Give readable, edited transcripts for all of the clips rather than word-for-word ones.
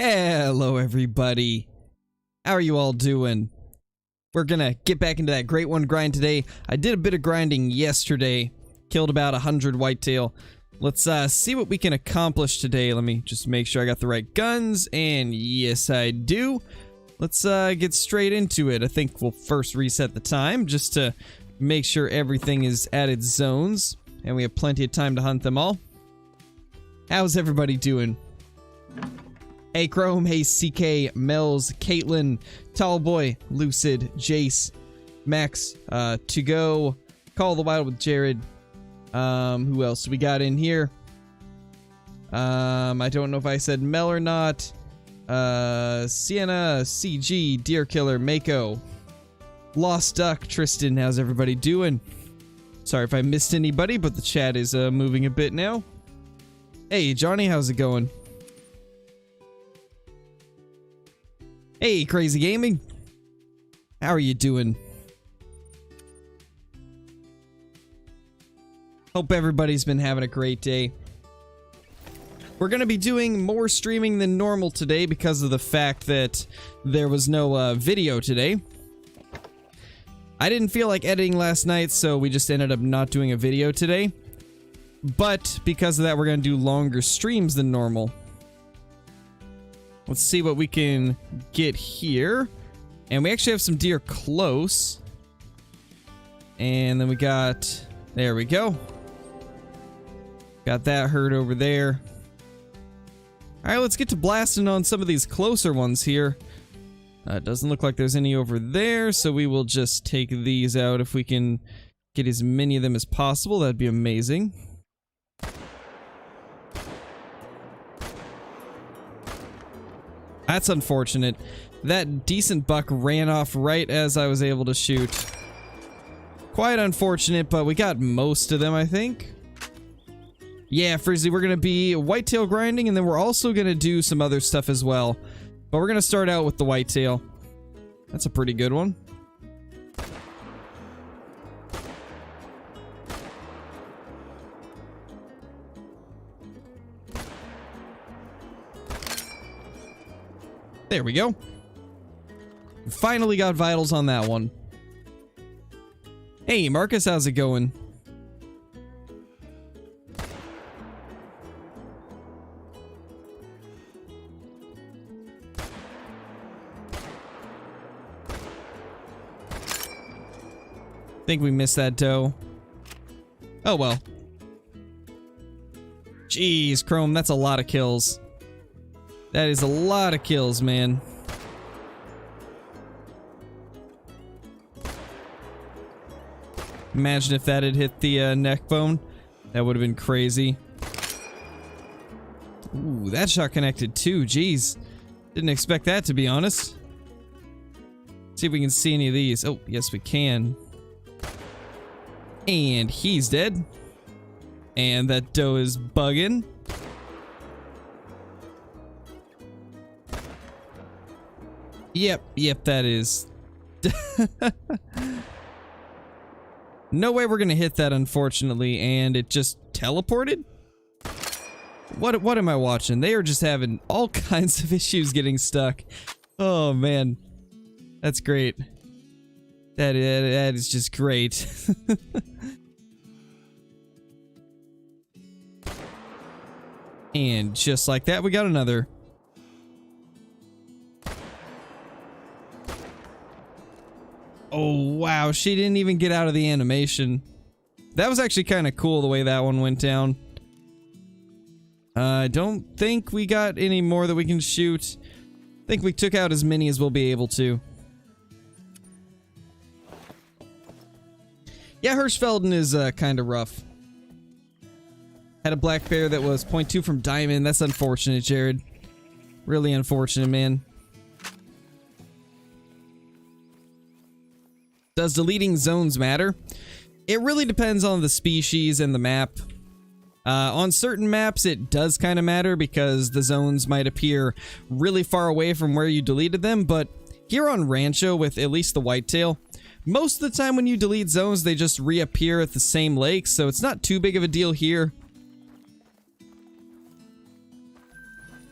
Hello everybody, how are you all doing? We're gonna get back into that great one grind today. I did a bit of grinding yesterday, killed about 100 whitetail. Let's see what we can accomplish today. Let me just make sure I got the right guns, and yes I do. Let's get straight into it. I think we'll first reset the time just to make sure everything is at its zones and we have plenty of time to hunt them all. How's everybody doing? Hey Chrome, hey CK, Mel's, Caitlin, Tallboy, Lucid, Jace, Max, To Go, Call the Wild with Jared. Who else we got in here? I don't know if I said Mel or not. Sienna, CG, Deer Killer, Mako, Lost Duck, Tristan, how's everybody doing? Sorry if I missed anybody, but the chat is moving a bit now. Hey Johnny, how's it going? Hey, Crazy Gaming. How are you doing? Hope everybody's been having a great day. We're going to be doing more streaming than normal today because of the fact that there was no video today. I didn't feel like editing last night, so we just ended up not doing a video today. But because of that, we're going to do longer streams than normal. Let's see what we can get here. And we actually have some deer close. And then we got... There we go. Got that herd over there. Alright, let's get to blasting on some of these closer ones here. It doesn't look like there's any over there, so we will just take these out if we can get as many of them as possible. That'd be amazing. That's unfortunate. That decent buck ran off right as I was able to shoot. Quite unfortunate, but we got most of them, I think. Yeah, Frizzly, we're going to be whitetail grinding, and then we're also going to do some other stuff as well. But we're going to start out with the whitetail. That's a pretty good one. There we go. Finally got vitals on that one. Hey, Marcus, how's it going? Think we missed that doe. Oh well. Jeez, Chrome, that's a lot of kills. That is a lot of kills, man. Imagine if that had hit the neck bone. That would have been crazy. Ooh, that shot connected too. Jeez. Didn't expect that, to be honest. See if we can see any of these. Oh, yes we can. And he's dead. And that doe is bugging. Yep, that is. No way we're gonna hit that, unfortunately, and it just teleported? What am I watching? They are just having all kinds of issues getting stuck. Oh man. That's great. That is just great. And just like that, we got another. Oh, wow. She didn't even get out of the animation. That was actually kind of cool the way that one went down. I don't think we got any more that we can shoot. I think we took out as many as we'll be able to. Yeah, Hirschfelden is kind of rough. Had a black bear that was 0.2 from Diamond. That's unfortunate, Jared. Really unfortunate, man. Does deleting zones matter? It really depends on the species and the map. On certain maps, it does kind of matter because the zones might appear really far away from where you deleted them, but here on Rancho, with at least the whitetail, most of the time when you delete zones, they just reappear at the same lake, so it's not too big of a deal here.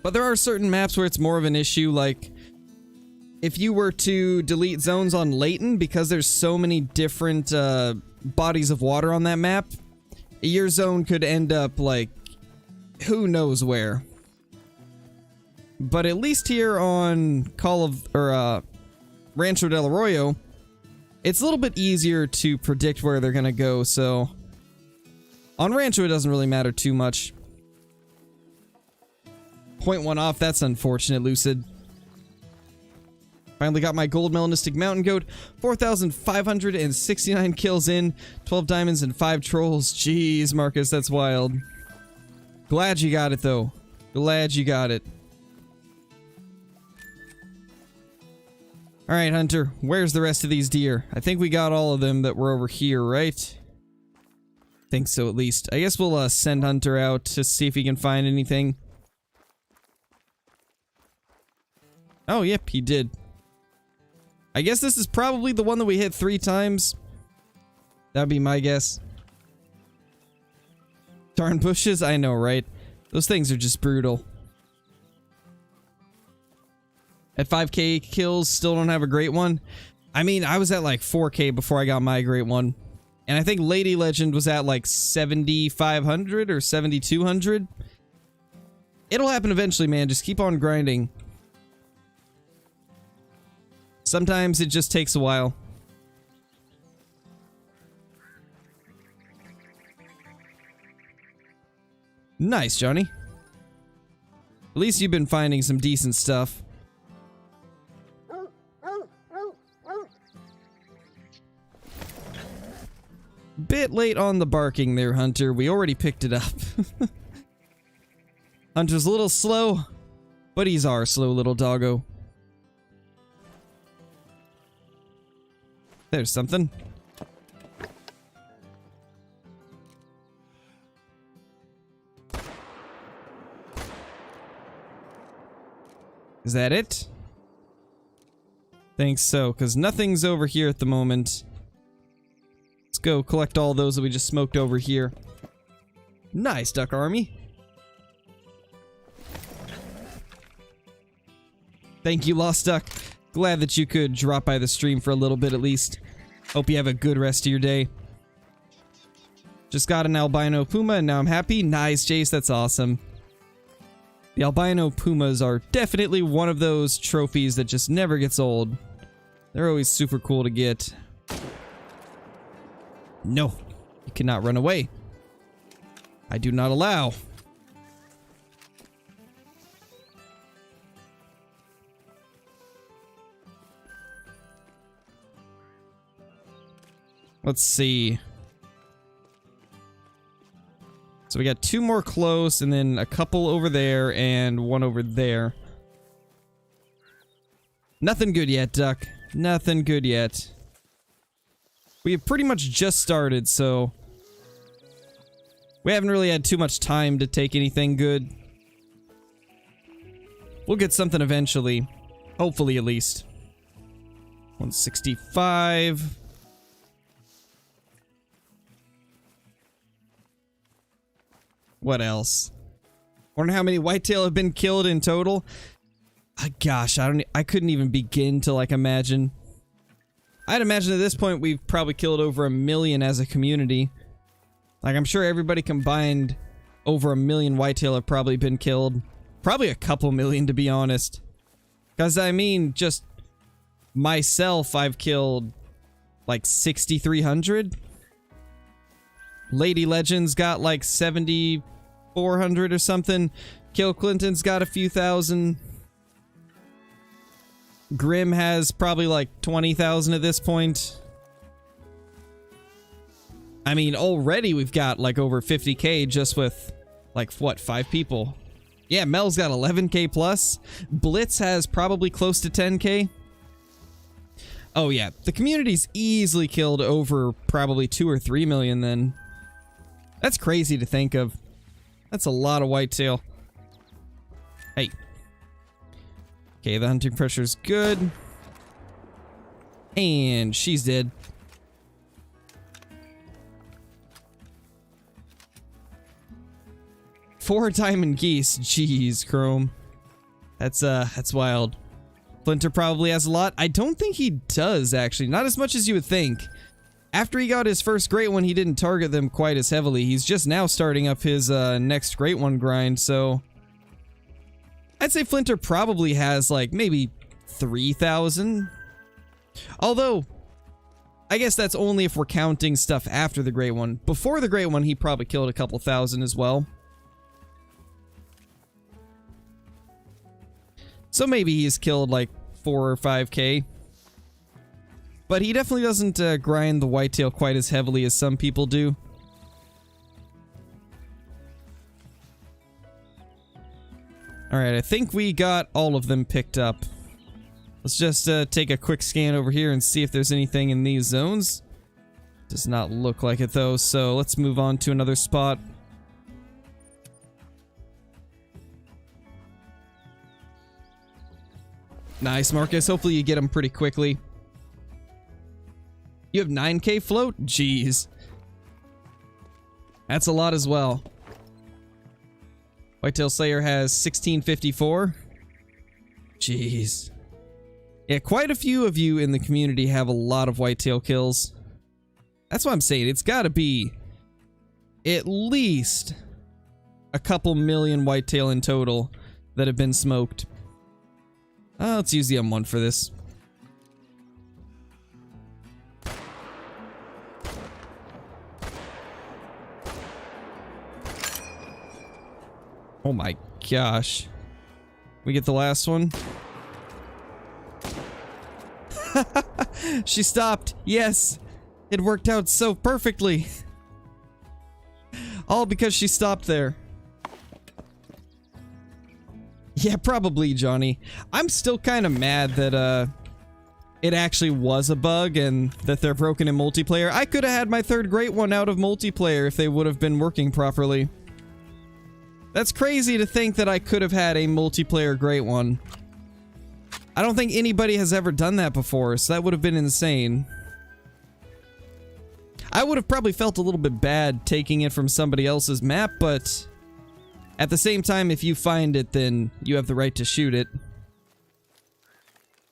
But there are certain maps where it's more of an issue, like if you were to delete zones on Layton, because there's so many different bodies of water on that map, your zone could end up like who knows where. But at least here on Rancho del Arroyo, it's a little bit easier to predict where they're gonna go, so on Rancho it doesn't really matter too much. Point one off, that's unfortunate, Lucid. Finally got my gold melanistic mountain goat. 4,569 kills in, 12 diamonds and 5 trolls. Jeez, Marcus, that's wild. Glad you got it, though. Glad you got it. Alright, Hunter, where's the rest of these deer? I think we got all of them that were over here, right? Think so, at least. I guess we'll send Hunter out to see if he can find anything. Oh, yep, he did. I guess this is probably the one that we hit 3 times. That'd be my guess. Darn bushes, I know, right? Those things are just brutal. At 5k kills, still don't have a great one. I mean, I was at like 4k before I got my great one. And I think Lady Legend was at like 7,500 or 7,200. It'll happen eventually, man. Just keep on grinding. Sometimes it just takes a while. Nice, Johnny. At least you've been finding some decent stuff. Bit late on the barking there, Hunter. We already picked it up. Hunter's a little slow, but he's our slow little doggo. There's something. Is that it? Think so, because nothing's over here at the moment. Let's go collect all those that we just smoked over here. Nice, Duck Army. Thank you, Lost Duck. Glad that you could drop by the stream for a little bit at least. Hope you have a good rest of your day. Just got an albino puma and now I'm happy. Nice, Jace, that's awesome. The albino pumas are definitely one of those trophies that just never gets old. They're always super cool to get. No, you cannot run away. I do not allow. Let's see. So we got 2 more close, and then a couple over there, and 1 over there. Nothing good yet, Duck. Nothing good yet. We have pretty much just started, so we haven't really had too much time to take anything good. We'll get something eventually. Hopefully, at least. 165. What else? Wonder how many whitetail have been killed in total? Gosh, I couldn't even begin to like imagine. I'd imagine at this point we've probably killed over 1 million as a community. Like, I'm sure everybody combined, over 1 million whitetail have probably been killed. Probably a couple million, to be honest. Because, I mean, just myself, I've killed like 6,300. Lady Legends got like 7,400 or something. Kill Clinton's got a few thousand. Grim has probably like 20,000 at this point. I mean, already we've got like over 50k just with like, what, 5 people? Yeah, Mel's got 11k plus. Blitz has probably close to 10k. Oh yeah, the community's easily killed over probably 2 or 3 million then. That's crazy to think of. That's a lot of whitetail. Hey. Okay, the hunting pressure's good. And she's dead. Four diamond geese. Jeez, Chrome. That's wild. Flinter probably has a lot. I don't think he does, actually. Not as much as you would think. After he got his first Great One, he didn't target them quite as heavily. He's just now starting up his next Great One grind, so... I'd say Flinter probably has, like, maybe 3,000. Although, I guess that's only if we're counting stuff after the Great One. Before the Great One, he probably killed a couple thousand as well. So maybe he's killed like 4 or 5k. But he definitely doesn't grind the whitetail quite as heavily as some people do. Alright, I think we got all of them picked up. Let's just take a quick scan over here and see if there's anything in these zones. Does not look like it though, so let's move on to another spot. Nice, Marcus. Hopefully you get them pretty quickly. You have 9k float? Jeez. That's a lot as well. Whitetail Slayer has 1654. Jeez. Yeah, quite a few of you in the community have a lot of whitetail kills. That's what I'm saying. It's gotta be at least a couple million whitetail in total that have been smoked. Let's use the M1 for this. Oh my gosh. We get the last one. She stopped. Yes. It worked out so perfectly. All because she stopped there. Yeah, probably, Johnny. I'm still kind of mad that, it actually was a bug and that they're broken in multiplayer. I could have had my third Great One out of multiplayer if they would have been working properly. That's crazy to think that I could have had a multiplayer Great One. I don't think anybody has ever done that before, so that would have been insane. I would have probably felt a little bit bad taking it from somebody else's map, but at the same time, if you find it, then you have the right to shoot it.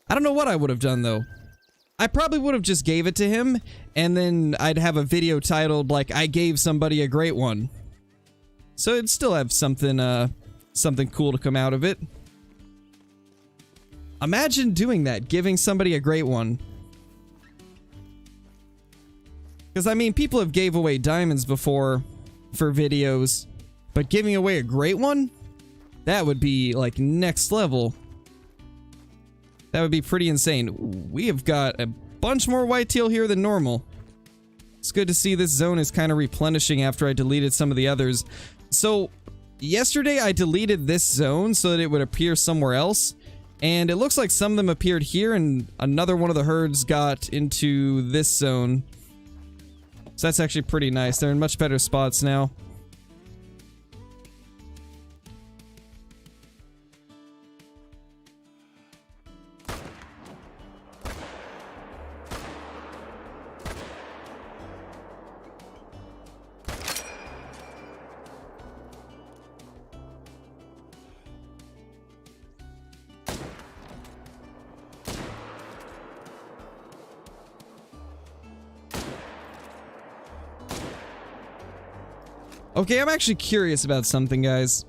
I don't know what I would have done, though. I probably would have just gave it to him, and then I'd have a video titled, like, I gave somebody a Great One. So it'd still have something, something cool to come out of it. Imagine doing that, giving somebody a Great One. Because, I mean, people have gave away diamonds before for videos, but giving away a Great One? That would be, like, next level. That would be pretty insane. We have got a bunch more whitetail here than normal. It's good to see this zone is kind of replenishing after I deleted some of the others. So, yesterday I deleted this zone so that it would appear somewhere else. And it looks like some of them appeared here and another one of the herds got into this zone. So that's actually pretty nice. They're in much better spots now. Okay, I'm actually curious about something, guys.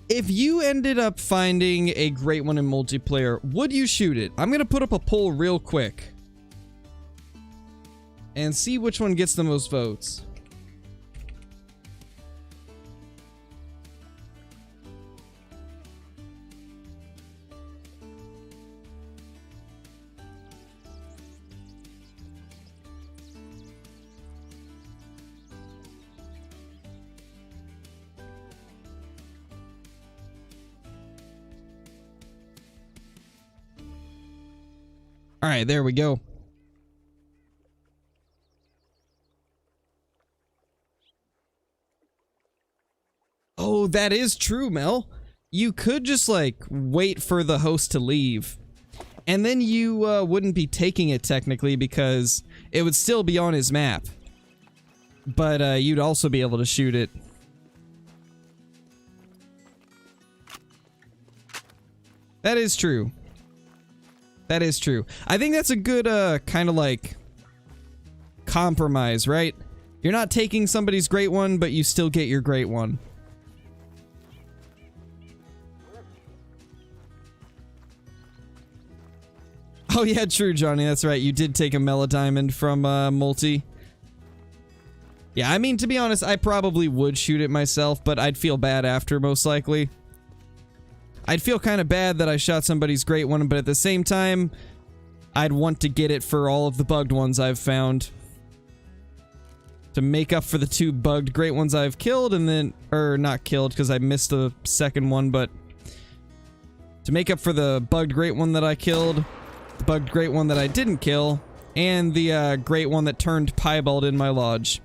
If you ended up finding a Great One in multiplayer, would you shoot it? I'm gonna put up a poll real quick. And see which one gets the most votes. All right, there we go. Oh, that is true, Mel. You could just, like, wait for the host to leave. And then you wouldn't be taking it, technically, because it would still be on his map. But you'd also be able to shoot it. That is true. That is true. I think that's a good, kind of like compromise, right? You're not taking somebody's great one, but you still get your great one. Oh yeah, true, Johnny. That's right. You did take a Melodiamond from, Multi. Yeah, I mean, to be honest, I probably would shoot it myself, but I'd feel bad after, most likely. I'd feel kind of bad that I shot somebody's great one, but at the same time, I'd want to get it for all of the bugged ones I've found. To make up for the 2 bugged great ones I've killed, and then... Or, not killed, because I missed the second one, but... To make up for the bugged great one that I killed, the bugged great one that I didn't kill, and the, great one that turned piebald in my lodge.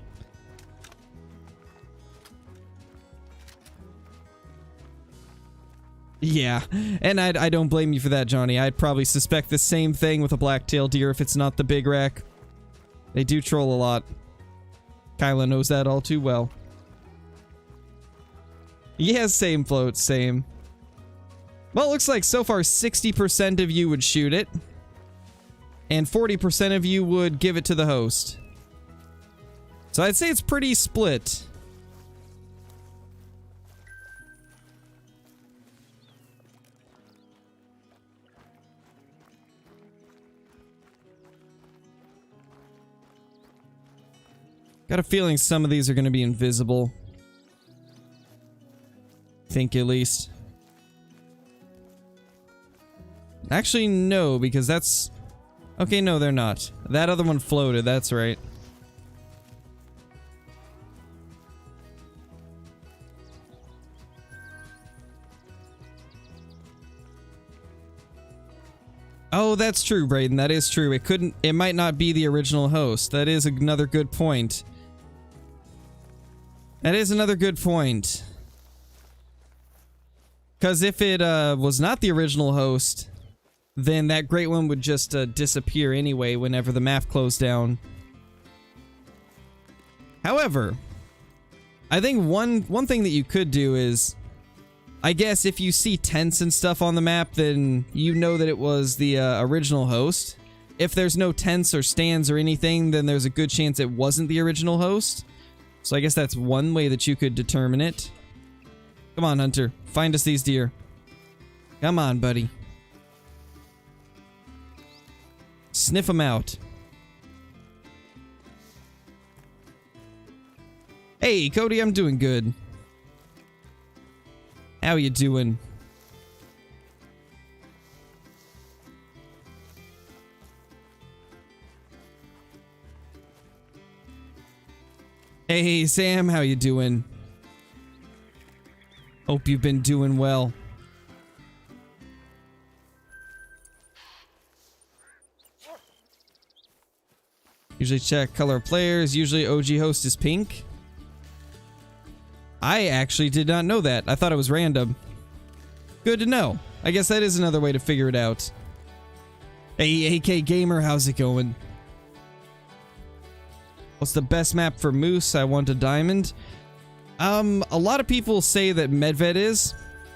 Yeah, and I don't blame you for that, Johnny. I'd probably suspect the same thing with a black-tailed deer if it's not the big rack. They do troll a lot. Kyla knows that all too well. Yeah, same float, same. Well, it looks like so far 60% of you would shoot it. And 40% of you would give it to the host. So I'd say it's pretty split. Got a feeling some of these are going to be invisible. Think at least. Actually, no, because that's... Okay, no, they're not. That other one floated, that's right. Oh, that's true, Brayden. That is true. It might not be the original host. That is another good point. That is another good point. Because if it was not the original host, then that great one would just disappear anyway whenever the map closed down. However, I think one thing that you could do is, I guess if you see tents and stuff on the map, then you know that it was the original host. If there's no tents or stands or anything, then there's a good chance it wasn't the original host. So I guess that's one way that you could determine it. Come on, Hunter. Find us these deer. Come on, buddy. Sniff them out. Hey, Cody, I'm doing good. How you doing? Hey, Sam, how you doing? Hope you've been doing well. Usually check color of players. Usually OG host is pink. I actually did not know that. I thought it was random. Good to know. I guess that is another way to figure it out. Hey, AK Gamer, how's it going? What's the best map for moose? I want a diamond. A lot of people say that Medved is,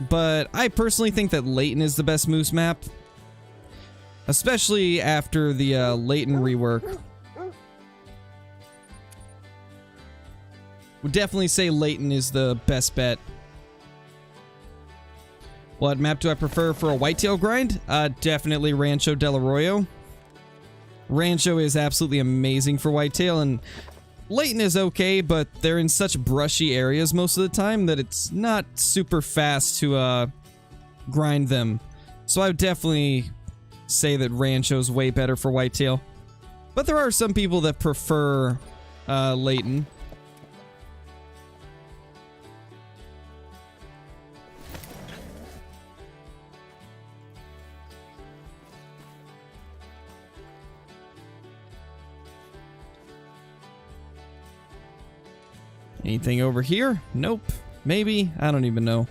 but I personally think that Layton is the best moose map. Especially after the Layton rework. Would definitely say Layton is the best bet. What map do I prefer for a whitetail grind? Definitely Rancho del Arroyo. Rancho is absolutely amazing for whitetail, and Layton is okay, but they're in such brushy areas most of the time that it's not super fast to grind them. So I would definitely say that Rancho's way better for whitetail. But there are some people that prefer Layton. Anything over here? Nope. Maybe? I don't even know.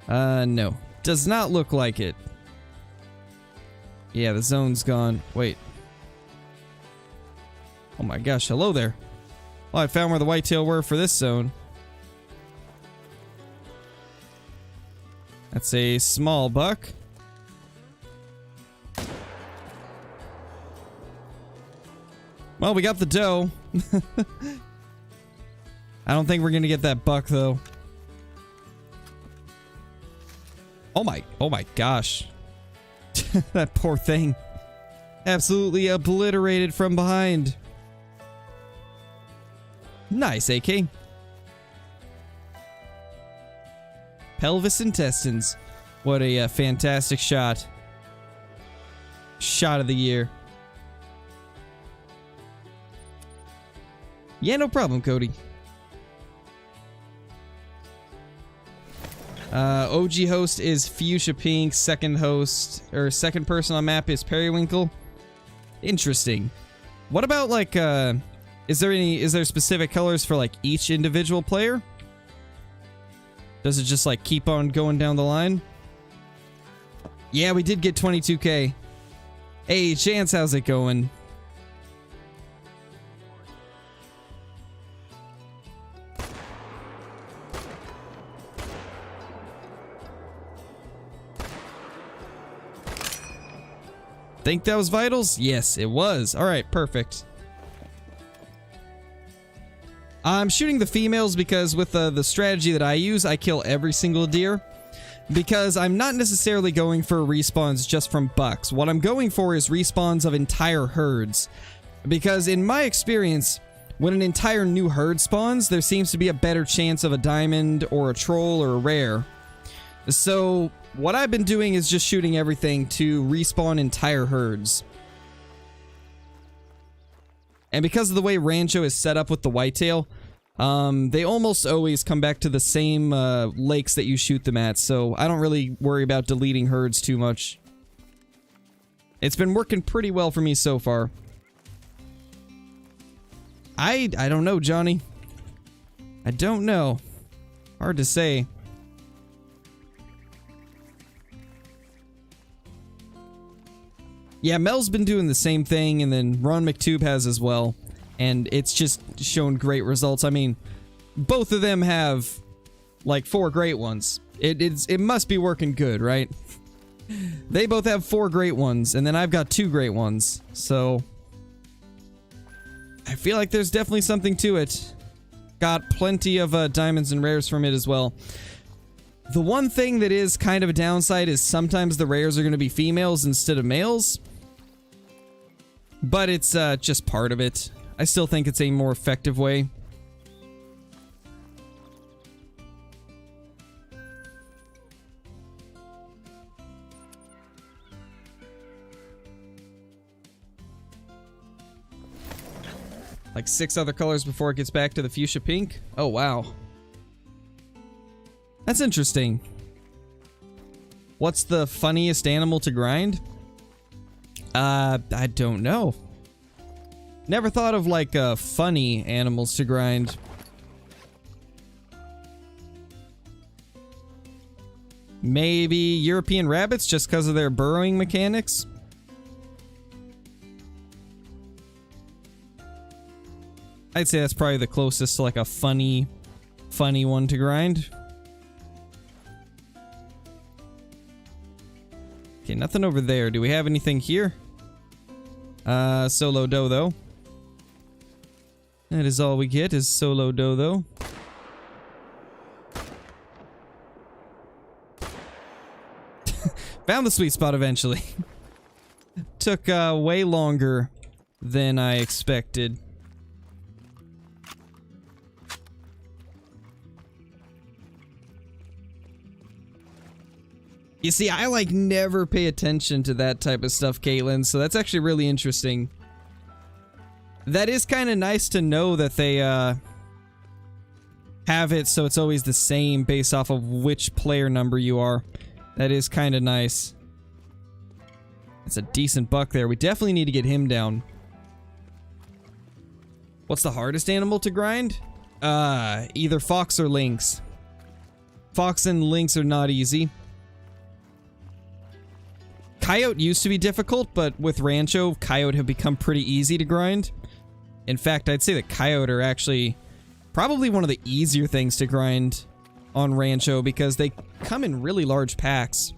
No. Does not look like it. Yeah, the zone's gone. Wait. Oh my gosh, hello there. Well, I found where the whitetail were for this zone. That's a small buck. Well, we got the doe. I don't think we're gonna get that buck though. Oh my gosh. That poor thing. Absolutely obliterated from behind. Nice, AK. Pelvis intestines. What a fantastic shot. Shot of the year. Yeah, no problem, Cody. OG host is Fuchsia Pink. Second host, or second person on map is Periwinkle. Interesting. What about like, is there specific colors for like each individual player? Does it just like keep on going down the line? Yeah, we did get 22K. Hey, Chance, how's it going? Think that was vitals? Yes, it was. All right, perfect. I'm shooting the females because with the strategy that I use, I kill every single deer. Because I'm not necessarily going for respawns just from bucks. What I'm going for is respawns of entire herds. Because in my experience, when an entire new herd spawns, there seems to be a better chance of a diamond or a troll or a rare. So what I've been doing is just shooting everything to respawn entire herds. And because of the way Rancho is set up with the whitetail, they almost always come back to the same lakes that you shoot them at, so I don't really worry about deleting herds too much. It's been working pretty well for me so far. I don't know, Johnny. I don't know. Hard to say. Yeah, Mel's been doing the same thing, and then Ron McTube has as well. And it's just shown great results. I mean, both of them have, like, 4 great ones. It must be working good, right? They both have 4 great ones, and then I've got 2 great ones. So, I feel like there's definitely something to it. Got plenty of diamonds and rares from it as well. The one thing that is kind of a downside is sometimes the rares are going to be females instead of males. But it's just part of it. I still think it's a more effective way. Like 6 other colors before it gets back to the fuchsia pink? Oh, wow. That's interesting. What's the funniest animal to grind? I don't know. Never thought of like funny animals to grind. Maybe European rabbits just because of their burrowing mechanics? I'd say that's probably the closest to like a funny one to grind. Okay, nothing over there. Do we have anything here? Solo doe though. That is all we get is solo doe though. Found the sweet spot eventually. Took way longer than I expected. You see, I like never pay attention to that type of stuff, Caitlin, so that's actually really interesting. That is kind of nice to know that they have it so it's always the same based off of which player number you are. That is kind of nice. It's a decent buck there. We definitely need to get him down. What's the hardest animal to grind? Either fox or lynx. Fox and lynx are not easy. Coyote used to be difficult, but with Rancho, coyote have become pretty easy to grind. In fact, I'd say that coyote are actually probably one of the easier things to grind on Rancho because they come in really large packs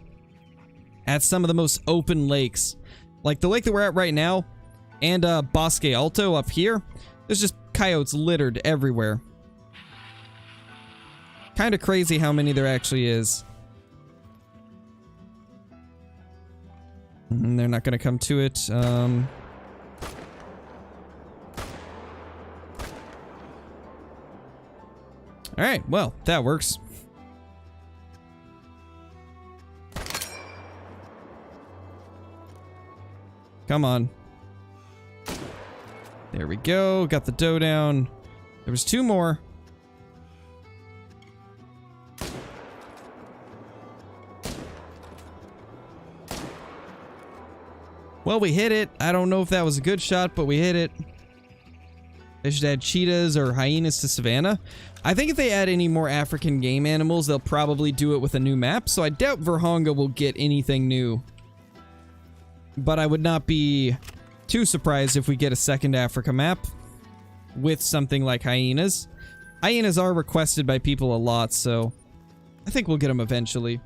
at some of the most open lakes. Like the lake that we're at right now, And Bosque Alto up here. There's just coyotes littered everywhere. Kind of crazy how many there actually is. And they're not going to come to it. Alright, well, that works. Come on. There we go. Got the dough down. There was 2 more. Well, we hit it. I don't know if that was a good shot, but we hit it. They should add cheetahs or hyenas to Savannah. I think if they add any more African game animals, they'll probably do it with a new map, so I doubt Virhonga will get anything new. But I would not be too surprised if we get a second Africa map with something like hyenas. Hyenas are requested by people a lot, so I think we'll get them eventually.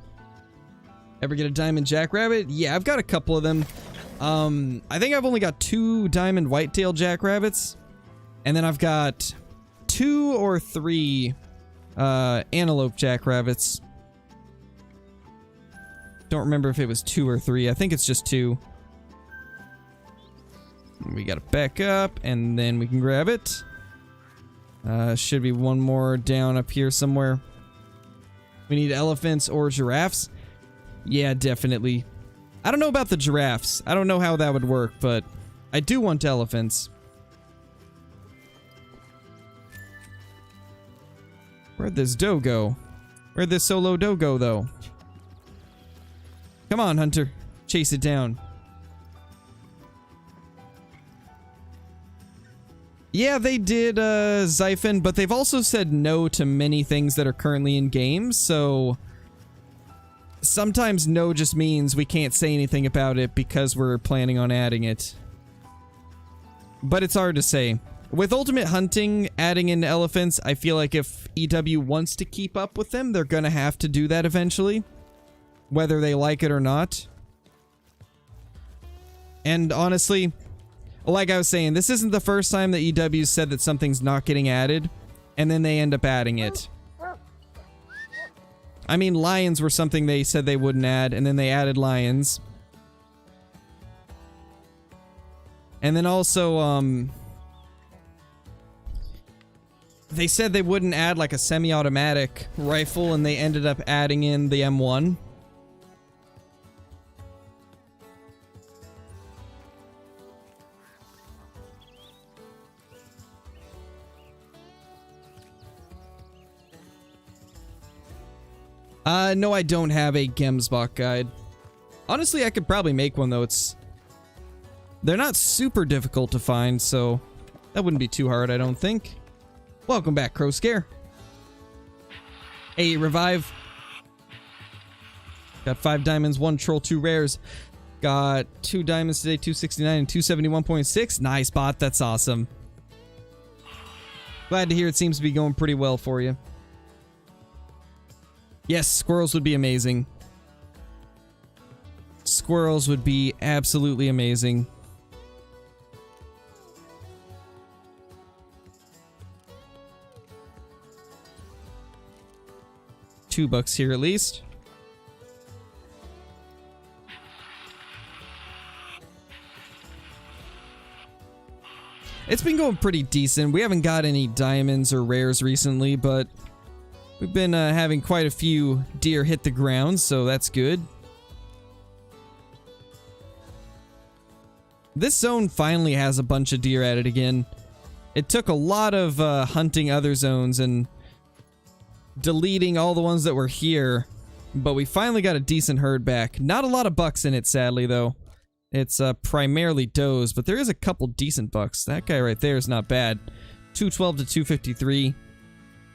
Ever get a diamond jackrabbit? Yeah, I've got a couple of them. I think I've only got 2 diamond whitetail jackrabbits. And then I've got 2 or 3 antelope jackrabbits. Don't remember if it was 2 or 3. I think it's just 2. We gotta back up, and then we can grab it. Should be 1 more down up here somewhere. We need elephants or giraffes. Yeah, definitely. I don't know about the giraffes. I don't know how that would work, but I do want elephants. Where'd this doe go? Where'd this solo doe go, though? Come on, Hunter. Chase it down. Yeah, they did, Xiphon, but they've also said no to many things that are currently in games, so sometimes no just means we can't say anything about it because we're planning on adding it. But it's hard to say. With Ultimate Hunting adding in elephants, I feel like if EW wants to keep up with them, they're gonna have to do that eventually, whether they like it or not. And honestly, like I was saying, this isn't the first time that EW said that something's not getting added, and then they end up adding it. I mean, lions were something they said they wouldn't add, and then they added lions. And then also, they said they wouldn't add like a semi-automatic rifle, and they ended up adding in the M1. No, I don't have a Gemsbach guide. Honestly, I could probably make one, though. They're not super difficult to find, so that wouldn't be too hard, I don't think. Welcome back, Crow Scare. Hey, revive. Got 5 diamonds, 1 troll, 2 rares. Got 2 diamonds today, 269 and 271.6. Nice bot, that's awesome. Glad to hear it seems to be going pretty well for you. Yes, squirrels would be amazing. Squirrels would be absolutely amazing. $2 here at least. It's been going pretty decent. We haven't got any diamonds or rares recently, but we've been having quite a few deer hit the ground, so that's good. This zone finally has a bunch of deer at it again. It took a lot of hunting other zones and deleting all the ones that were here, but we finally got a decent herd back. Not a lot of bucks in it, sadly, though. It's primarily does, but there is a couple decent bucks. That guy right there is not bad. 212 to 253.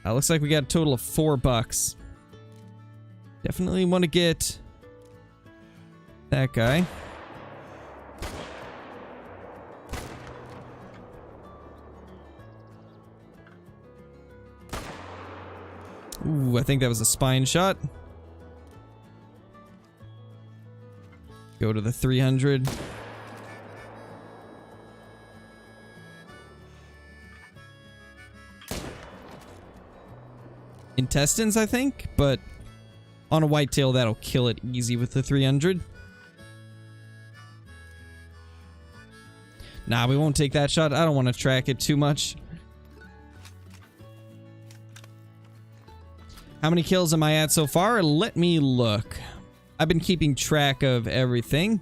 Looks like we got a total of $4. Definitely want to get that guy. Ooh, I think that was a spine shot. Go to the 300. intestines, I think, but on a whitetail, that'll kill it easy with the 300. Nah, we won't take that shot. I don't want to track it too much. How many kills am I at so far? Let me look. I've been keeping track of everything.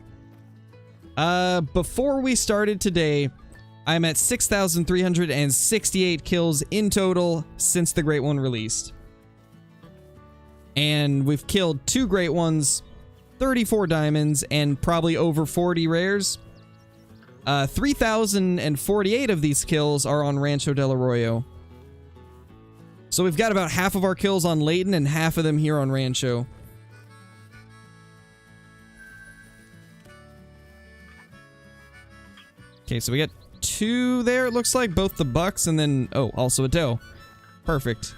Before we started today, I'm at 6,368 kills in total since the Great One released. And we've killed 2 Great Ones, 34 diamonds, and probably over 40 rares. 3,048 of these kills are on Rancho del Arroyo. So we've got about half of our kills on Layton and half of them here on Rancho. Okay, so we got 2 there, it looks like. Both the bucks and then, oh, also a doe. Perfect.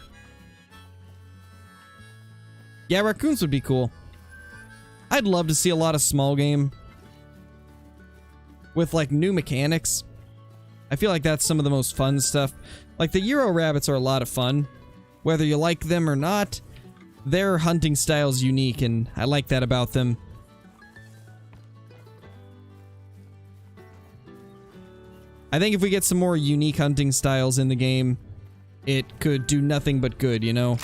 Yeah, raccoons would be cool. I'd love to see a lot of small game with, like, new mechanics. I feel like that's some of the most fun stuff. Like, the Euro rabbits are a lot of fun. Whether you like them or not, their hunting style's unique, and I like that about them. I think if we get some more unique hunting styles in the game, it could do nothing but good, you know?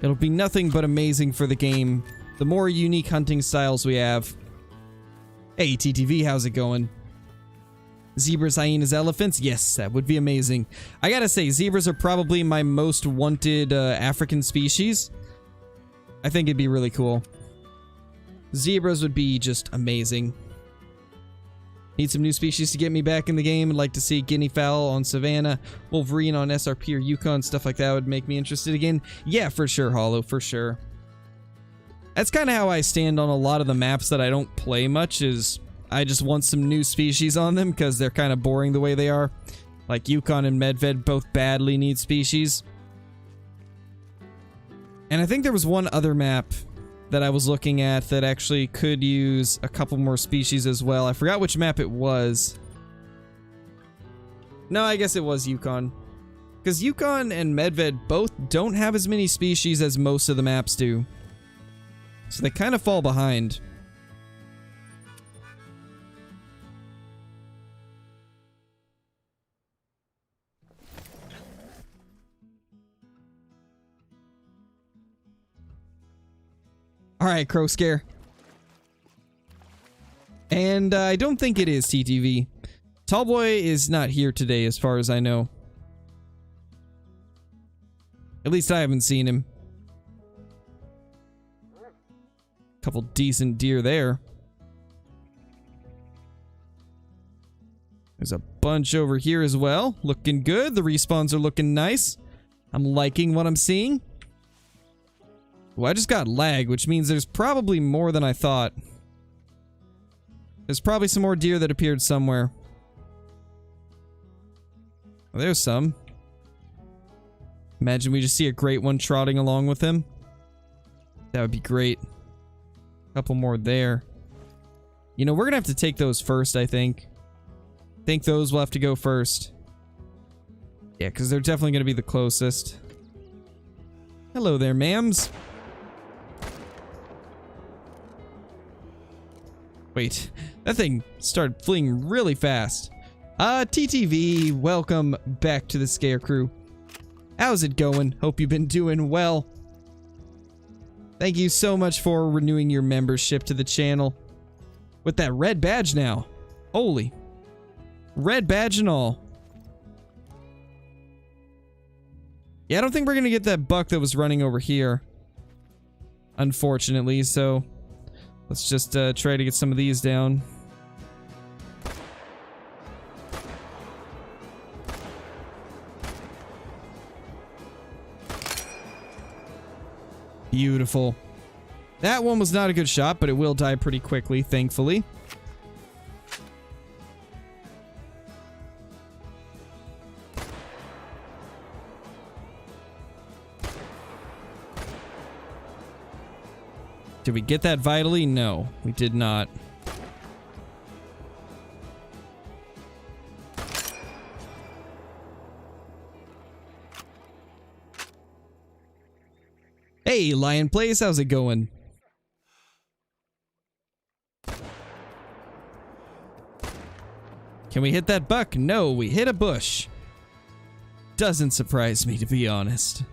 It'll be nothing but amazing for the game. The more unique hunting styles we have. Hey, TTV, how's it going? Zebras, hyenas, elephants? Yes, that would be amazing. I gotta say, zebras are probably my most wanted African species. I think it'd be really cool. Zebras would be just amazing. Need some new species to get me back in the game. I'd like to see guinea fowl on Savannah, Wolverine on SRP or Yukon, stuff like that would make me interested again. Yeah, for sure, Hollow, for sure. That's kind of how I stand on a lot of the maps that I don't play much, is I just want some new species on them because they're kind of boring the way they are. Like Yukon and Medved both badly need species. And I think there was one other map that I was looking at that actually could use a couple more species as well. I forgot which map it was. No, I guess it was Yukon. Because Yukon and Medved both don't have as many species as most of the maps do. So they kind of fall behind. Alright, Crow Scare. And I don't think it is TTV. Tallboy is not here today as far as I know. At least I haven't seen him. Couple decent deer there. There's a bunch over here as well. Looking good. The respawns are looking nice. I'm liking what I'm seeing. Well, I just got lag, which means there's probably more than I thought. There's probably some more deer that appeared somewhere. Well, there's some. Imagine we just see a great one trotting along with him. That would be great. Couple more there. You know, we're gonna have to take those first, I think. I think those will have to go first. Yeah, because they're definitely gonna be the closest. Hello there, ma'ams. Wait, that thing started fleeing really fast. TTV, welcome back to the Scare Crew. How's it going? Hope you've been doing well. Thank you so much for renewing your membership to the channel. With that red badge now. Holy. Red badge and all. Yeah, I don't think we're gonna get that buck that was running over here. Unfortunately, so let's just try to get some of these down. Beautiful. That one was not a good shot, but it will die pretty quickly, thankfully. Did we get that vitally? No, we did not. Hey, Lion Plays, how's it going? Can we hit that buck? No, we hit a bush. Doesn't surprise me, to be honest.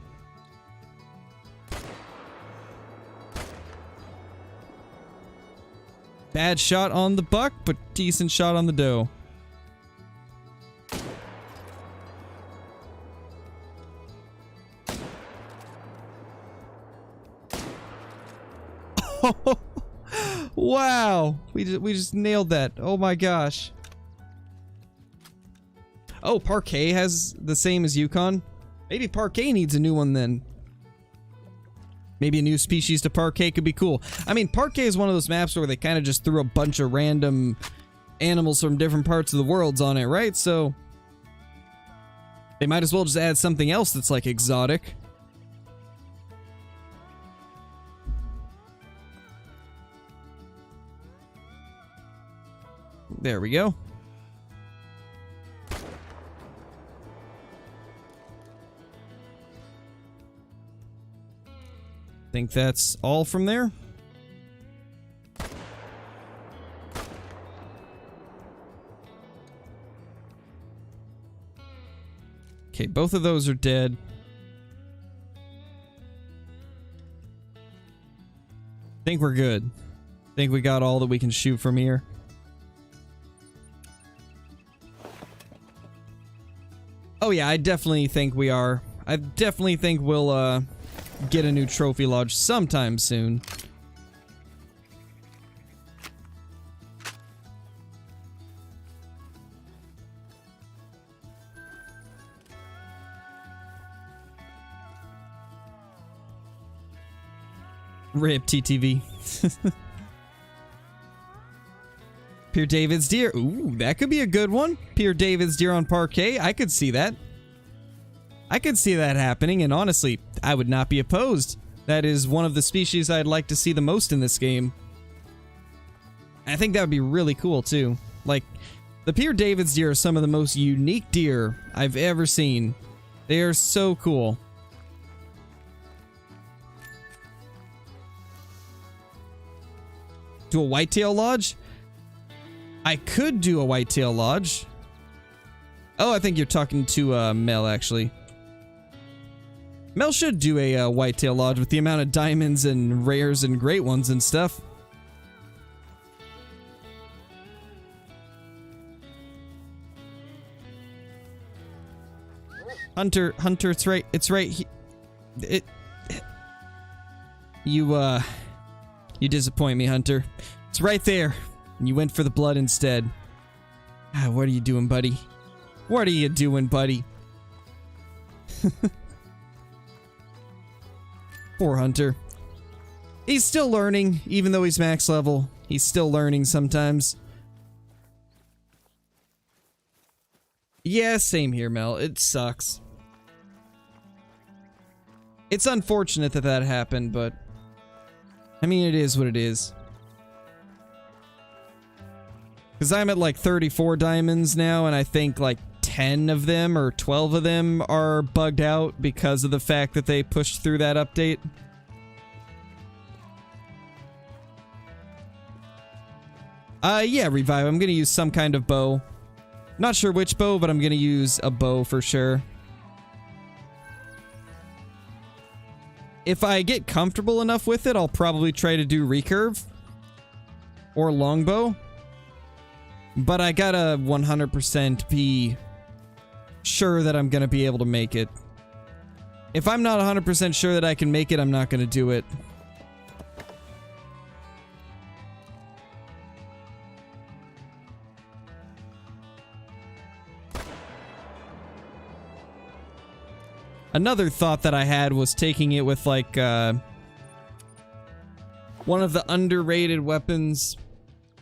Bad shot on the buck, but decent shot on the doe. Oh, wow, we just nailed that. Oh my gosh. Oh, Parquet has the same as Yukon. Maybe Parquet needs a new one then. Maybe a new species to Parquet could be cool. I mean, Parquet is one of those maps where they kind of just threw a bunch of random animals from different parts of the worlds on it, right? So they might as well just add something else that's like exotic. There we go. Think that's all from there. Okay, both of those are dead. Think we're good. Think we got all that we can shoot from here. Oh yeah, I definitely think we are. I definitely think we'll get a new trophy lodge sometime soon. RIP TTV. Pierre David's deer. Ooh, that could be a good one. Pierre David's deer on Parquet. I could see that. I could see that happening, and honestly, I would not be opposed. That is one of the species I'd like to see the most in this game. I think that would be really cool, too. Like, the Pierre David's deer are some of the most unique deer I've ever seen. They are so cool. Do a whitetail lodge? I could do a whitetail lodge. Oh, I think you're talking to Mel, actually. Mel should do a whitetail lodge with the amount of diamonds and rares and great ones and stuff. Hunter, it's right. You disappoint me, Hunter. It's right there. And you went for the blood instead. Ah, what are you doing, buddy? What are you doing, buddy? Poor Hunter. He's still learning, even though he's max level. He's still learning sometimes. Yeah, same here, Mel. It sucks. It's unfortunate that that happened, but I mean, it is what it is. Because I'm at like 34 diamonds now, and I think like 10 of them or 12 of them are bugged out because of the fact that they pushed through that update. Yeah, Revive. I'm gonna use some kind of bow. Not sure which bow, but I'm gonna use a bow for sure. If I get comfortable enough with it, I'll probably try to do recurve or longbow. But I gotta 100% be sure that I'm gonna be able to make it. If I'm not 100% sure that I can make it, I'm not gonna do it. Another thought that I had was taking it with like one of the underrated weapons.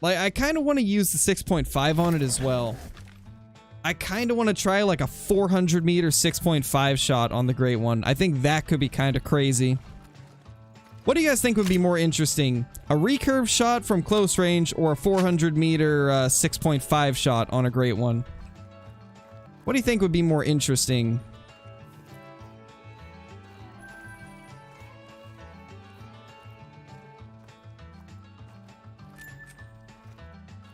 Like, I kind of want to use the 6.5 on it as well. I kind of want to try like a 400 meter 6.5 shot on the Great One. I think that could be kind of crazy. What do you guys think would be more interesting? A recurve shot from close range or a 400 meter 6.5 shot on a Great One? What do you think would be more interesting?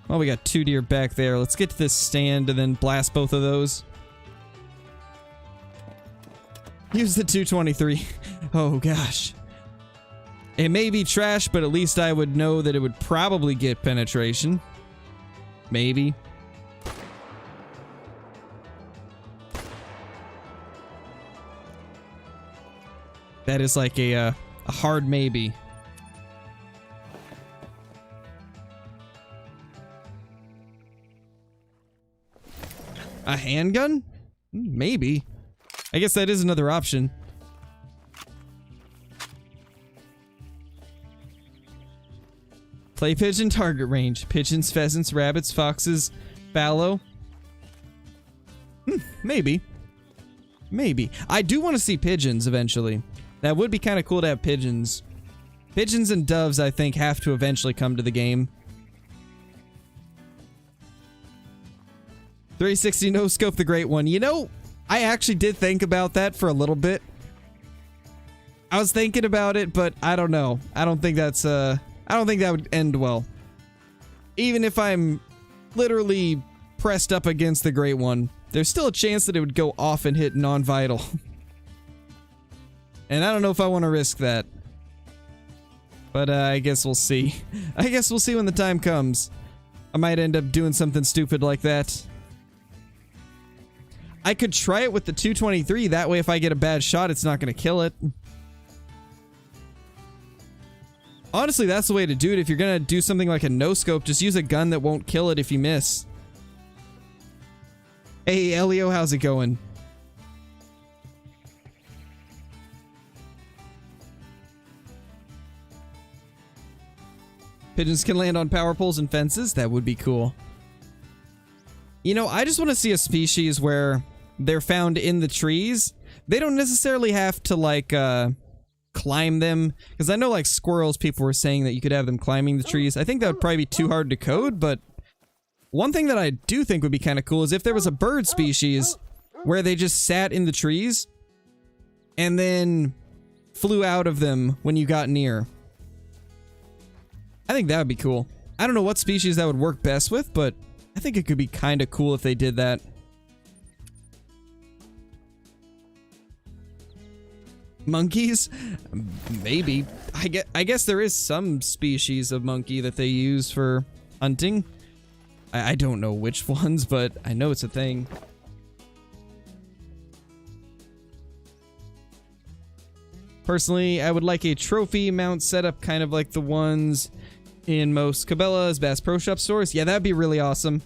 Well, we got 2 deer back there. Let's get to this stand and then blast both of those. Use the 223. Oh gosh. It may be trash, but at least I would know that it would probably get penetration. Maybe. That is like a hard maybe. A handgun? Maybe. I guess that is another option. Clay pigeon target range. Pigeons, pheasants, rabbits, foxes, fallow. Maybe. Maybe. I do want to see pigeons eventually. That would be kind of cool to have pigeons. Pigeons and doves, I think, have to eventually come to the game. 360 no scope the great one. You know, I actually did think about that for a little bit. I was thinking about it, but I don't know. I don't think that's I don't think that would end well. Even if I'm literally pressed up against the great one, there's still a chance that it would go off and hit non-vital. And I don't know if I want to risk that. But I guess we'll see. I guess we'll see when the time comes. I might end up doing something stupid like that. I could try it with the 223. That way if I get a bad shot, it's not going to kill it. Honestly, that's the way to do it. If you're going to do something like a no-scope, just use a gun that won't kill it if you miss. Hey, Elio, how's it going? Pigeons can land on power poles and fences. That would be cool. You know, I just want to see a species where they're found in the trees. They don't necessarily have to, like, climb them. Because I know, like, squirrels, people were saying that you could have them climbing the trees. I think that would probably be too hard to code, but one thing that I do think would be kind of cool is if there was a bird species where they just sat in the trees and then flew out of them when you got near. I think that would be cool. I don't know what species that would work best with, but I think it could be kind of cool if they did that. Monkeys? Maybe. I guess there is some species of monkey that they use for hunting. I don't know which ones, but I know it's a thing. Personally, I would like a trophy mount setup kind of like the ones in most Cabela's Bass Pro Shop stores. Yeah, that'd be really awesome.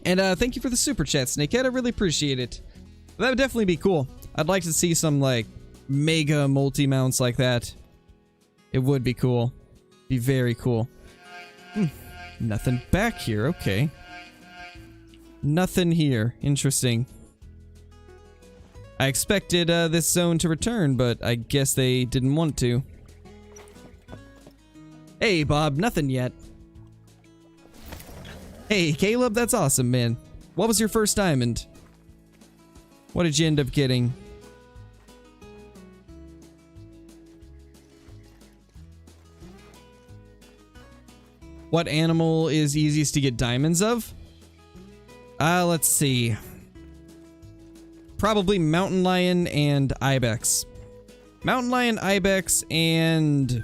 And thank you for the super chat, Snakehead. I really appreciate it. That would definitely be cool. I'd like to see some, like, mega multi-mounts like that. It would be cool. Be very cool. Nothing back here. Okay. Nothing here. Interesting. I expected this zone to return, but I guess they didn't want to. Hey, Bob. Nothing yet. Hey, Caleb. That's awesome, man. What was your first diamond? What did you end up getting? What animal is easiest to get diamonds of? Let's see. Probably mountain lion and ibex. Mountain lion, ibex, and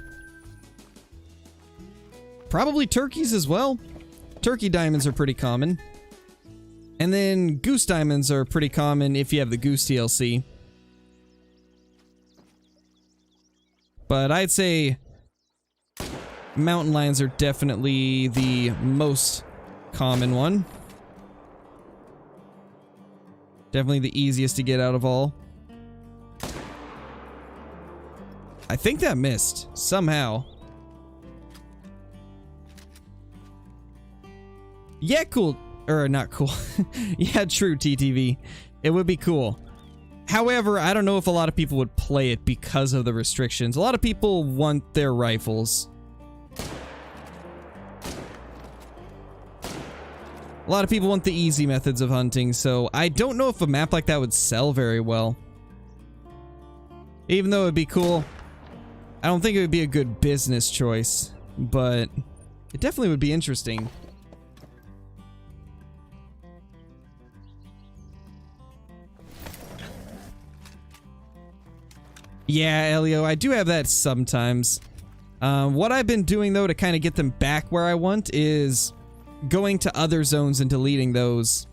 probably turkeys as well. Turkey diamonds are pretty common. And then goose diamonds are pretty common if you have the goose DLC. But I'd say mountain lions are definitely the most common one. Definitely the easiest to get out of all. I think that missed somehow. Yeah, cool. Or not cool. Yeah, true, TTV. It would be cool. However, I don't know if a lot of people would play it because of the restrictions. A lot of people want their rifles. A lot of people want the easy methods of hunting, so I don't know if a map like that would sell very well. Even though it would be cool, I don't think it would be a good business choice, but it definitely would be interesting. Yeah, Elio, I do have that sometimes. What I've been doing, though, to kind of get them back where I want is going to other zones and deleting those.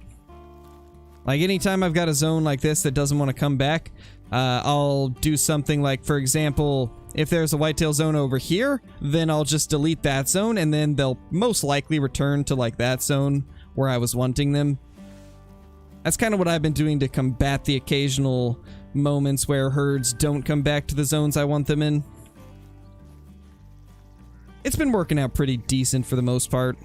Like, anytime I've got a zone like this that doesn't want to come back, I'll do something like, for example, if there's a whitetail zone over here, then I'll just delete that zone, and then they'll most likely return to, like, that zone where I was wanting them. That's kind of what I've been doing to combat the occasional moments where herds don't come back to the zones I want them in. It's been working out pretty decent for the most part.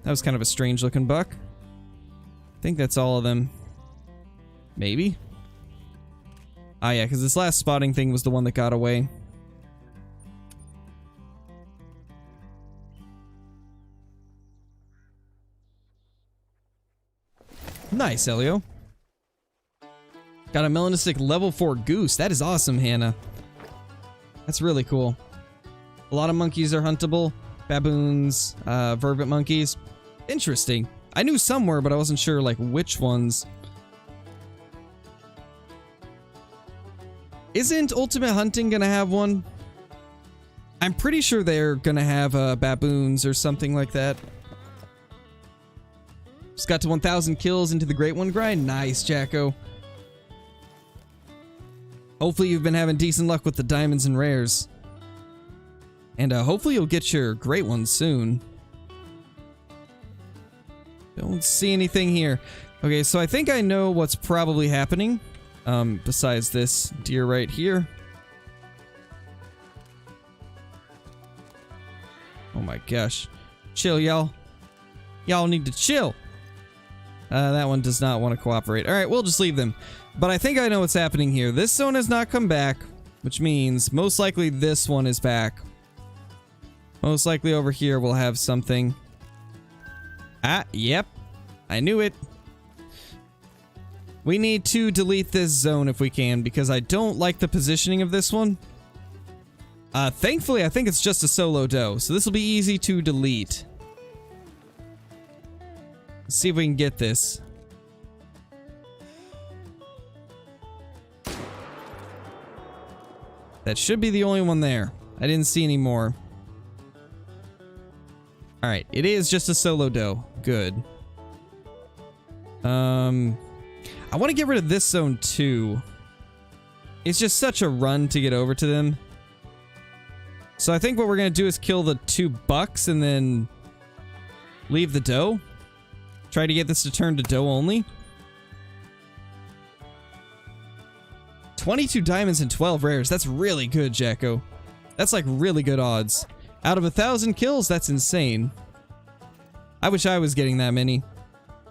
That was kind of a strange looking buck. I think that's all of them. Maybe? Ah, yeah, because this last spotting thing was the one that got away. Nice, Elio. Got a melanistic level 4 goose. That is awesome, Hannah. That's really cool. A lot of monkeys are huntable. Baboons, vervet monkeys. Interesting. I knew some were, but I wasn't sure, like, which ones. Isn't Ultimate Hunting gonna have one? I'm pretty sure they're gonna have, baboons or something like that. Just got to 1,000 kills into the Great One grind. Nice, Jacko. Hopefully you've been having decent luck with the diamonds and rares. And hopefully you'll get your Great One soon. Don't see anything here. Okay, so I think I know what's probably happening. Besides this deer right here. Oh my gosh. Chill, y'all. Y'all need to chill. That one does not want to cooperate. Alright, we'll just leave them. But I think I know what's happening here. This zone has not come back, which means most likely this one is back. Most likely over here we'll have something. Ah, yep. I knew it. We need to delete this zone if we can, because I don't like the positioning of this one. Thankfully, I think it's just a solo doe, so this will be easy to delete. Let's see if we can get this. That should be the only one there. I didn't see any more. Alright, it is just a solo doe. Good. I want to get rid of this zone too. It's just such a run to get over to them. So I think what we're going to do is kill the 2 bucks and then leave the doe. Try to get this to turn to doe only. 22 diamonds and 12 rares. That's really good, Jacko. That's like really good odds. Out of 1,000 kills, that's insane. I wish I was getting that many.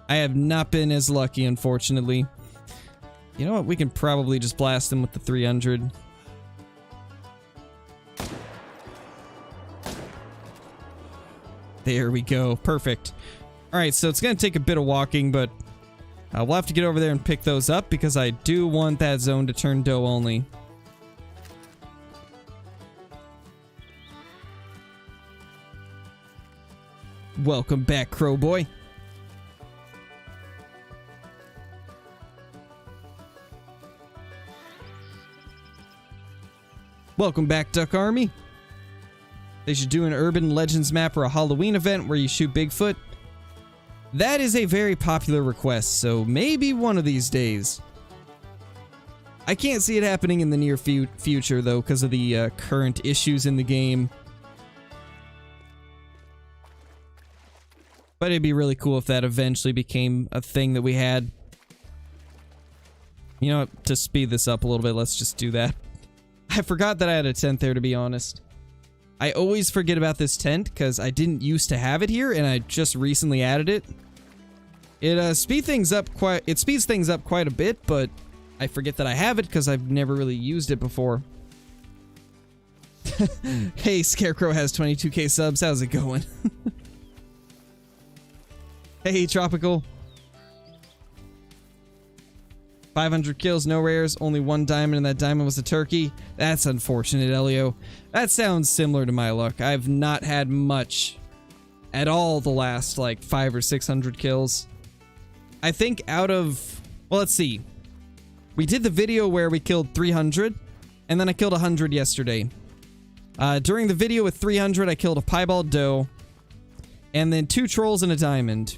I have not been as lucky, unfortunately. You know what? We can probably just blast them with the 300. There we go. Perfect. Alright, so it's going to take a bit of walking, but we'll have to get over there and pick those up because I do want that zone to turn doe only. Welcome back, Crow Boy. Welcome back, Duck Army. They should do an Urban Legends map or a Halloween event where you shoot Bigfoot. That is a very popular request, so maybe one of these days. I can't see it happening in the near future, though, because of the current issues in the game. But it'd be really cool if that eventually became a thing that we had. You know what? To speed this up a little bit, let's just do that. I forgot that I had a tent there, to be honest. I always forget about this tent because I didn't used to have it here and I just recently added it. It speeds things up quite a bit, but I forget that I have it because I've never really used it before. Hey, Scarecrow has 22k subs. How's it going? Hey, Tropical. 500 kills, no rares, only 1 diamond, and that diamond was a turkey. That's unfortunate, Elio. That sounds similar to my luck. I've not had much at all the last, like, 500 or 600 kills. I think out of... Well, let's see. We did the video where we killed 300, and then I killed 100 yesterday. During the video with 300, I killed a piebald doe, and then 2 trolls and a diamond.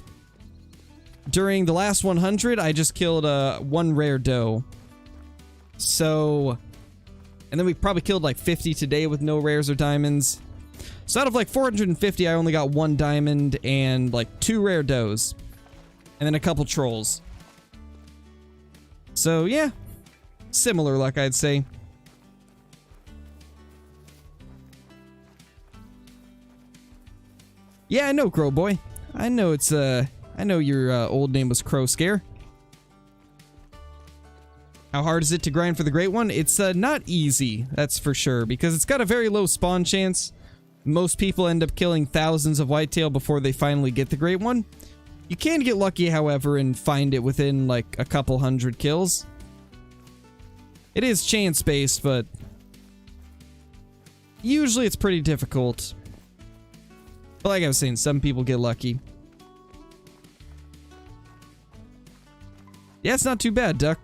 During the last 100, I just killed 1 rare doe. So, and then we probably killed like 50 today with no rares or diamonds. So out of like 450, I only got 1 diamond and like 2 rare does. And then a couple trolls. So yeah, similar luck, I'd say. Yeah, I know, Crow Boy. I know it's, I know your old name was Crow Scare. How hard is it to grind for the Great One? It's not easy, that's for sure, because it's got a very low spawn chance. Most people end up killing thousands of whitetail before they finally get the Great One. You can get lucky, however, and find it within like a couple hundred kills. It is chance-based, but usually it's pretty difficult. But like I was saying, some people get lucky. Yeah, it's not too bad, Duck.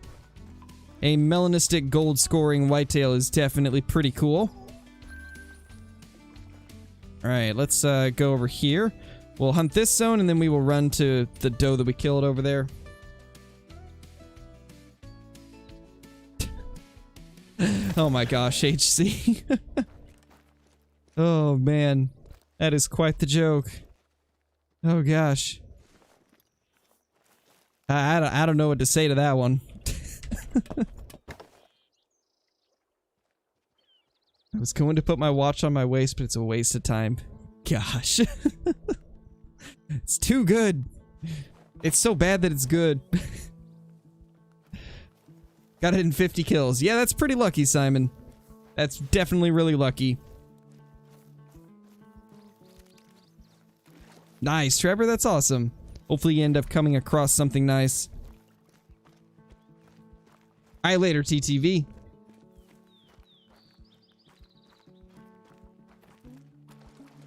A melanistic gold scoring whitetail is definitely pretty cool. Alright, let's go over here. We'll hunt this zone and then we will run to the doe that we killed over there. Oh my gosh, HC. Oh man, that is quite the joke. Oh gosh. I don't know what to say to that one. I was going to put my watch on my waist, but it's a waste of time. Gosh. It's too good. It's so bad that it's good. Got it in 50 kills. Yeah, that's pretty lucky, Simon. That's definitely really lucky. Nice, Trevor. That's awesome. Hopefully you end up coming across something nice. Alright, later, TTV.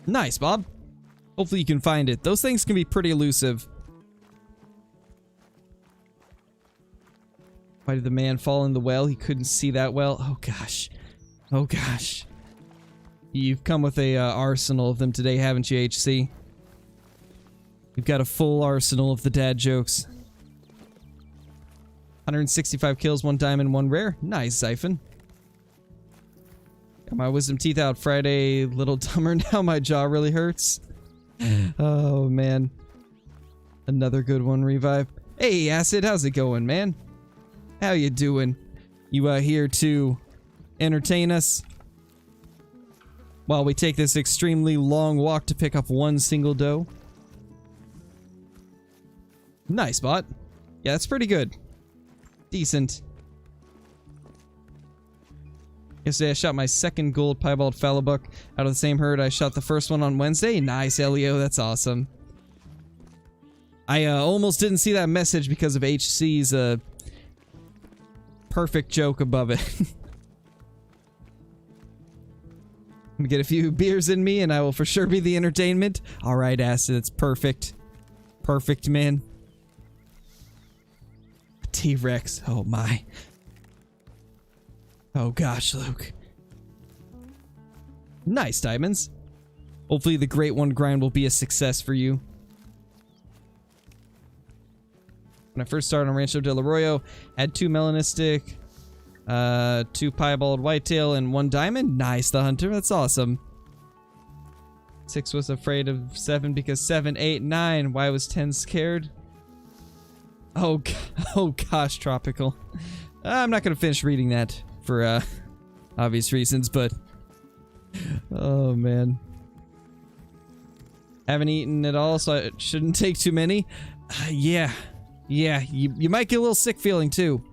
Nice, Bob. Hopefully you can find it. Those things can be pretty elusive. Why did the man fall in the well? He couldn't see that well. Oh gosh. Oh gosh. You've come with a arsenal of them today, haven't you, HC? You've got a full arsenal of the dad jokes. 165 kills, 1 diamond, 1 rare. Nice, Zyphon. Got my wisdom teeth out Friday. Little dumber now. My jaw really hurts. Oh, man. Another good one, Revive. Hey, Acid, how's it going, man? How you doing? You here to entertain us? While we take this extremely long walk to pick up 1 single doe? Nice, bot. Yeah, that's pretty good. Decent. Yesterday I shot my 2nd gold piebald fallow buck out of the same herd I shot the first one on Wednesday. Nice, Elio. That's awesome. I almost didn't see that message because of HC's perfect joke above it. Let me get a few beers in me and I will for sure be the entertainment. Alright, Acid. It's perfect. Perfect, man. T-Rex. Oh my. Oh gosh, Luke. Nice, Diamonds. Hopefully the Great One grind will be a success for you. When I first started on Rancho del Arroyo, had 2 melanistic, 2 piebald whitetail, and 1 diamond. Nice, the hunter. That's awesome. 6 was afraid of 7 because 7, 8, 9. Why was 10 scared? Oh gosh, Tropical. I'm not gonna finish reading that for obvious reasons, but oh man. Haven't eaten at all, so I shouldn't take too many. Yeah, you might get a little sick feeling too.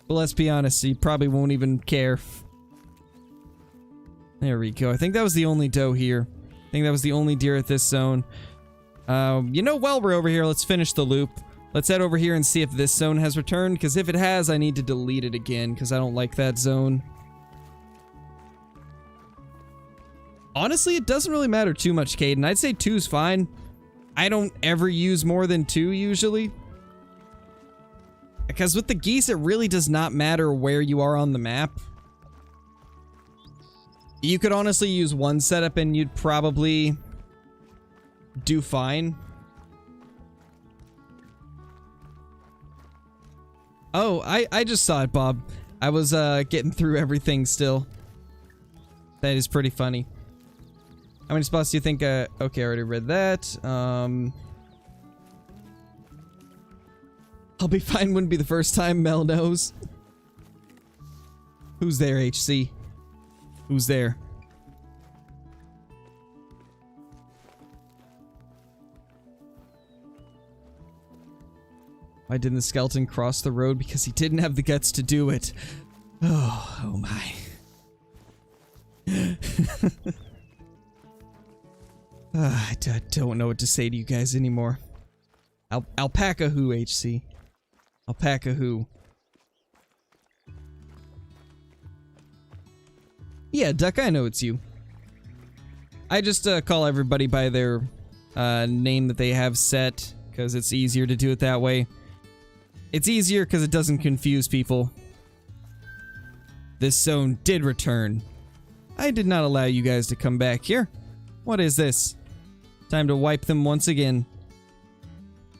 But let's be honest, you probably won't even care. There we go. I think that was the only doe here. I think that was the only deer at this zone. You know, while we're over here, let's finish the loop. Let's head over here and see if this zone has returned, because if it has, I need to delete it again, because I don't like that zone. Honestly, it doesn't really matter too much, Caden. I'd say 2's fine. I don't ever use more than 2, usually. Because with the geese, it really does not matter where you are on the map. You could honestly use one setup and you'd probably do fine. Oh, I just saw it, Bob. I was getting through everything still. That is pretty funny. How many spots do you think? Okay, I already read that. I'll be fine wouldn't be the first time, Mel knows. Who's there, HC? Who's there? Why didn't the skeleton cross the road? Because he didn't have the guts to do it. Oh my. I don't know what to say to you guys anymore. Alpaca who, HC? Alpaca who? Yeah, Duck, I know it's you. I just call everybody by their name that they have set, because it's easier to do it that way. It's easier because it doesn't confuse people. This zone did return. I did not allow you guys to come back here. What is this? Time to wipe them once again.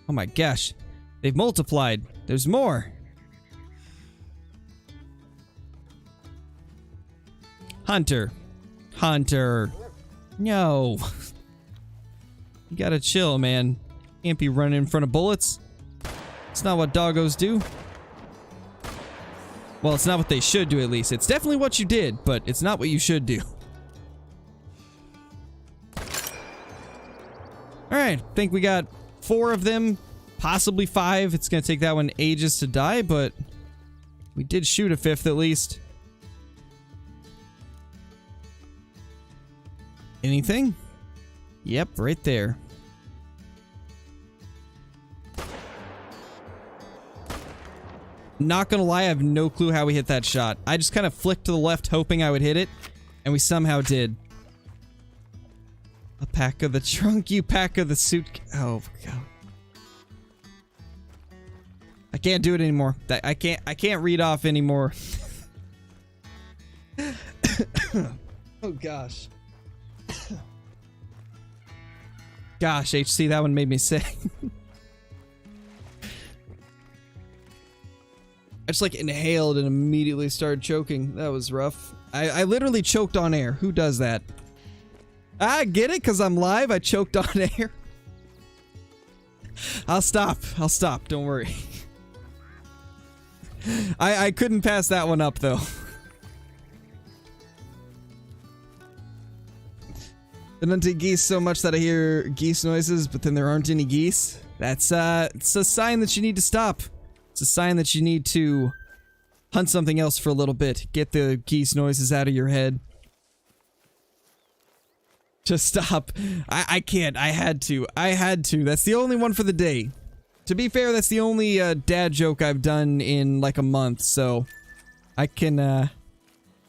Oh my gosh. They've multiplied. There's more. Hunter. Hunter. No. You gotta chill, man. Can't be running in front of bullets. It's not what doggos do. Well, it's not what they should do, at least. It's definitely what you did, but it's not what you should do. Alright, think we got 4 of them, possibly 5. It's gonna take that one ages to die, but we did shoot a 5th at least. Anything? Yep, right there. Not gonna lie, I have no clue how we hit that shot. I just kind of flicked to the left hoping I would hit it, and we somehow did. A pack of the trunk, you pack of the suit. Oh, God. I can't do it anymore. I can't read off anymore. Oh, gosh. Gosh, HC, that one made me sick. I just like inhaled and immediately started choking. That was rough. I literally choked on air. Who does that? I get it, because I'm live. I choked on air. I'll stop. I'll stop. Don't worry. I couldn't pass that one up, though. I don't take geese so much that I hear geese noises, but then there aren't any geese. That's it's a sign that you need to stop. It's a sign that you need to hunt something else for a little bit. Get the geese noises out of your head. Just stop. I can't. I had to. That's the only one for the day. To be fair, that's the only dad joke I've done in like a month, so I can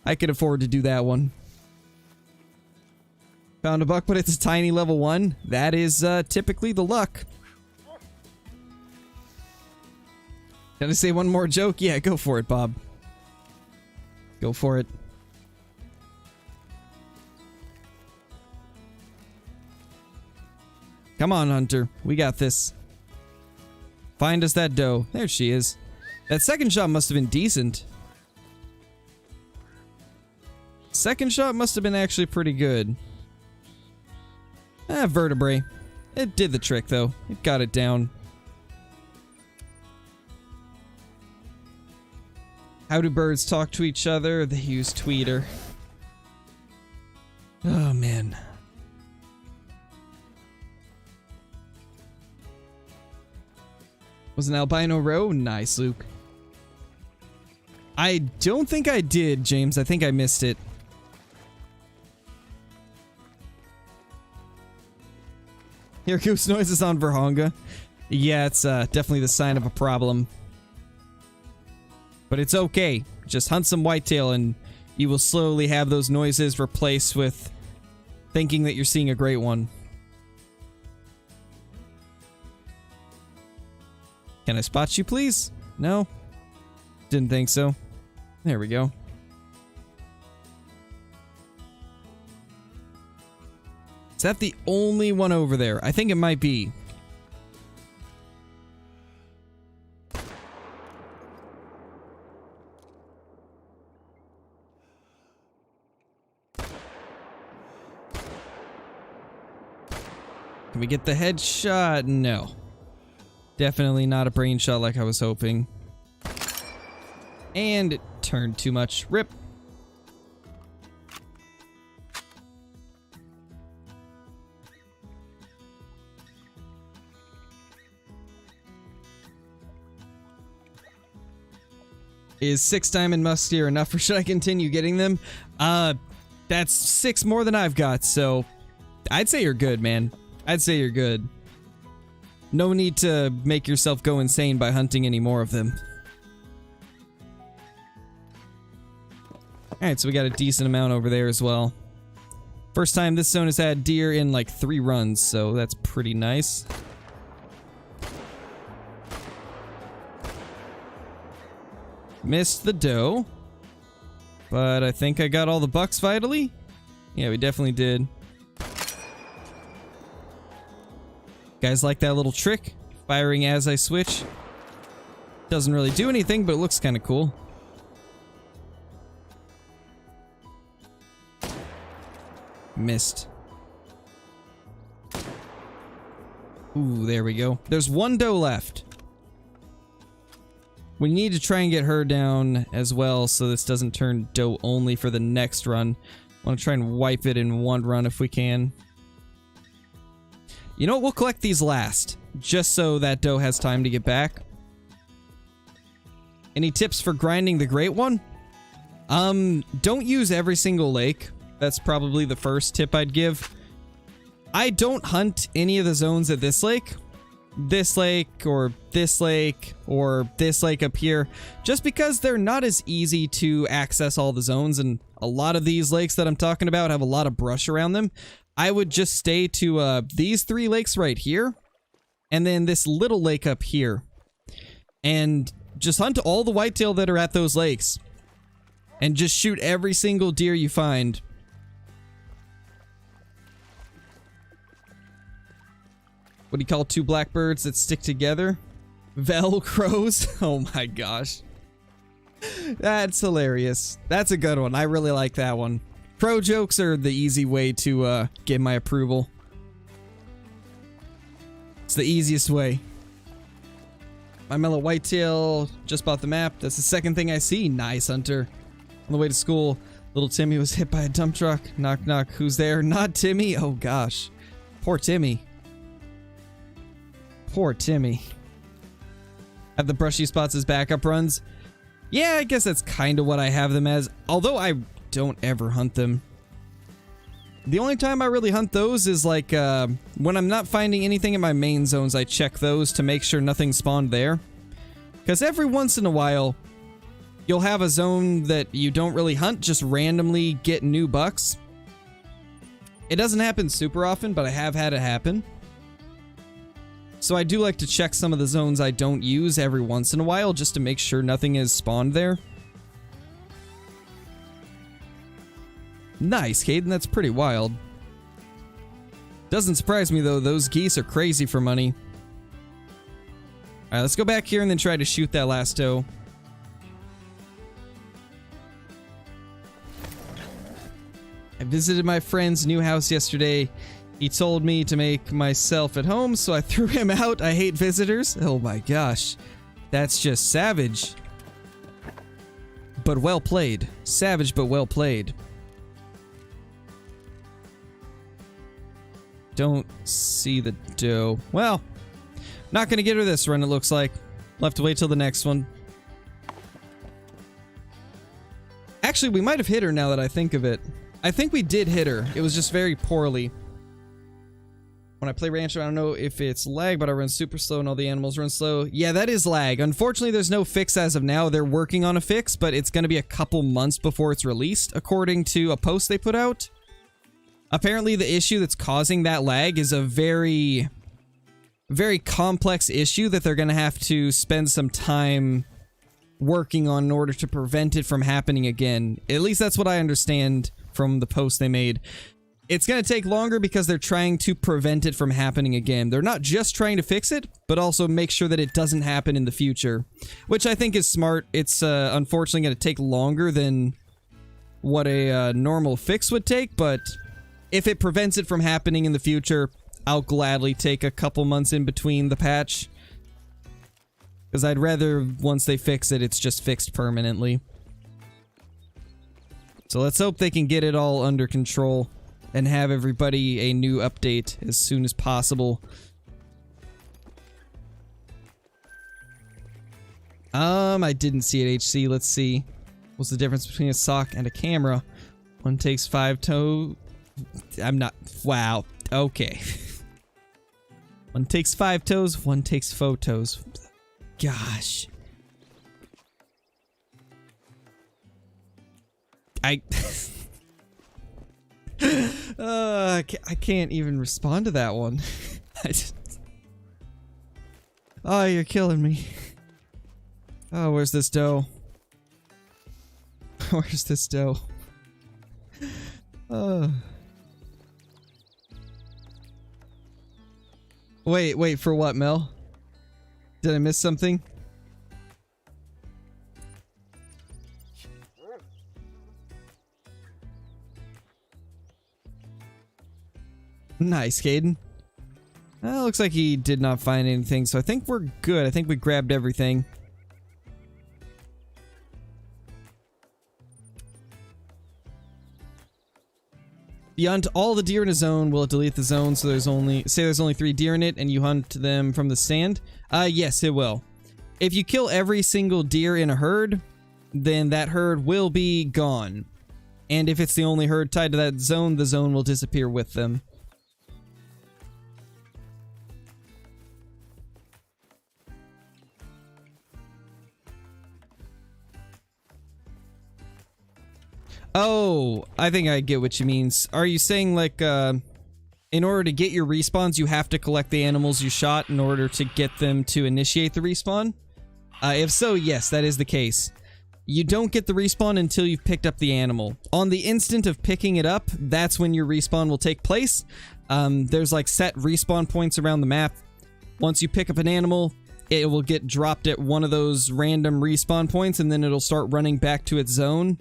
afford to do that one. Found a buck, but it's a tiny level 1. That is typically the luck. Can I say one more joke? Yeah, go for it, Bob. Go for it. Come on, Hunter. We got this. Find us that doe. There she is. That second shot must have been decent. Second shot must have been actually pretty good. Vertebrae. It did the trick, though. It got it down. How do birds talk to each other? They use Tweeter. Oh, man. Was an albino row? Nice, Luke. I don't think I did, James. I think I missed it. Hear goose noises on Verhonga. Yeah, it's definitely the sign of a problem. But it's okay. Just hunt some whitetail and you will slowly have those noises replaced with thinking that you're seeing a great one. Can I spot you, please? No? Didn't think so. There we go. Is that the only one over there? I think it might be. Can we get the headshot? No. Definitely not a brain shot like I was hoping. And it turned too much. Rip. Is 6 diamond muskier enough, or should I continue getting them? That's 6 more than I've got, so I'd say you're good, man. I'd say you're good. No need to make yourself go insane by hunting any more of them. Alright, so we got a decent amount over there as well. First time this zone has had deer in like 3 runs, so that's pretty nice. Missed the doe. But I think I got all the bucks vitally. Yeah, we definitely did. Guys like that little trick? Firing as I switch. Doesn't really do anything, but it looks kind of cool. Missed. Ooh, there we go. There's 1 doe left. We need to try and get her down as well so this doesn't turn doe only for the next run. I want to try and wipe it in 1 run if we can. You know what? We'll collect these last, just so that doe has time to get back. Any tips for grinding the great one? Don't use every single lake. That's probably the first tip I'd give. I don't hunt any of the zones at this lake. This lake, or this lake, or this lake up here, just because they're not as easy to access all the zones, and a lot of these lakes that I'm talking about have a lot of brush around them. I would just stay to these 3 lakes right here, and then this little lake up here, and just hunt all the whitetail that are at those lakes, and just shoot every single deer you find. What do you call 2 blackbirds that stick together? Velcros? Oh my gosh. That's hilarious. That's a good one. I really like that one. Crow jokes are the easy way to get my approval. It's the easiest way. My mellow whitetail just bought the map. That's the second thing I see. Nice, Hunter. On the way to school, little Timmy was hit by a dump truck. Knock, knock. Who's there? Not Timmy. Oh gosh. Poor Timmy. Poor Timmy. Have the brushy spots as backup runs? Yeah, I guess that's kind of what I have them as. Although I don't ever hunt them. The only time I really hunt those is like when I'm not finding anything in my main zones. I check those to make sure nothing spawned there. Because every once in a while, you'll have a zone that you don't really hunt, just randomly get new bucks. It doesn't happen super often, but I have had it happen. So I do like to check some of the zones I don't use every once in a while, just to make sure nothing is spawned there. Nice, Caden, that's pretty wild. Doesn't surprise me though, those geese are crazy for money. Alright, let's go back here and then try to shoot that last doe. I visited my friend's new house yesterday. He told me to make myself at home, so I threw him out. I hate visitors. Oh my gosh. That's just savage. But well played. Savage, but well played. Don't see the doe. Well, not gonna get her this run, it looks like. We'll have to wait till the next one. Actually, we might have hit her now that I think of it. I think we did hit her. It was just very poorly. When I play Rancher, I don't know if it's lag, but I run super slow and all the animals run slow. Yeah, that is lag. Unfortunately, there's no fix as of now. They're working on a fix, but it's going to be a couple months before it's released, according to a post they put out. Apparently, the issue that's causing that lag is a very very complex issue that they're going to have to spend some time working on in order to prevent it from happening again. At least that's what I understand from the post they made. It's going to take longer because they're trying to prevent it from happening again. They're not just trying to fix it, but also make sure that it doesn't happen in the future, which I think is smart. It's unfortunately going to take longer than what a normal fix would take, but if it prevents it from happening in the future, I'll gladly take a couple months in between the patch. Because I'd rather, once they fix it, it's just fixed permanently. So let's hope they can get it all under control and have everybody a new update as soon as possible. I didn't see it, HC. Let's see. What's the difference between a sock and a camera? One takes 5 toe... I'm not... Wow. Okay. One takes 5 toes, one takes photos. Gosh. I can't even respond to that one. Oh, you're killing me. Oh, where's this dough? Where's this dough? Wait, for what, Mel? Did I miss something? Nice, Caden. Looks like he did not find anything, so I think we're good. I think we grabbed everything. You hunt all the deer in a zone, will it delete the zone so there's only 3 deer in it and you hunt them from the stand? Yes, it will. If you kill every single deer in a herd, then that herd will be gone. And if it's the only herd tied to that zone, the zone will disappear with them. Oh, I think I get what you mean. Are you saying, like, in order to get your respawns, you have to collect the animals you shot in order to get them to initiate the respawn? If so, yes, that is the case. You don't get the respawn until you've picked up the animal. On the instant of picking it up, that's when your respawn will take place. There's, like, set respawn points around the map. Once you pick up an animal, it will get dropped at one of those random respawn points, and then it'll start running back to its zone.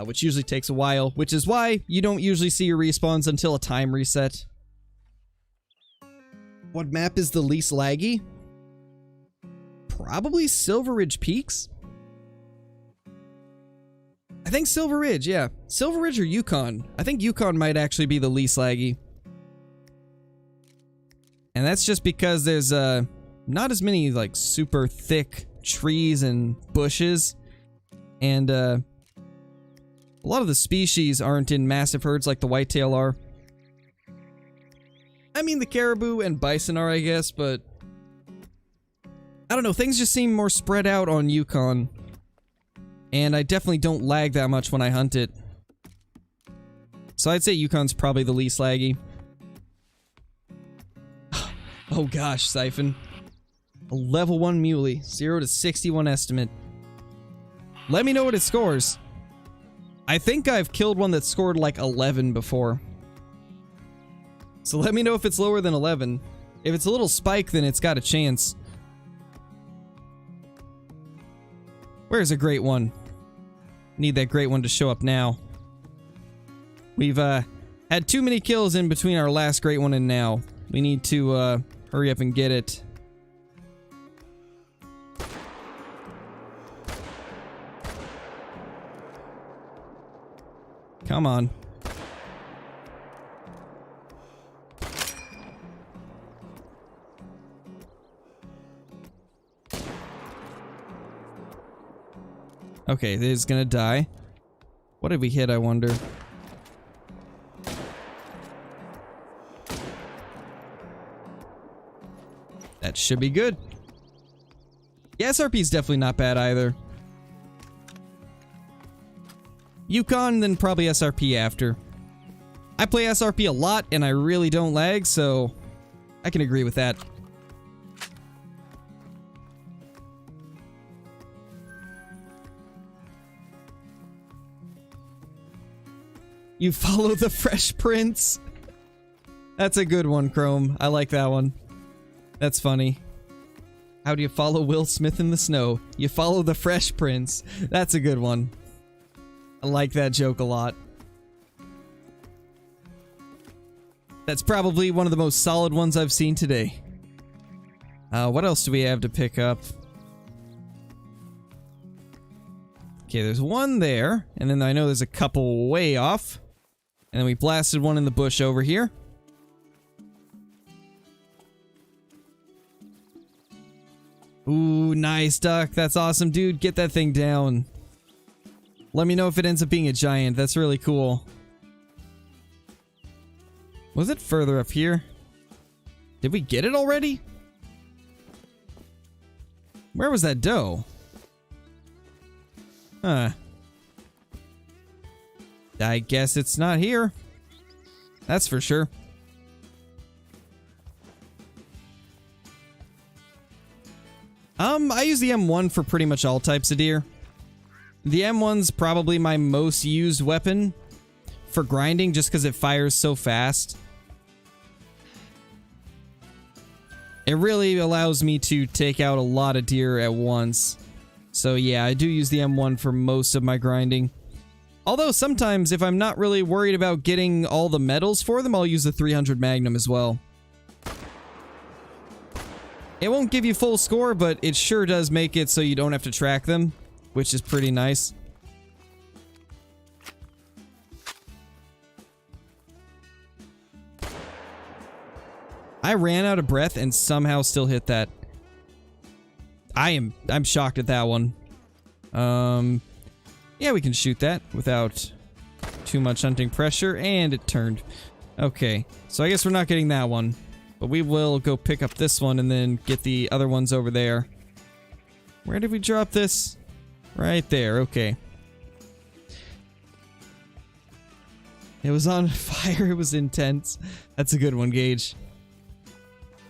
Which usually takes a while, which is why you don't usually see your respawns until a time reset. What map is the least laggy? Probably Silver Ridge Peaks? I think Silver Ridge, yeah. Silver Ridge or Yukon. I think Yukon might actually be the least laggy. And that's just because there's not as many like super thick trees and bushes. And a lot of the species aren't in massive herds like the whitetail are. I mean, the caribou and bison are, I guess, but I don't know, things just seem more spread out on Yukon. And I definitely don't lag that much when I hunt it. So I'd say Yukon's probably the least laggy. Oh gosh, Siphon. A level 1 muley, 0 to 61 estimate. Let me know what it scores. I think I've killed one that scored like 11 before. So let me know if it's lower than 11. If it's a little spike, then it's got a chance. Where's a great one? Need that great one to show up now. We've had too many kills in between our last great one and now. We need to hurry up and get it. Come on. Okay, this is gonna die. What did we hit, I wonder? That should be good. Yeah, SRP is definitely not bad either. Yukon, then probably SRP after. I play SRP a lot, and I really don't lag, so I can agree with that. You follow the Fresh Prince. That's a good one, Chrome. I like that one. That's funny. How do you follow Will Smith in the snow? You follow the Fresh Prince. That's a good one. I like that joke a lot. That's probably one of the most solid ones I've seen today. What else do we have to pick up? Okay, there's one there, and then I know there's a couple way off. And then we blasted one in the bush over here. Ooh, nice duck. That's awesome, dude. Get that thing down. Let me know if it ends up being a giant. That's really cool. Was it further up here? Did we get it already? Where was that doe? Huh. I guess it's not here. That's for sure. I use the M1 for pretty much all types of deer. The M1's probably my most used weapon for grinding just because it fires so fast. It really allows me to take out a lot of deer at once. So yeah, I do use the M1 for most of my grinding. Although sometimes, if I'm not really worried about getting all the medals for them, I'll use the 300 Magnum as well. It won't give you full score, but it sure does make it so you don't have to track them, which is pretty nice. I ran out of breath and somehow still hit that. I'm shocked at that one. Yeah, we can shoot that without too much hunting pressure, and it turned. Okay, so I guess we're not getting that one, but we will go pick up this one and then get the other ones over there. Where did we drop this? Right there, okay. It was on fire, it was intense. That's a good one, Gage.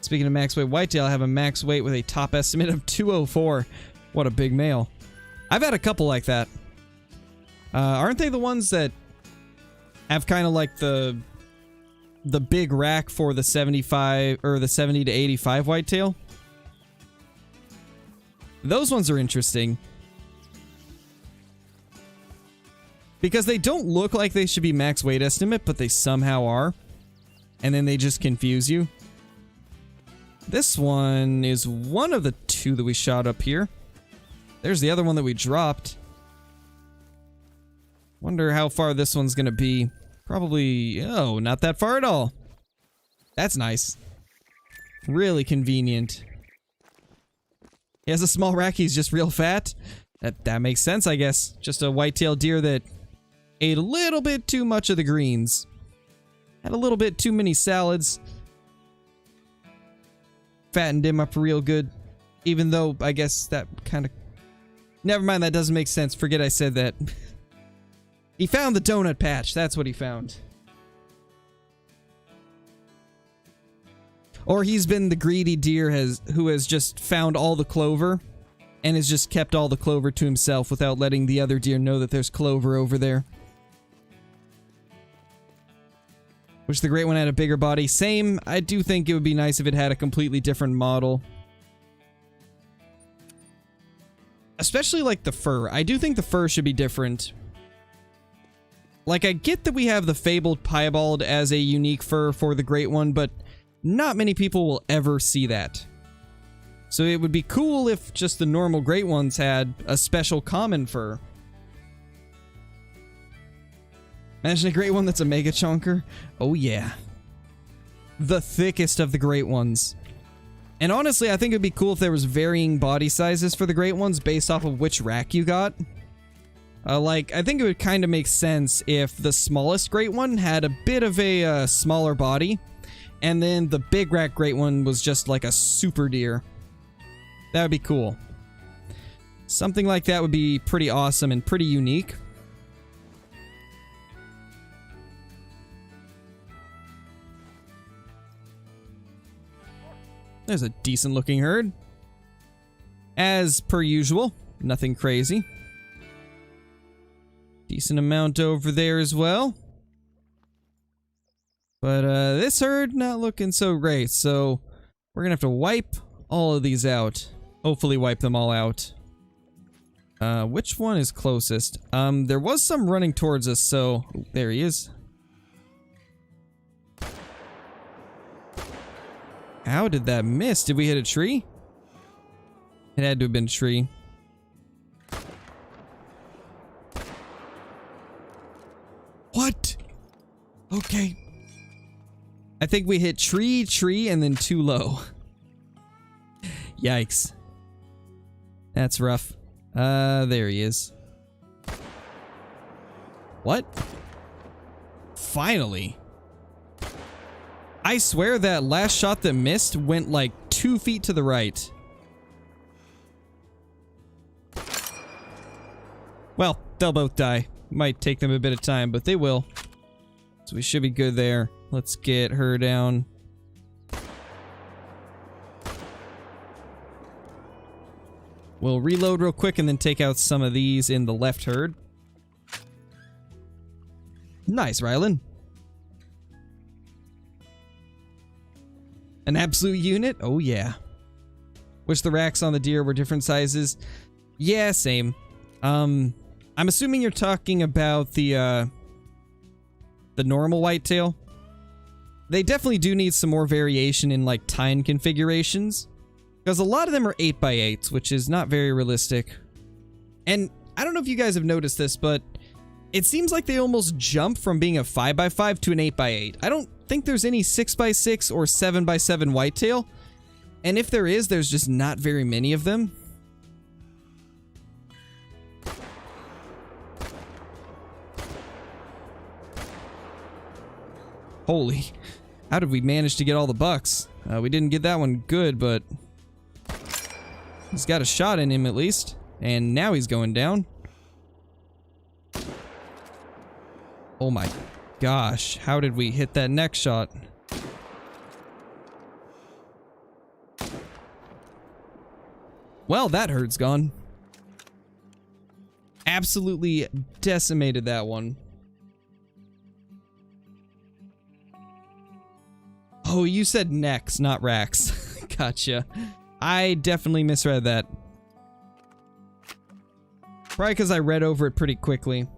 Speaking of max weight whitetail, I have a max weight with a top estimate of 204. What a big male. I've had a couple like that. Aren't they the ones that have kind of like the big rack for the 75 or the 70 to 85 whitetail? Those ones are interesting. Because they don't look like they should be max weight estimate, but they somehow are. And then they just confuse you. This one is one of the two that we shot up here. There's the other one that we dropped. Wonder how far this one's gonna be. Probably, oh, not that far at all. That's nice. Really convenient. He has a small rack, he's just real fat. That makes sense, I guess. Just a white-tailed deer that ate a little bit too much of the greens. Had a little bit too many salads. Fattened him up real good. Even though, I guess that kind of... Never mind, that doesn't make sense. Forget I said that. He found the donut patch. That's what he found. Or he's been the greedy deer who has just found all the clover and has just kept all the clover to himself without letting the other deer know that there's clover over there. Wish the great one had a bigger body. Same. I do think it would be nice if it had a completely different model. Especially like the fur. I do think the fur should be different. Like, I get that we have the fabled piebald as a unique fur for the great one, but not many people will ever see that. So it would be cool if just the normal great ones had a special common fur. Imagine a great one that's a mega chonker. Oh yeah. The thickest of the great ones. And honestly, I think it'd be cool if there was varying body sizes for the great ones based off of which rack you got. Like, I think it would kind of make sense if the smallest great one had a bit of a smaller body, and then the big rack great one was just like a super deer. That would be cool. Something like that would be pretty awesome and pretty unique. There's a decent looking herd. As per usual, nothing crazy. Decent amount over there as well. But this herd not looking so great, so we're gonna have to wipe all of these out. Hopefully wipe them all out. Which one is closest? There was some running towards us, so... Oh, there he is. How did that miss? Did we hit a tree? It had to have been a tree. What? Okay. I think we hit tree, and then too low. Yikes. That's rough. There he is. What? Finally. I swear that last shot that missed went like 2 feet to the right. Well, they'll both die. Might take them a bit of time, but they will. So we should be good there. Let's get her down. We'll reload real quick and then take out some of these in the left herd. Nice, Rylan. An absolute unit? Oh, yeah. Wish the racks on the deer were different sizes. Yeah, same. I'm assuming you're talking about the normal whitetail. They definitely do need some more variation in, like, tine configurations. Because a lot of them are 8x8s, which is not very realistic. And I don't know if you guys have noticed this, but it seems like they almost jump from being a 5x5 to an 8x8. I don't think there's any 6x6 or 7x7 whitetail. And if there is, there's just not very many of them. Holy, how did we manage to get all the bucks? We didn't get that one good, but he's got a shot in him at least. And now he's going down. Oh my gosh, how did we hit that next shot? Well, that herd's gone. Absolutely decimated that one. Oh, you said necks, not racks. Gotcha. I definitely misread that. Probably because I read over it pretty quickly.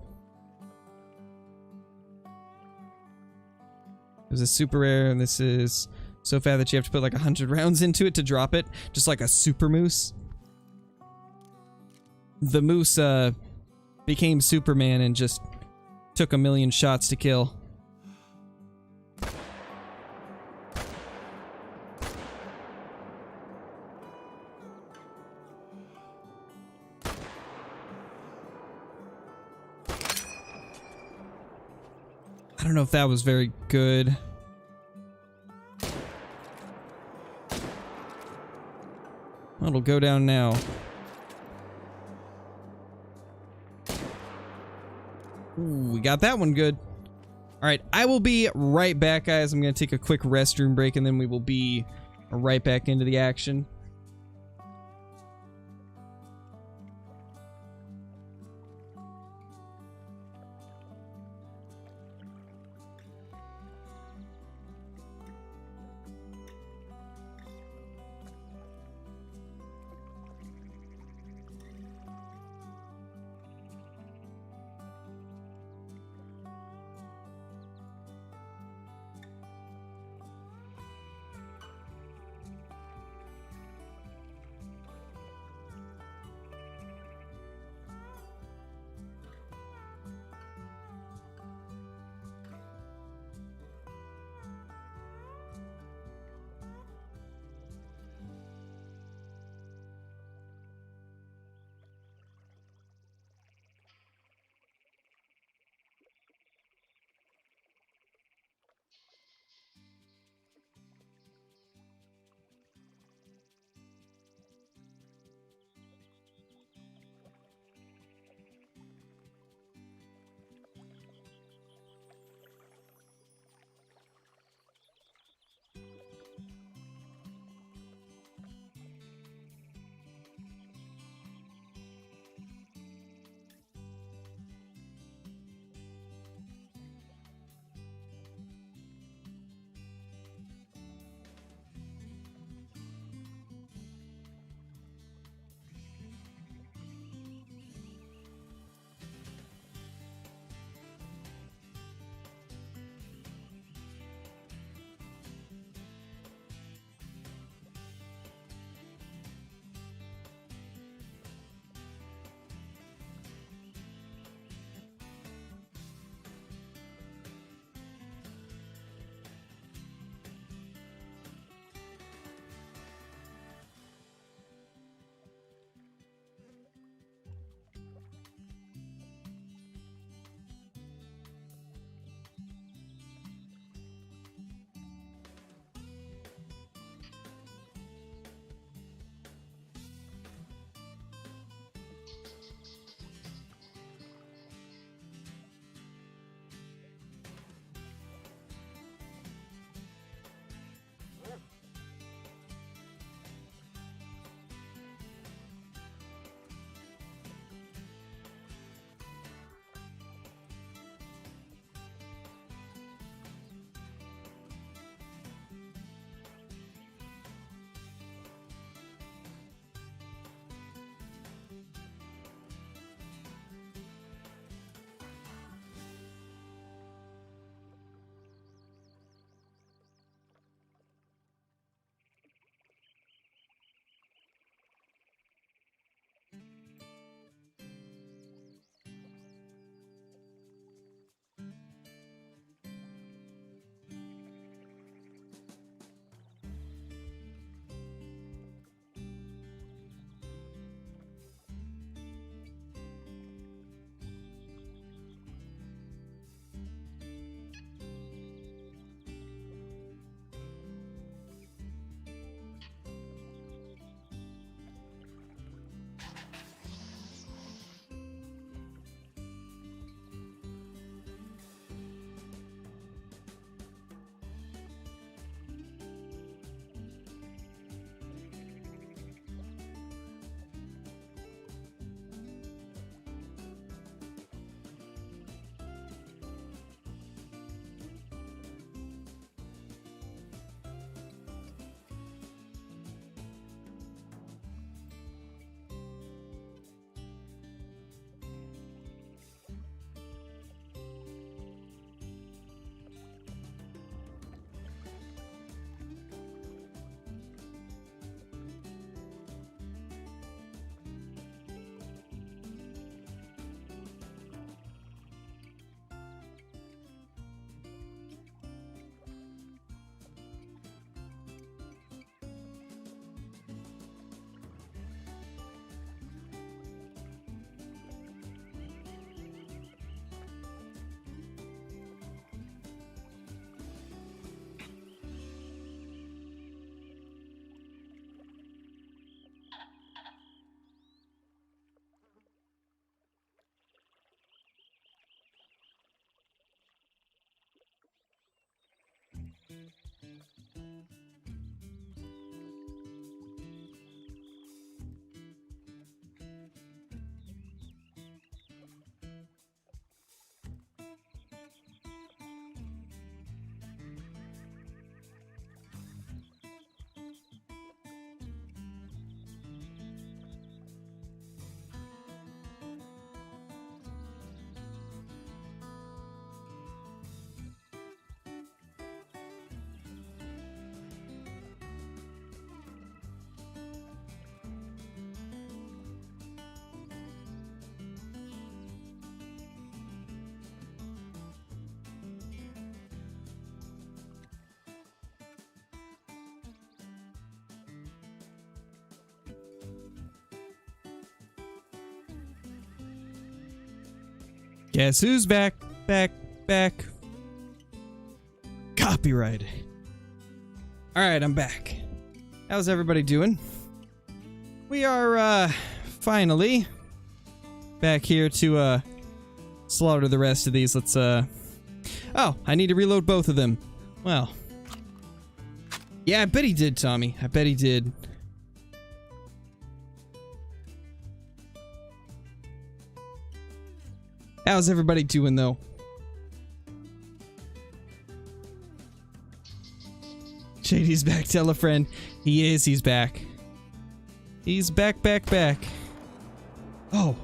There's a super rare, and this is so fat that you have to put like 100 rounds into it to drop it. Just like a super moose. The moose, became Superman and just took 1,000,000 shots to kill. I don't know if that was very good. Well, it'll go down now. Ooh, we got that one good. Alright, I will be right back, guys. I'm going to take a quick restroom break, and then we will be right back into the action. Guess who's back? Back. Copyright. Alright, I'm back. How's everybody doing? We are, finally back here to, slaughter the rest of these. Let's, oh, I need to reload both of them. Well. Yeah, I bet he did, Tommy. I bet he did. How's everybody doing, though? Shady's back, tell a friend. He is, he's back. He's back. Oh.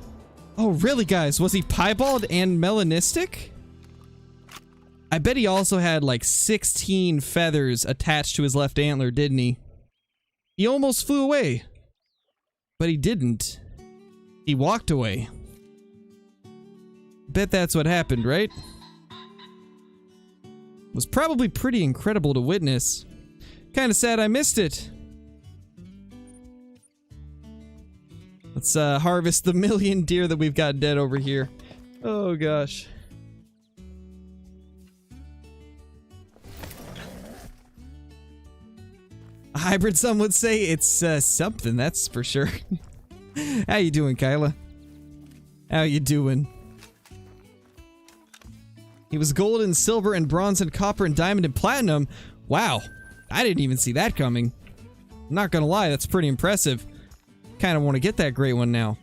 Oh, really, guys? Was he piebald and melanistic? I bet he also had, like, 16 feathers attached to his left antler, didn't he? He almost flew away. But he didn't. He walked away. Bet that's what happened, right? It was probably pretty incredible to witness. Kinda sad I missed it. Let's harvest the 1,000,000 deer that we've got dead over here. Oh gosh. A hybrid, some would say. It's something, that's for sure. How you doing, Kyla? How you doing? He was gold and silver and bronze and copper and diamond and platinum. Wow. I didn't even see that coming. I'm not gonna lie, that's pretty impressive. Kinda wanna get that great one now.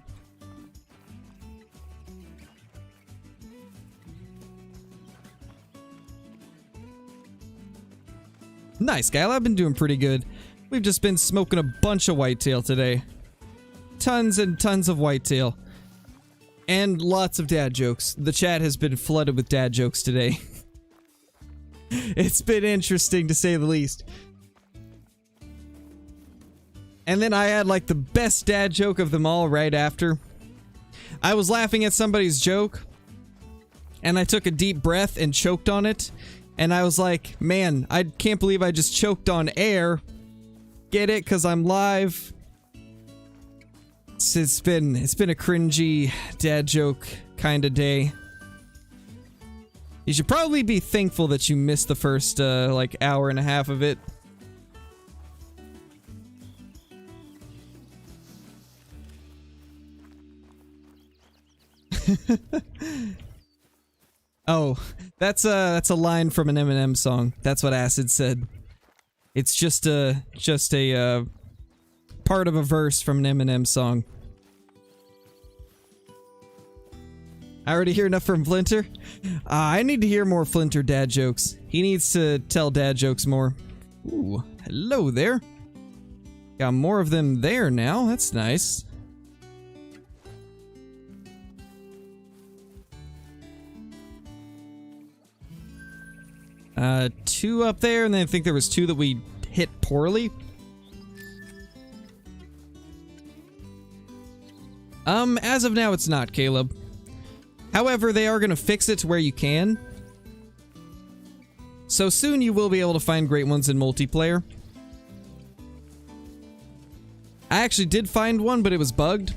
Nice, Kyle. I've been doing pretty good. We've just been smoking a bunch of whitetail today. Tons and tons of whitetail. And lots of dad jokes. The chat has been flooded with dad jokes today. It's been interesting, to say the least. And then I had, like, the best dad joke of them all right after. I was laughing at somebody's joke, and I took a deep breath and choked on it. And I was like, man, I can't believe I just choked on air. Get it? 'Cause I'm live. It's been a cringy dad joke kind of day. You should probably be thankful that you missed the first, like, hour and a half of it. Oh, that's a line from an Eminem song. That's what Acid said. It's just a part of a verse from an Eminem song. I already hear enough from Flinter. I need to hear more Flinter dad jokes. He needs to tell dad jokes more. Ooh, hello there. Got more of them there now. That's nice. Two up there, and then I think there was two that we hit poorly. As of now, it's not, Caleb. However, they are gonna fix it to where you can. So soon you will be able to find great ones in multiplayer. I actually did find one, but it was bugged.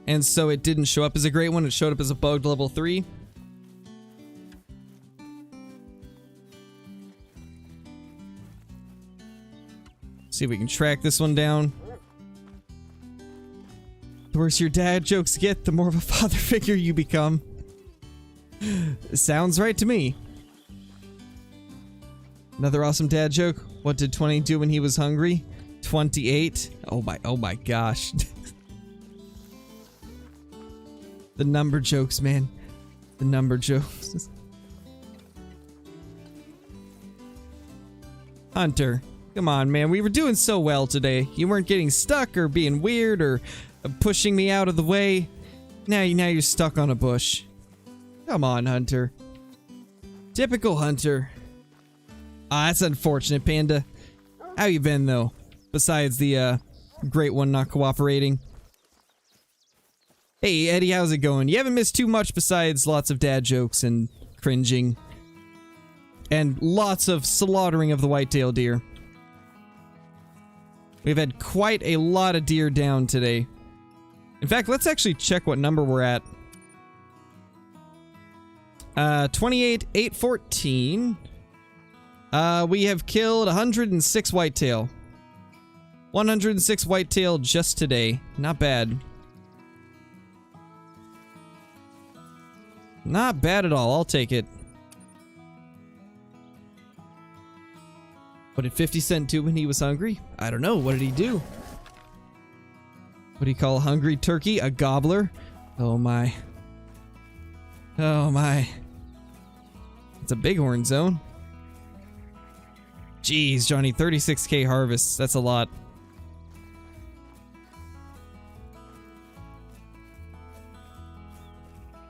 And so it didn't show up as a great one, it showed up as a bugged level 3. See if we can track this one down. The worse your dad jokes get, the more of a father figure you become. Sounds right to me. Another awesome dad joke. What did 20 do when he was hungry? 28. Oh my gosh. The number jokes, man. The number jokes. Hunter. Come on, man. We were doing so well today. You weren't getting stuck or being weird or pushing me out of the way. Now you're stuck on a bush. Come on, Hunter. Typical Hunter. Ah, that's unfortunate, Panda. How you been, though? Besides the, great one not cooperating. Hey, Eddie, how's it going? You haven't missed too much besides lots of dad jokes and cringing. And lots of slaughtering of the whitetail deer. We've had quite a lot of deer down today. In fact, let's actually check what number we're at. 28, 814. We have killed 106 whitetail. 106 whitetail just today. Not bad. Not bad at all. I'll take it. What did 50 Cent do when he was hungry? I don't know. What did he do? What do you call a hungry turkey? A gobbler? Oh my. Oh my. It's a bighorn zone. Jeez, Johnny, 36k harvests. That's a lot.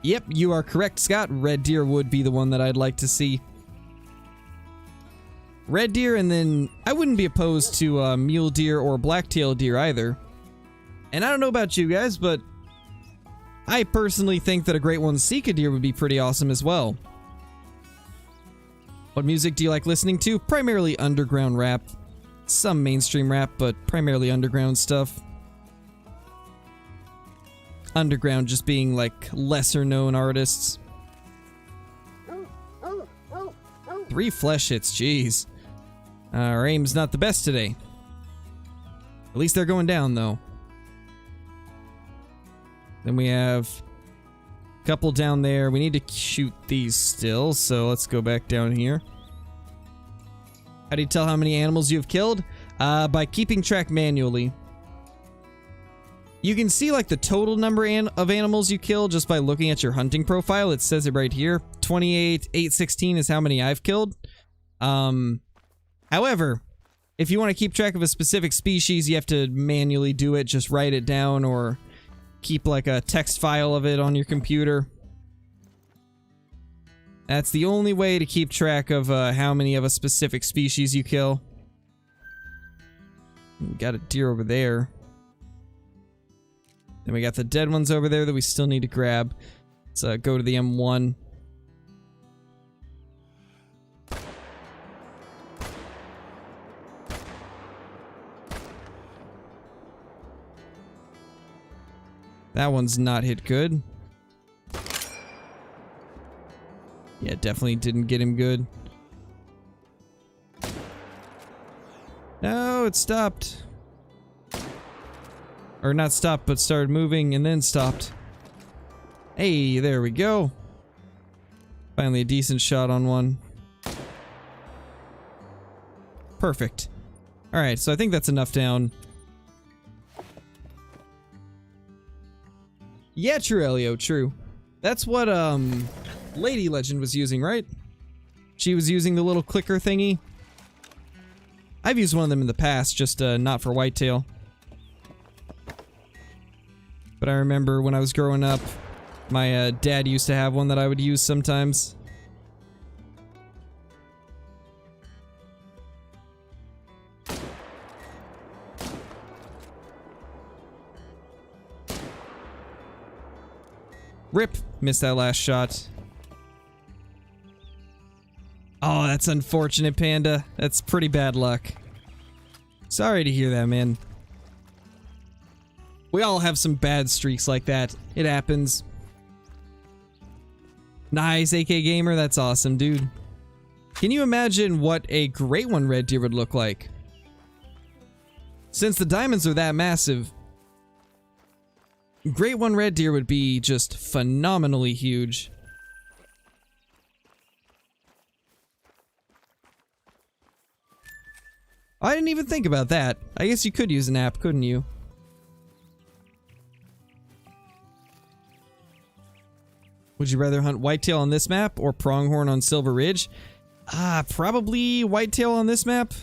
Yep, you are correct, Scott. Red deer would be the one that I'd like to see. Red deer, and then I wouldn't be opposed to mule deer or black-tailed deer either. And I don't know about you guys, but I personally think that a great one Sika deer would be pretty awesome as well. What music do you like listening to? Primarily underground rap. Some mainstream rap, but primarily underground stuff. Underground just being like lesser known artists. 3 flesh hits, jeez. Our aim's not the best today. At least they're going down though. Then we have a couple down there. We need to shoot these still, so let's go back down here. How do you tell how many animals you've killed? By keeping track manually. You can see like the total number of animals you kill just by looking at your hunting profile. It says it right here. 28, 816 is how many I've killed. However, if you want to keep track of a specific species, you have to manually do it. Just write it down or keep like a text file of it on your computer. That's the only way to keep track of how many of a specific species you kill. We got a deer over there. Then we got the dead ones over there that we still need to grab. Let's go to the M1. That one's not hit good. Yeah, definitely didn't get him good. No, it stopped. Or not stopped, but started moving and then stopped. Hey, there we go. Finally a decent shot on one. Perfect. Alright, so I think that's enough down. Yeah, true, Elio, true. That's what, Lady Legend was using, right? She was using the little clicker thingy. I've used one of them in the past, just, not for whitetail. But I remember when I was growing up, my dad used to have one that I would use sometimes. Rip! Missed that last shot. Oh, that's unfortunate, Panda. That's pretty bad luck. Sorry to hear that, man. We all have some bad streaks like that. It happens. Nice, AK Gamer. That's awesome, dude. Can you imagine what a great one red deer would look like? Since the diamonds are that massive, great one red deer would be just phenomenally huge. I didn't even think about that. I guess you could use an app, couldn't you? Would you rather hunt whitetail on this map or pronghorn on Silver Ridge? Probably whitetail on this map.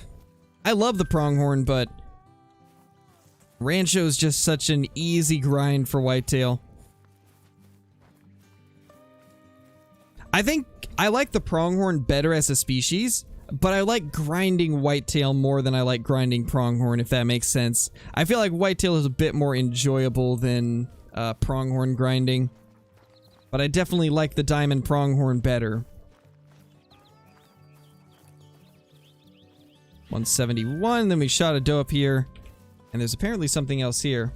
I love the pronghorn, but Rancho is just such an easy grind for whitetail. I think I like the pronghorn better as a species, but I like grinding whitetail more than I like grinding pronghorn, if that makes sense. I feel like whitetail is a bit more enjoyable than pronghorn grinding. But I definitely like the diamond pronghorn better. 171, then we shot a doe up here. And there's apparently something else here.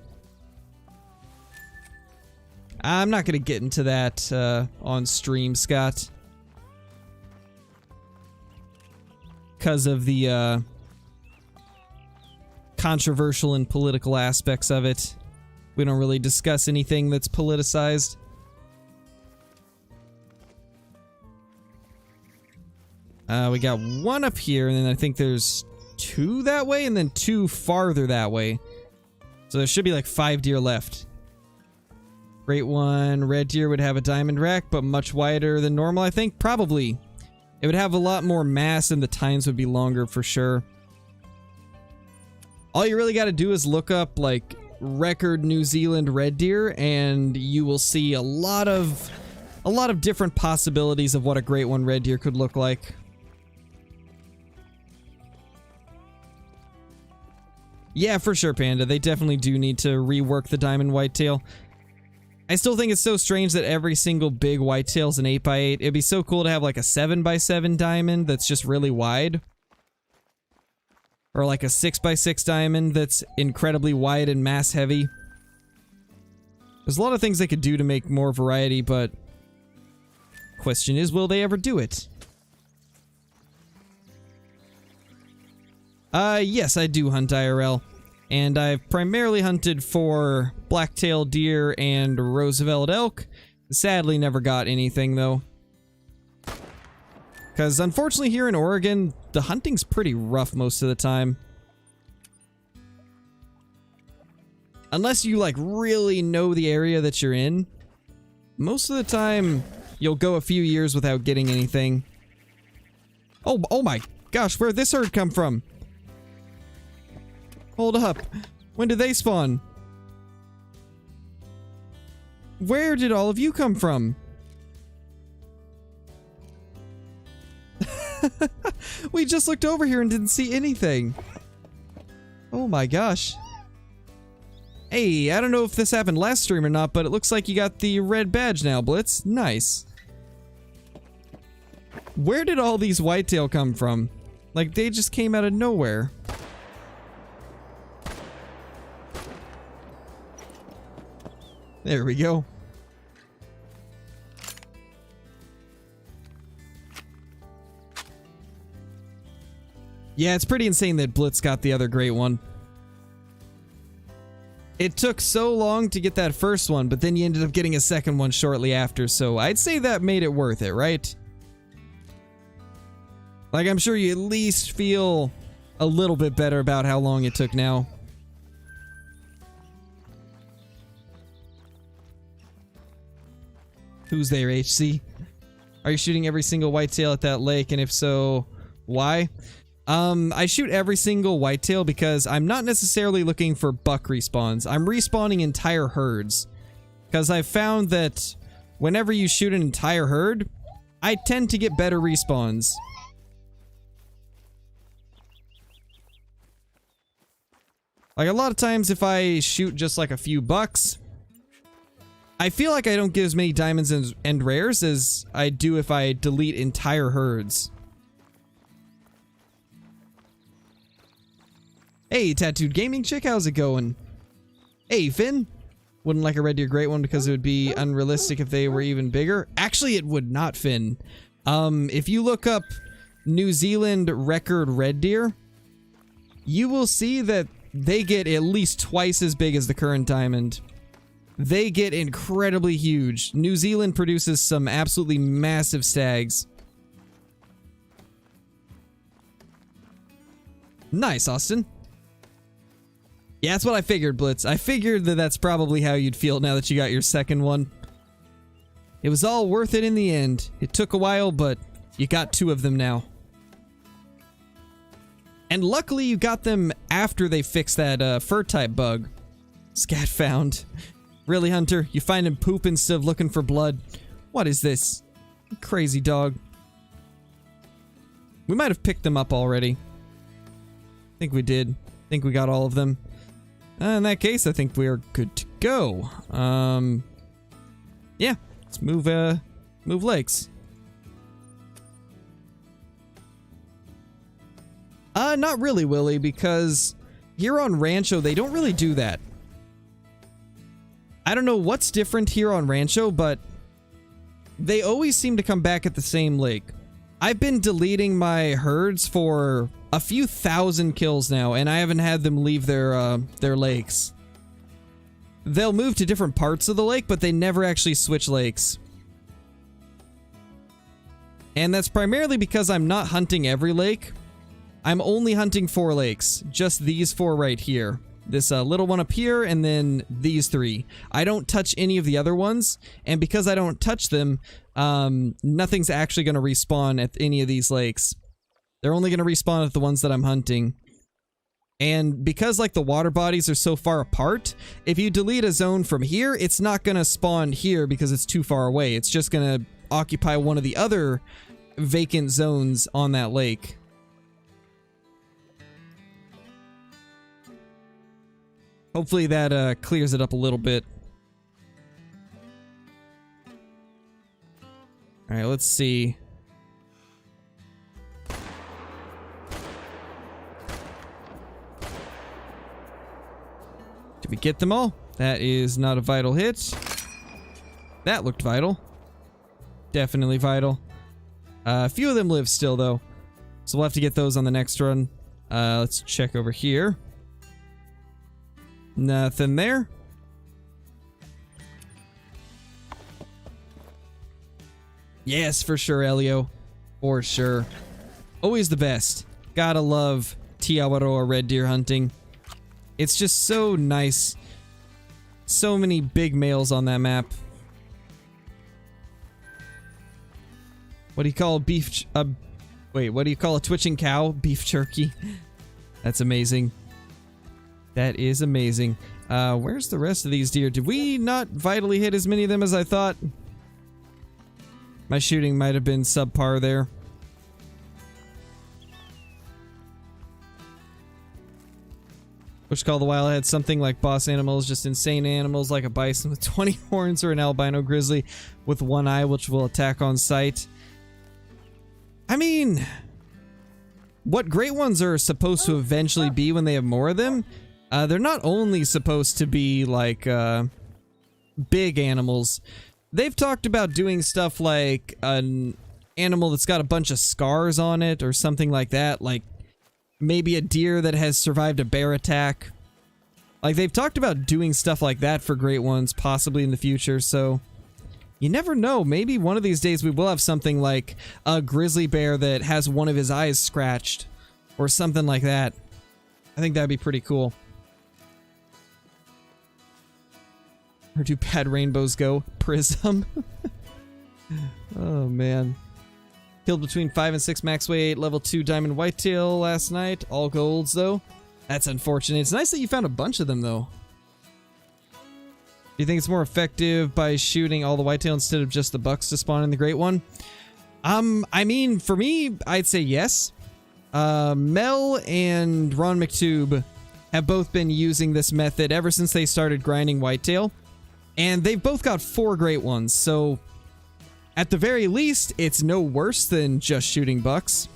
I'm not going to get into that on stream, Scott. because of the controversial and political aspects of it. We don't really discuss anything that's politicized. We got one up here, and then I think there's 2 that way, and then 2 farther that way. So there should be like 5 deer left. Great one. Red deer would have a diamond rack, but much wider than normal, I think. Probably. It would have a lot more mass, and the tines would be longer for sure. All you really got to do is look up, like, record New Zealand red deer, and you will see a lot of different possibilities of what a great one red deer could look like. Yeah, for sure, Panda. They definitely do need to rework the diamond whitetail. I still think it's so strange that every single big whitetail's an 8x8. It'd be so cool to have like a 7x7 diamond that's just really wide. Or like a 6x6 diamond that's incredibly wide and mass heavy. There's a lot of things they could do to make more variety, but question is, will they ever do it? Yes, I do hunt IRL. And I've primarily hunted for black-tailed deer and Roosevelt elk. Sadly, never got anything, though. Because, unfortunately, here in Oregon, the hunting's pretty rough most of the time. Unless you, like, really know the area that you're in, most of the time, you'll go a few years without getting anything. Oh my gosh, where'd this herd come from? Hold up. When did they spawn? Where did all of you come from? We just looked over here and didn't see anything. Oh my gosh. Hey, I don't know if this happened last stream or not, but it looks like you got the red badge now, Blitz. Nice. Where did all these whitetail come from? Like, they just came out of nowhere. There we go. Yeah, it's pretty insane that Blitz got the other great one. It took so long to get that first one, but then you ended up getting a second one shortly after, so I'd say that made it worth it, right? Like, I'm sure you at least feel a little bit better about how long it took now. Who's there, HC? Are you shooting every single whitetail at that lake? And if so, why? I shoot every single whitetail because I'm not necessarily looking for buck respawns. I'm respawning entire herds. Because I've found that whenever you shoot an entire herd, I tend to get better respawns. Like, a lot of times if I shoot just like a few bucks, I feel like I don't get as many diamonds and rares as I do if I delete entire herds. Hey, Tattooed Gaming Chick, how's it going? Hey, Finn. Wouldn't like a red deer great one because it would be unrealistic if they were even bigger. Actually, it would not, Finn. If you look up New Zealand record red deer, you will see that they get at least twice as big as the current diamond. They get incredibly huge. New Zealand produces some absolutely massive stags. Nice, Austin. Yeah, that's what I figured, Blitz. I figured that that's probably how you'd feel now that you got your second one. It was all worth it in the end. It took a while, but you got 2 of them now. And luckily you got them after they fixed that fur type bug. Scat found. Really, Hunter? You find him poop instead of looking for blood? What is this? Crazy dog. We might have picked them up already. I think we did. I think we got all of them. In that case, I think we are good to go. Yeah, let's move lakes. Not really, Willie, because here on Rancho, they don't really do that. I don't know what's different here on Rancho, but they always seem to come back at the same lake. I've been deleting my herds for a few thousand kills now, and I haven't had them leave their lakes. They'll move to different parts of the lake, but they never actually switch lakes. And that's primarily because I'm not hunting every lake. I'm only hunting 4 lakes. Just these 4 right here. This little one up here, and then these 3. I don't touch any of the other ones, and because I don't touch them, nothing's actually going to respawn at any of these lakes. They're only going to respawn at the ones that I'm hunting. And because like the water bodies are so far apart, if you delete a zone from here, it's not going to spawn here because it's too far away. It's just going to occupy one of the other vacant zones on that lake. Hopefully that clears it up a little bit. Alright, let's see. Did we get them all? That is not a vital hit. That looked vital. Definitely vital. A few of them live still, though. So we'll have to get those on the next run. Let's check over here. Nothing there. Yes, for sure, Elio. For sure. Always the best. Gotta love Tiawaroa red deer hunting. It's just so nice. So many big males on that map. What do you call a beef... wait, what do you call a twitching cow? Beef jerky. That's amazing. That is amazing. Where's the rest of these deer? Did we not vitally hit as many of them as I thought? My shooting might have been subpar there. Which Call the Wild had something like boss animals, just insane animals like a bison with 20 horns or an albino grizzly with 1 eye which will attack on sight. I mean, what great ones are supposed to eventually be when they have more of them, they're not only supposed to be like big animals. They've talked about doing stuff like an animal that's got a bunch of scars on it or something like that, like maybe a deer that has survived a bear attack. Like, they've talked about doing stuff like that for great ones, possibly in the future, so you never know. Maybe one of these days we will have something like a grizzly bear that has one of his eyes scratched, or something like that. I think that'd be pretty cool. Where do bad rainbows go? Prism. Oh, man. Killed between 5 and 6 max weight, level 2 diamond whitetail last night. All golds, though. That's unfortunate. It's nice that you found a bunch of them, though. Do you think it's more effective by shooting all the whitetail instead of just the bucks to spawn in the great one? I mean, for me, I'd say yes. Mel and Ron McTube have both been using this method ever since they started grinding whitetail. And they've both got 4 great ones, so at the very least, it's no worse than just shooting bucks.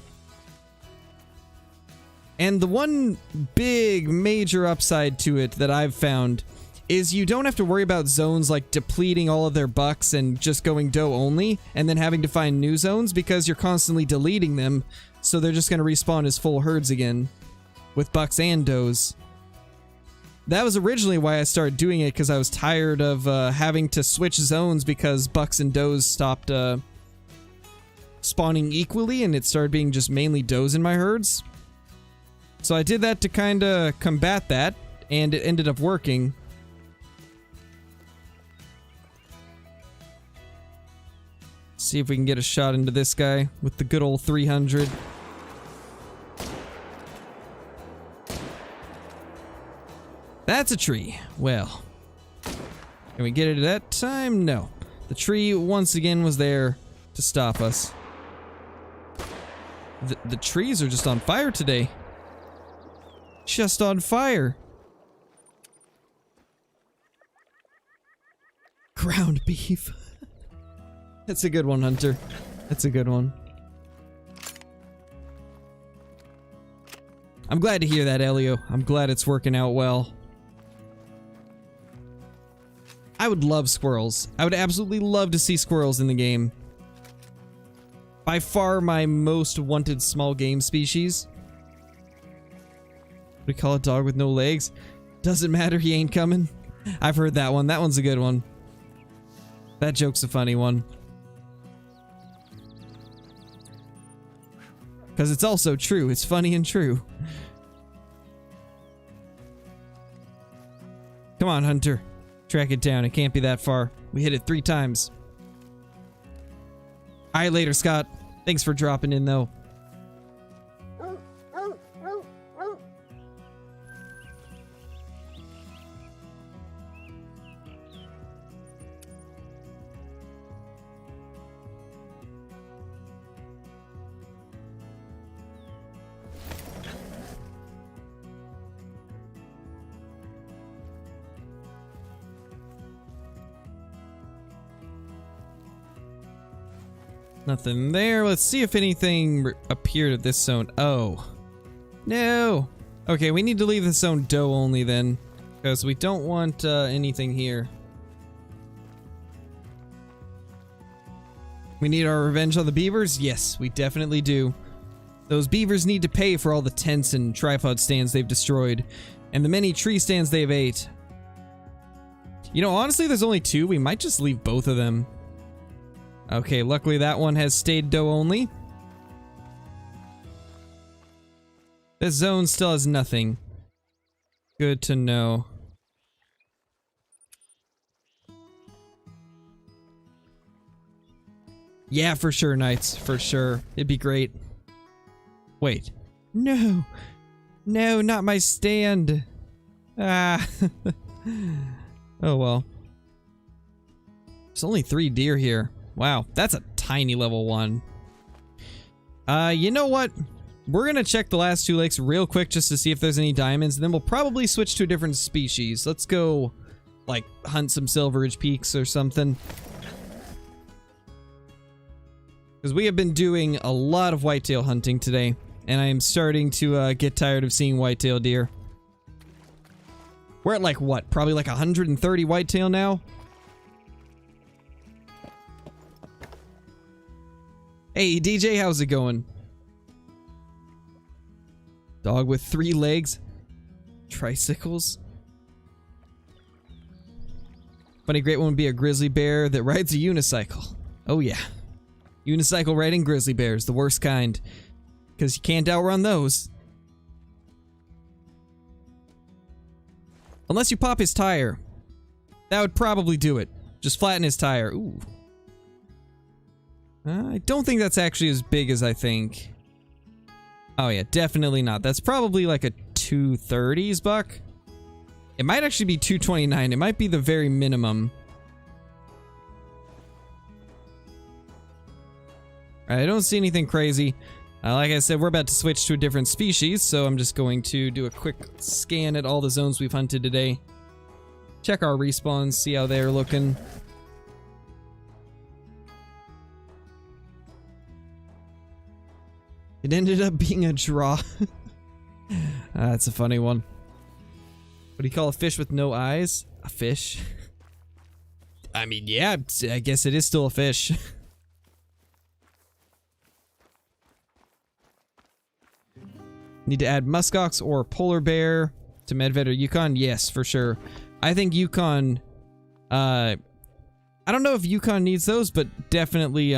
And the one big major upside to it that I've found is you don't have to worry about zones like depleting all of their bucks and just going doe only, and then having to find new zones because you're constantly deleting them, so they're just going to respawn as full herds again with bucks and does. That was originally why I started doing it, because I was tired of having to switch zones because bucks and does stopped spawning equally, and it started being just mainly does in my herds. So I did that to kind of combat that, and it ended up working. See if we can get a shot into this guy with the good old 300. That's a tree. Well, can we get it at that time? No. The tree once again was there to stop us. The trees are just on fire today. Just on fire. Ground beef. That's a good one, Hunter. That's a good one. I'm glad to hear that, Elio. I'm glad it's working out well. I would love squirrels. I would absolutely love to see squirrels in the game. By far my most wanted small game species. We call a dog with no legs. Doesn't matter, he ain't coming. I've heard that one. That one's a good one. That joke's a funny one. Because it's also true. It's funny and true. Come on, Hunter. Track it down. It can't be that far. We hit it 3 times. Alright, later, Scott. Thanks for dropping in, though. Nothing there. Let's see if anything appeared at this zone. Oh. No. Okay, we need to leave this zone doe only then. Because we don't want anything here. We need our revenge on the beavers? Yes, we definitely do. Those beavers need to pay for all the tents and tripod stands they've destroyed. And the many tree stands they've ate. You know, honestly, there's only 2. We might just leave both of them. Okay, luckily that one has stayed doe only. This zone still has nothing. Good to know. Yeah, for sure, Knights. For sure. It'd be great. Wait. No! No, not my stand! Ah. Oh well. There's only 3 deer here. Wow, that's a tiny level 1. You know what? We're gonna check the last 2 lakes real quick just to see if there's any diamonds, and then we'll probably switch to a different species. Let's go, like, hunt some silverage peaks or something. Because we have been doing a lot of whitetail hunting today, and I am starting to get tired of seeing whitetail deer. We're at, like, what? Probably like 130 whitetail now? Hey, DJ, how's it going? Dog with 3 legs. Tricycles. Funny great one would be a grizzly bear that rides a unicycle. Oh yeah. Unicycle riding grizzly bears, the worst kind. Because you can't outrun those. Unless you pop his tire. That would probably do it. Just flatten his tire. Ooh. I don't think that's actually as big as I think. Oh yeah, definitely not. That's probably like a 230s buck. It might actually be 229. It might be the very minimum. Alright, I don't see anything crazy. Like I said, we're about to switch to a different species, so I'm just going to do a quick scan at all the zones we've hunted today. Check our respawns, see how they're looking. It ended up being a draw. That's a funny one. What do you call a fish with no eyes? A fish? I mean, yeah, I guess it is still a fish. Need to add muskox or polar bear to Medved or Yukon? Yes, for sure. I think Yukon... I don't know if Yukon needs those, but definitely,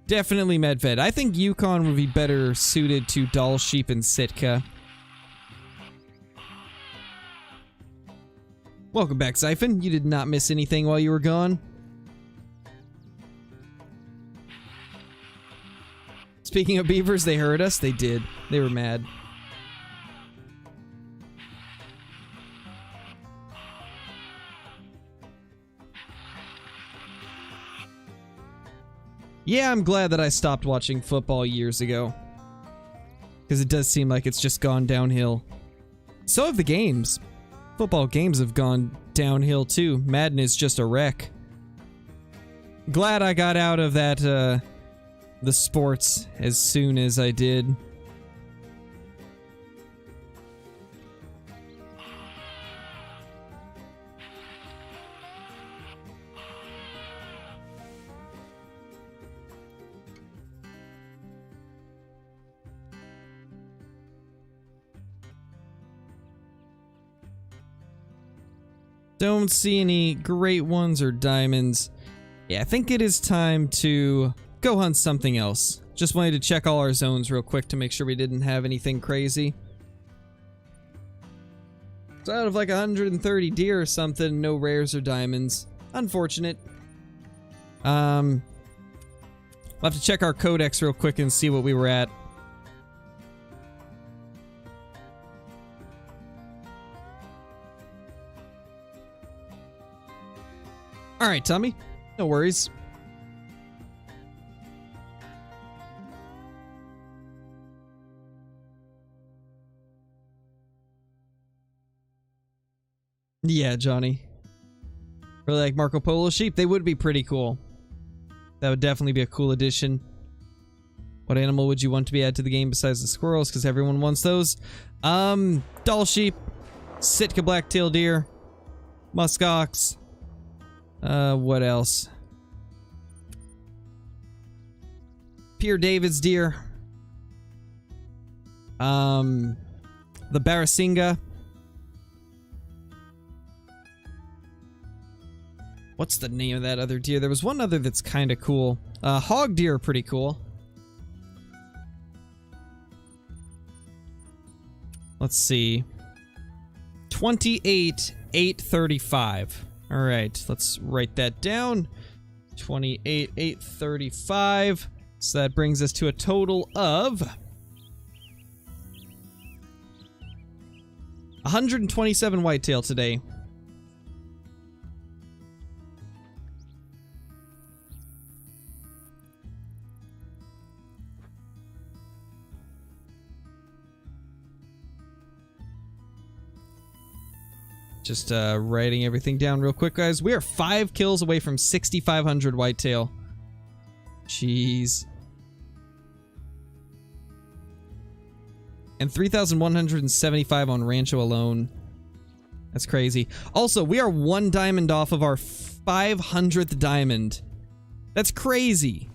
definitely Medved. I think Yukon would be better suited to Doll Sheep and Sitka. Welcome back, Siphon. You did not miss anything while you were gone. Speaking of beavers, they heard us. They did. They were mad. Yeah, I'm glad that I stopped watching football years ago. Because it does seem like it's just gone downhill. So have the games. Football games have gone downhill too. Madden is just a wreck. Glad I got out of that, the sports as soon as I did. Don't see any great ones or diamonds. Yeah, I think it is time to go hunt something else. Just wanted to check all our zones real quick to make sure we didn't have anything crazy. So out of like 130 deer or something, no rares or diamonds. Unfortunate. We'll have to check our codex real quick and see what we were at. Alright, Tommy. No worries. Yeah, Johnny. Really like Marco Polo sheep. They would be pretty cool. That would definitely be a cool addition. What animal would you want to be added to the game besides the squirrels? Because everyone wants those. Doll sheep, Sitka black-tailed deer, muskox. What else? Pierre David's deer. The Barasinga. What's the name of that other deer? There was one other that's kind of cool. Hog deer are pretty cool. Let's see. 28,835. All right, let's write that down. 28,835. So that brings us to a total of 127 whitetail today. Just writing everything down real quick, guys. We are 5 kills away from 6,500 whitetail. Jeez. And 3,175 on Rancho alone. That's crazy. Also, we are 1 diamond off of our 500th diamond. That's crazy.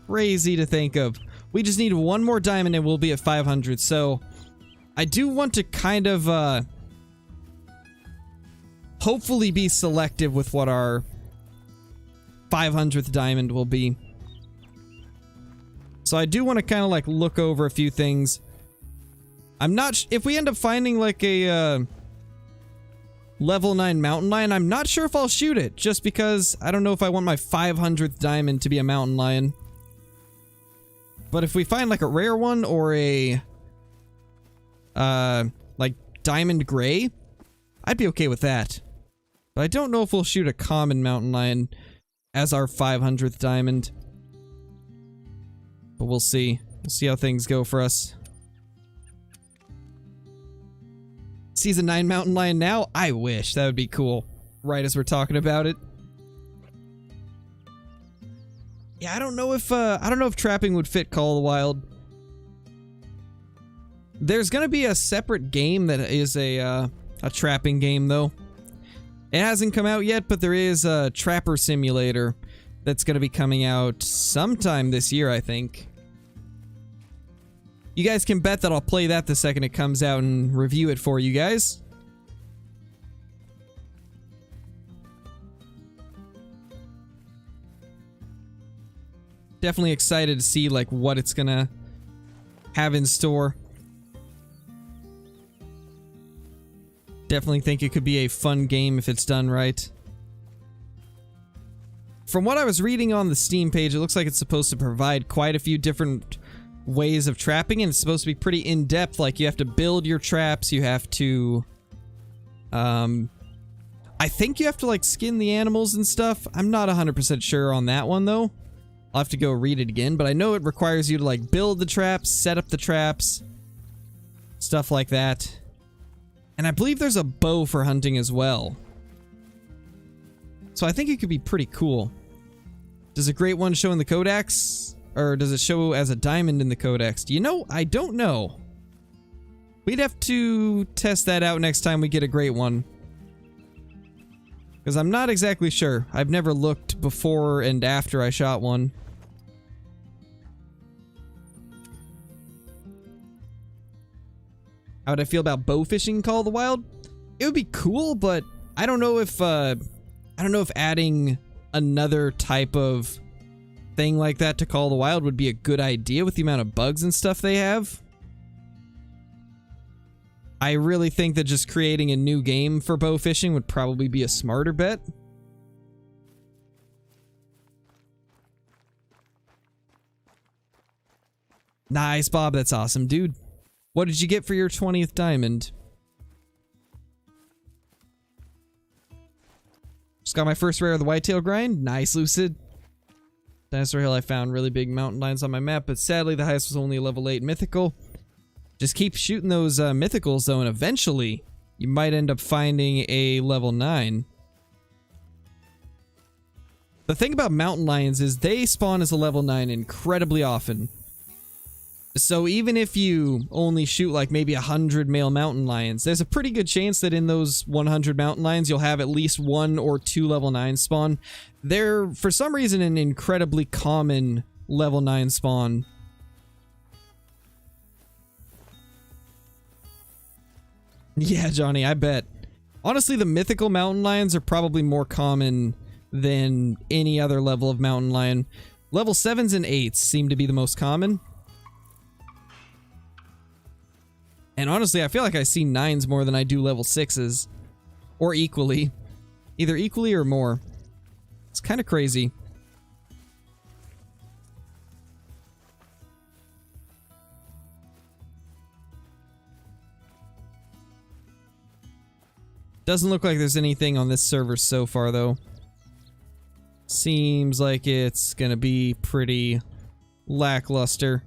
Crazy to think of. We just need 1 more diamond and we'll be at 500. So, I do want to kind of, hopefully be selective with what our 500th diamond will be. So I do want to kind of like look over a few things. I'm not if we end up finding like a level 9 mountain lion, I'm not sure if I'll shoot it, just because I don't know if I want my 500th diamond to be a mountain lion. But if we find like a rare one or a like diamond gray, I'd be okay with that. But I don't know if we'll shoot a common mountain lion as our 500th diamond. But we'll see. We'll see how things go for us. Season 9 mountain lion now? I wish. That would be cool. Right as we're talking about it. Yeah, I don't know if trapping would fit Call of the Wild. There's gonna be a separate game that is a trapping game though. It hasn't come out yet, but there is a Trapper Simulator that's going to be coming out sometime this year, I think. You guys can bet that I'll play that the second it comes out and review it for you guys. Definitely excited to see like what it's going to have in store. Definitely think it could be a fun game if it's done right. From what I was reading on the Steam page, it looks like it's supposed to provide quite a few different ways of trapping, and it's supposed to be pretty in-depth. Like, you have to build your traps, you have to... I think you have to, like, skin the animals and stuff. I'm not 100% sure on that one, though. I'll have to go read it again, but I know it requires you to, like, build the traps, set up the traps, stuff like that. And I believe there's a bow for hunting as well. So I think it could be pretty cool. Does a great one show in the codex? Or does it show as a diamond in the codex? Do you know? I don't know. We'd have to test that out next time we get a great one. Because I'm not exactly sure. I've never looked before and after I shot one. How would I feel about bow fishing in Call of the Wild? It would be cool, but I don't know if adding another type of thing like that to Call of the Wild would be a good idea with the amount of bugs and stuff they have. I really think that just creating a new game for bow fishing would probably be a smarter bet. Nice, Bob. That's awesome, dude. What did you get for your 20th diamond? Just got my first rare of the whitetail grind. Nice, Lucid. Dinosaur Hill, I found really big mountain lions on my map, but sadly the highest was only a level 8 mythical. Just keep shooting those mythicals though, and eventually you might end up finding a level 9. The thing about mountain lions is they spawn as a level 9 incredibly often. So even if you only shoot like maybe 100 male mountain lions, there's a pretty good chance that in those 100 mountain lions you'll have at least 1 or 2 level 9 spawn. They're, for some reason, an incredibly common level 9 spawn. Yeah, Johnny, I bet. Honestly, the mythical mountain lions are probably more common than any other level of mountain lion. Level 7s and 8s seem to be the most common. And honestly, I feel like I see 9s more than I do level 6s. Or equally. Either equally or more. It's kind of crazy. Doesn't look like there's anything on this server so far, though. Seems like it's gonna be pretty lackluster.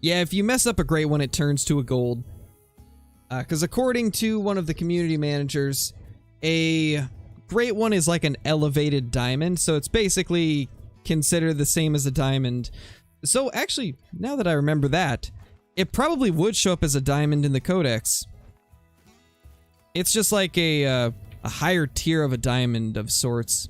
Yeah, if you mess up a great one, it turns to a gold. Because according to one of the community managers, a great one is like an elevated diamond, so it's basically considered the same as a diamond. So actually, now that I remember that, it probably would show up as a diamond in the codex. It's just like a higher tier of a diamond of sorts.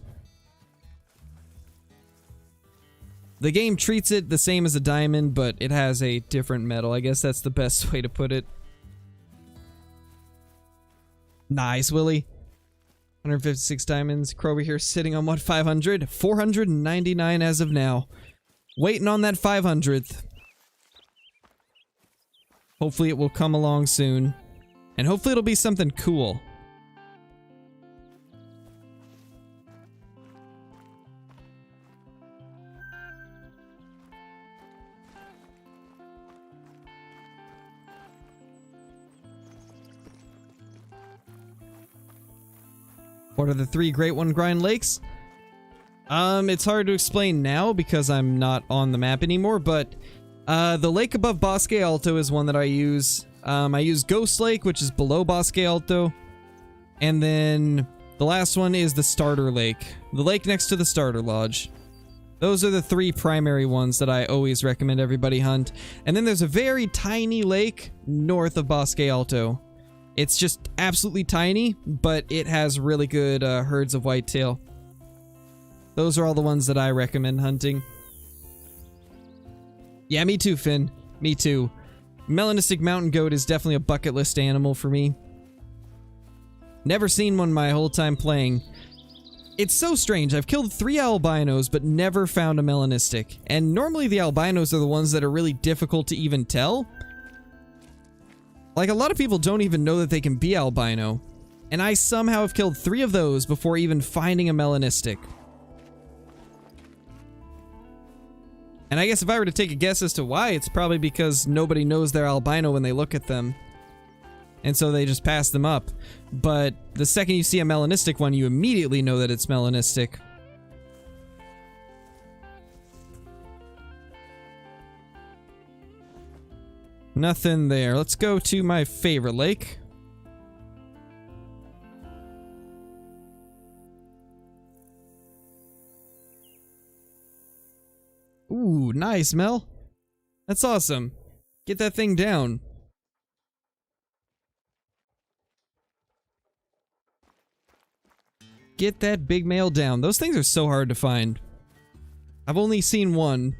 The game treats it the same as a diamond, but it has a different metal. I guess that's the best way to put it. Nice, Willie. 156 diamonds. Krober here sitting on what, 500? 499 as of now. Waiting on that 500th. Hopefully it will come along soon. And hopefully it'll be something cool. What are the 3 Great One Grind lakes? It's hard to explain now because I'm not on the map anymore, but the lake above Bosque Alto is one that I use. I use Ghost Lake, which is below Bosque Alto. And then the last one is the Starter Lake, the lake next to the Starter Lodge. Those are the 3 primary ones that I always recommend everybody hunt. And then there's a very tiny lake north of Bosque Alto. It's just absolutely tiny, but it has really good herds of whitetail. Those are all the ones that I recommend hunting. Yeah, me too, Finn. Me too. Melanistic mountain goat is definitely a bucket list animal for me. Never seen one my whole time playing. It's so strange. I've killed 3 albinos, but never found a melanistic. And normally the albinos are the ones that are really difficult to even tell. Like, a lot of people don't even know that they can be albino. And I somehow have killed 3 of those before even finding a melanistic. And I guess if I were to take a guess as to why, it's probably because nobody knows they're albino when they look at them. And so they just pass them up. But the second you see a melanistic one, you immediately know that it's melanistic. Nothing there. Let's go to my favorite lake. Ooh, nice, Mel. That's awesome. Get that thing down. Get that big male down. Those things are so hard to find. I've only seen one.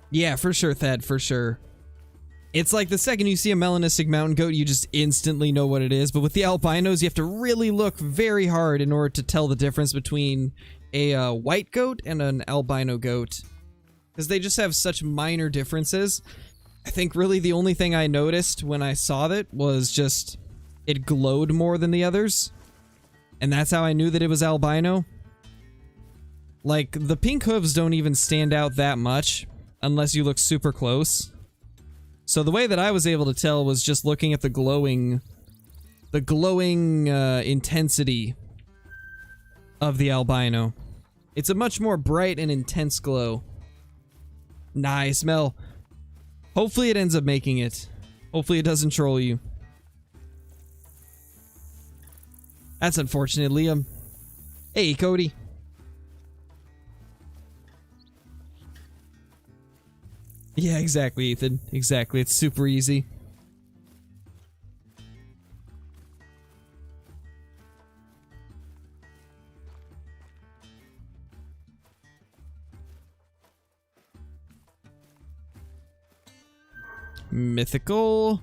Yeah, for sure, Thad, for sure. It's like the second you see a melanistic mountain goat, you just instantly know what it is. But with the albinos, you have to really look very hard in order to tell the difference between a white goat and an albino goat. Because they just have such minor differences. I think really the only thing I noticed when I saw that was just it glowed more than the others. And that's how I knew that it was albino. Like, the pink hooves don't even stand out that much unless you look super close. So the way that I was able to tell was just looking at the glowing intensity of the albino. It's a much more bright and intense glow. Nice, Mel. Hopefully it ends up making it. Hopefully it doesn't troll you. That's unfortunate, Liam. Hey, Cody. Yeah, exactly, Ethan. Exactly. It's super easy. Mythical.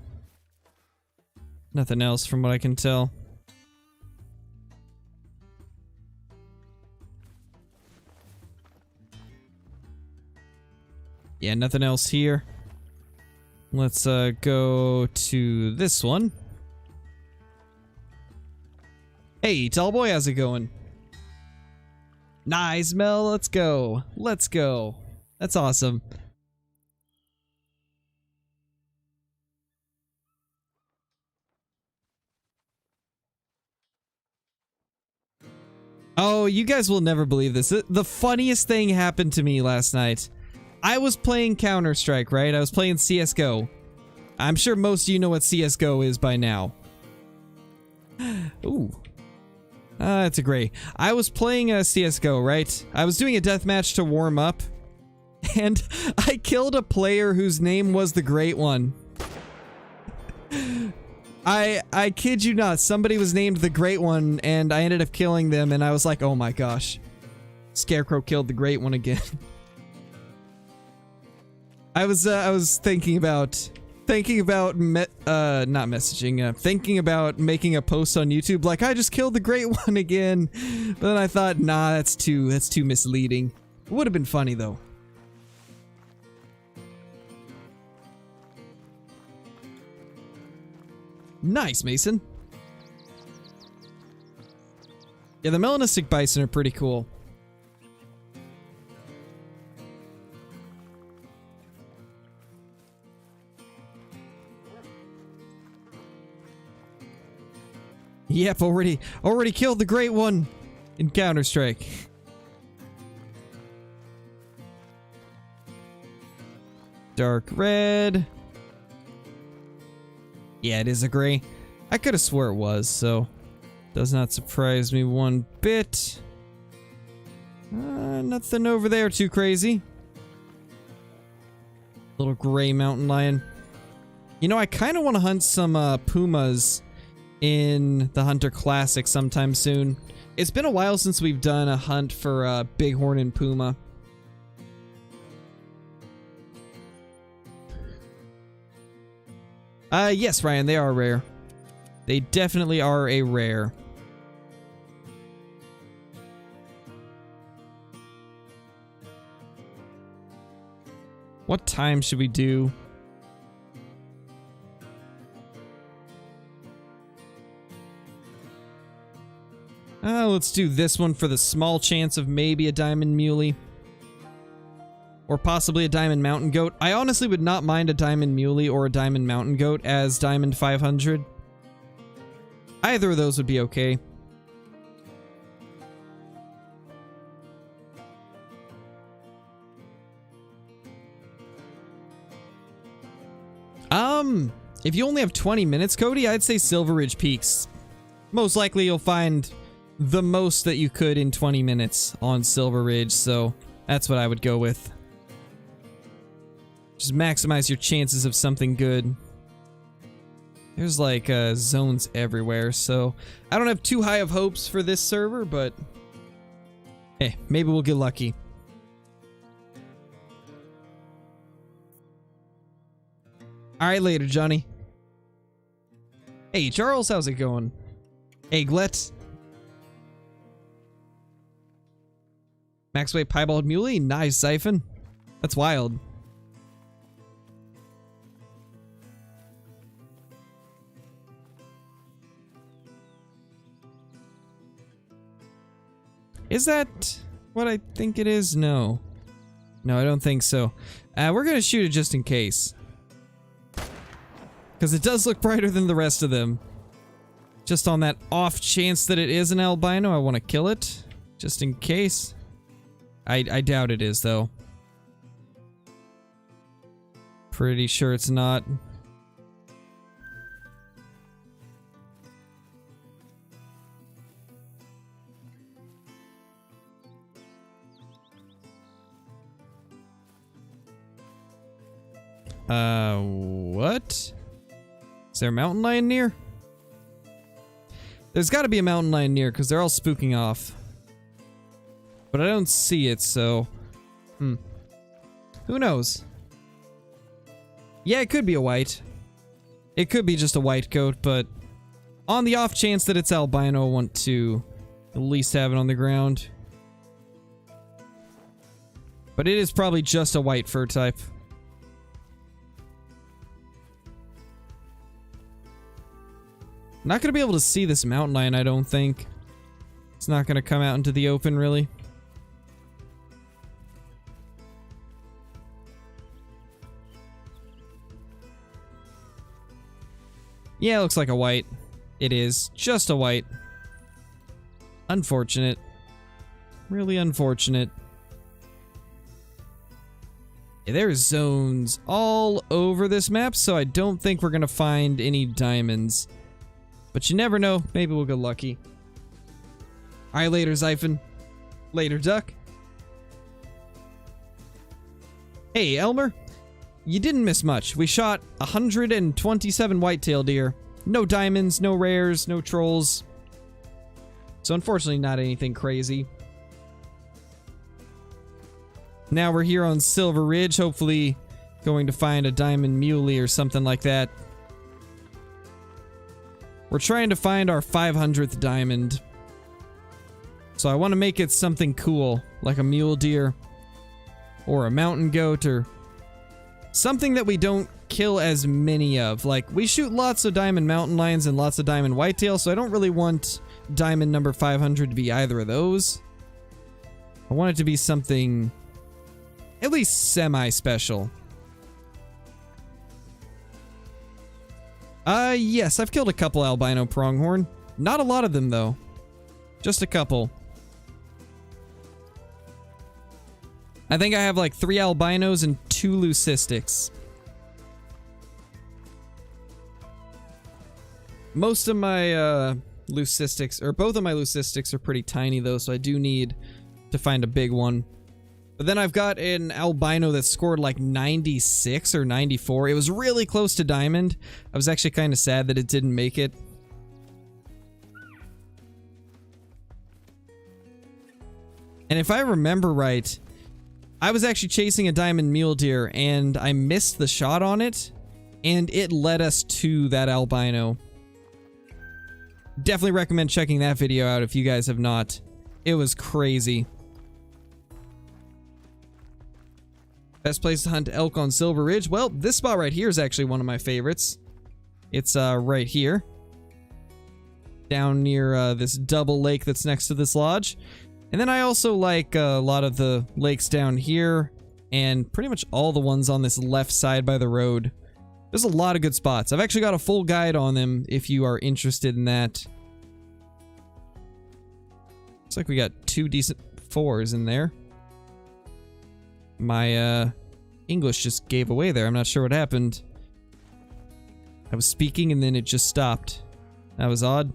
Nothing else from what I can tell. Yeah, nothing else here. Let's go to this one. Hey, tall boy, how's it going? Nice, Mel. Let's go. Let's go. That's awesome. Oh, you guys will never believe this. The funniest thing happened to me last night. I was playing Counter-Strike, right? I was playing CSGO. I'm sure most of you know what CSGO is by now. Ooh. It's a gray. I was playing CSGO, right? I was doing a deathmatch to warm up. And I killed a player whose name was the Great One. I kid you not. Somebody was named the Great One, and I ended up killing them, and I was like, oh my gosh. Scarecrow killed the Great One again. I was thinking about making a post on YouTube like I just killed the Great One again, but then I thought, nah, that's too misleading. It would have been funny though. Nice, Mason. Yeah, the melanistic bison are pretty cool. Yep, already killed the Great One in Counter-Strike. Dark red. Yeah, it is a gray. I could have swore it was, so does not surprise me one bit. Nothing over there too crazy. Little gray mountain lion. You know, I kind of want to hunt some pumas in the Hunter Classic sometime soon. It's been a while since we've done a hunt for bighorn and puma. Yes, Ryan, they are rare. They definitely are a rare. What time should we do? Let's do this one for the small chance of maybe a diamond muley. Or possibly a diamond mountain goat. I honestly would not mind a diamond muley or a diamond mountain goat as diamond 500. Either of those would be okay. If you only have 20 minutes, Cody, I'd say Silver Ridge Peaks. Most likely you'll find the most that you could in 20 minutes on Silver Ridge, so that's what I would go with. Just maximize your chances of something good. There's like zones everywhere, so I don't have too high of hopes for this server, but hey, maybe we'll get lucky. Alright, later, Johnny. Hey, Charles, how's it going? Egglet. Max weight piebald muley. Nice, Siphon. That's wild. Is that what I think it is? No. No, I don't think so. We're gonna shoot it just in case. Because it does look brighter than the rest of them. Just on that off chance that it is an albino, I want to kill it. Just in case. I doubt it is, though. Pretty sure it's not. What? Is there a mountain lion near? There's gotta be a mountain lion near, because they're all spooking off. But I don't see it, so... Who knows? Yeah, it could be a white. It could be just a white coat, but... on the off chance that it's albino, I want to at least have it on the ground. But it is probably just a white fur type. Not gonna be able to see this mountain lion, I don't think. It's not gonna come out into the open, really. Yeah, it looks like a white. It is. Just a white. Unfortunate. Really unfortunate. Yeah, there's zones all over this map, so I don't think we're gonna find any diamonds. But you never know. Maybe we'll get lucky. Alright, later, Xiphon. Later, Duck. Hey, Elmer. You didn't miss much. We shot 127 whitetail deer. No diamonds, no rares, no trolls. So unfortunately, not anything crazy. Now we're here on Silver Ridge, hopefully going to find a diamond muley or something like that. We're trying to find our 500th diamond. So I want to make it something cool, like a mule deer, or a mountain goat, or something that we don't kill as many of. Like, we shoot lots of diamond mountain lions and lots of diamond whitetail, so I don't really want diamond number 500 to be either of those. I want it to be something at least semi-special. Yes, I've killed a couple albino pronghorn. Not a lot of them, though. Just a couple. I think I have like 3 albinos and 2 leucistics. Most of my, leucistics, or both of my leucistics are pretty tiny, though, so I do need to find a big one. But then I've got an albino that scored like 96 or 94. It was really close to diamond. I was actually kind of sad that it didn't make it. And if I remember right, I was actually chasing a diamond mule deer and I missed the shot on it, and it led us to that albino. Definitely recommend checking that video out if you guys have not. It was crazy. Best place to hunt elk on Silver Ridge? Well, this spot right here is actually one of my favorites. It's right here. Down near this double lake that's next to this lodge. And then I also like a lot of the lakes down here, and pretty much all the ones on this left side by the road. There's a lot of good spots. I've actually got a full guide on them if you are interested in that. Looks like we got 2 decent 4s in there. My English just gave away there. I'm not sure what happened. I was speaking and then it just stopped. That was odd.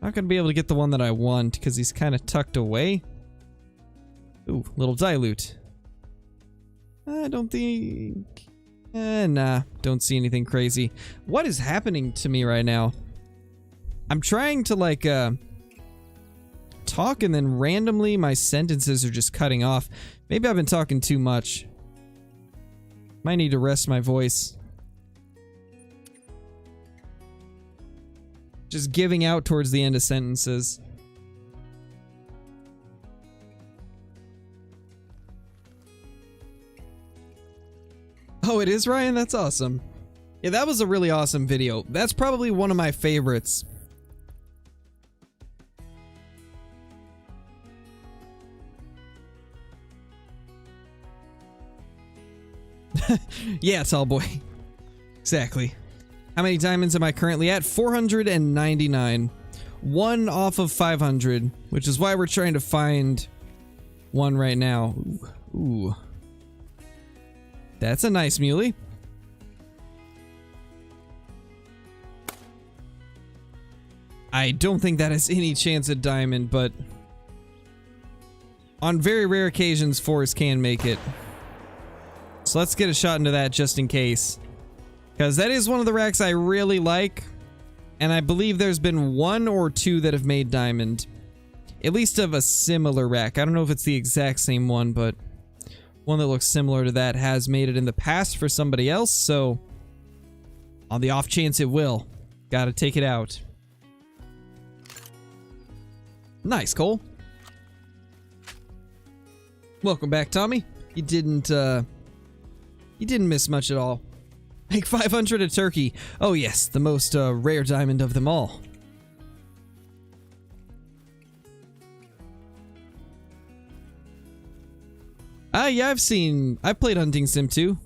Not gonna be able to get the one that I want because he's kind of tucked away. Ooh, little dilute. I don't think... nah, don't see anything crazy. What is happening to me right now? I'm trying to, like, talk and then randomly my sentences are just cutting off. Maybe I've been talking too much. Might need to rest my voice. Just giving out towards the end of sentences. Oh, it is, Ryan? That's awesome. Yeah, that was a really awesome video. That's probably one of my favorites. Yeah, tall boy. Exactly. How many diamonds am I currently at? 499. One off of 500, which is why we're trying to find one right now. Ooh. That's a nice muley. I don't think that has any chance at diamond, but on very rare occasions, fours can make it. So let's get a shot into that just in case. Because that is one of the racks I really like. And I believe there's been one or two that have made diamond. At least of a similar rack. I don't know if it's the exact same one, but one that looks similar to that has made it in the past for somebody else. So on the off chance it will, gotta take it out. Nice, Cole. Welcome back, Tommy. You didn't miss much at all. Make 500 a turkey. Oh yes, the most rare diamond of them all. Yeah, I've played Hunting Sim 2.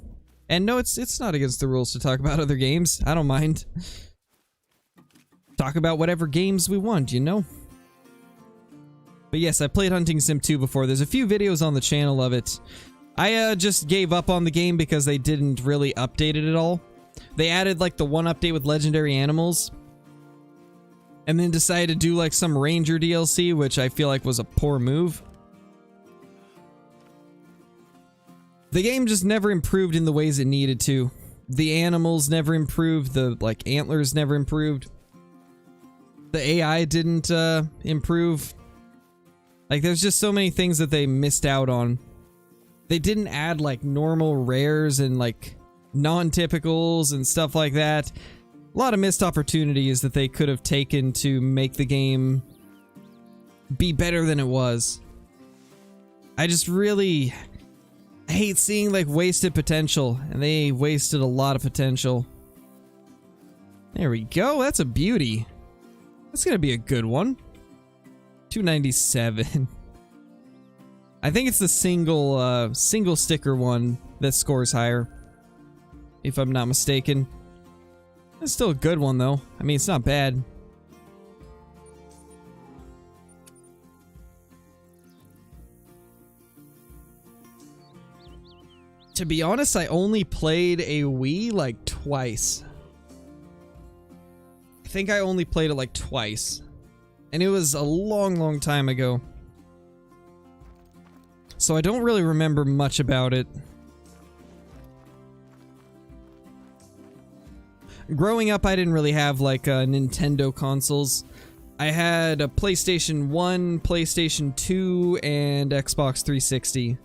And no, it's not against the rules to talk about other games. I don't mind. Talk about whatever games we want, you know? But yes, I played Hunting Sim 2 before. There's a few videos on the channel of it. I just gave up on the game because they didn't really update it at all. They added like the one update with legendary animals. And then decided to do like some ranger DLC, which I feel like was a poor move. The game just never improved in the ways it needed to. The animals never improved, the like antlers never improved. The AI didn't improve. Like there's just so many things that they missed out on. They didn't add like normal rares and like non-typicals and stuff like that. A lot of missed opportunities that they could have taken to make the game be better than it was. I just really hate seeing like wasted potential, and they wasted a lot of potential. There we go. That's a beauty. That's gonna be a good one. 297. I think it's the single sticker one that scores higher, if I'm not mistaken. It's still a good one though. I mean, it's not bad. To be honest, I only played a Wii like twice. I think I only played it like twice. And it was a long time ago. So I don't really remember much about it. Growing up, I didn't really have like Nintendo consoles. I had a PlayStation 1, PlayStation 2, and Xbox 360.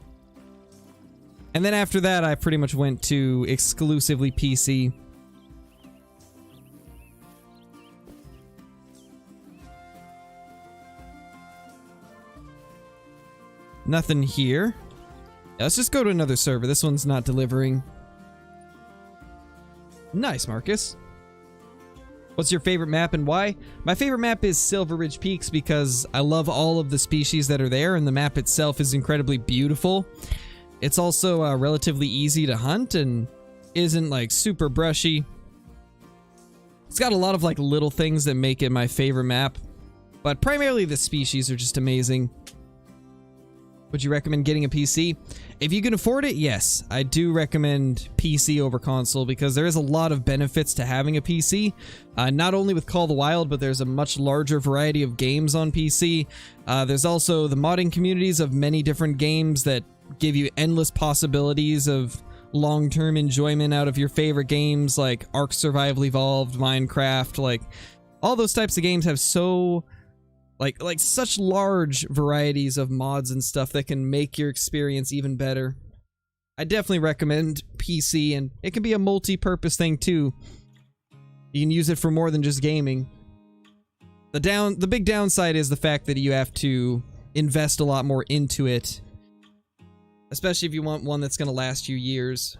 And then after that, I pretty much went to exclusively PC. Nothing here. Yeah, let's just go to another server. This one's not delivering. Nice, Marcus. What's your favorite map and why? My favorite map is Silver Ridge Peaks because I love all of the species that are there, and the map itself is incredibly beautiful. It's also relatively easy to hunt and isn't like super brushy. It's got a lot of like little things that make it my favorite map, but primarily the species are just amazing. Would you recommend getting a PC? If you can afford it, yes. I do recommend PC over console because there is a lot of benefits to having a PC. Not only with Call of the Wild, but there's a much larger variety of games on PC. There's also the modding communities of many different games that give you endless possibilities of long-term enjoyment out of your favorite games like Ark Survival Evolved, Minecraft. Like all those types of games have so like such large varieties of mods and stuff that can make your experience even better. I definitely recommend PC, and it can be a multi-purpose thing too. You can use it for more than just gaming. The big downside is the fact that you have to invest a lot more into it, especially if you want one that's going to last you years.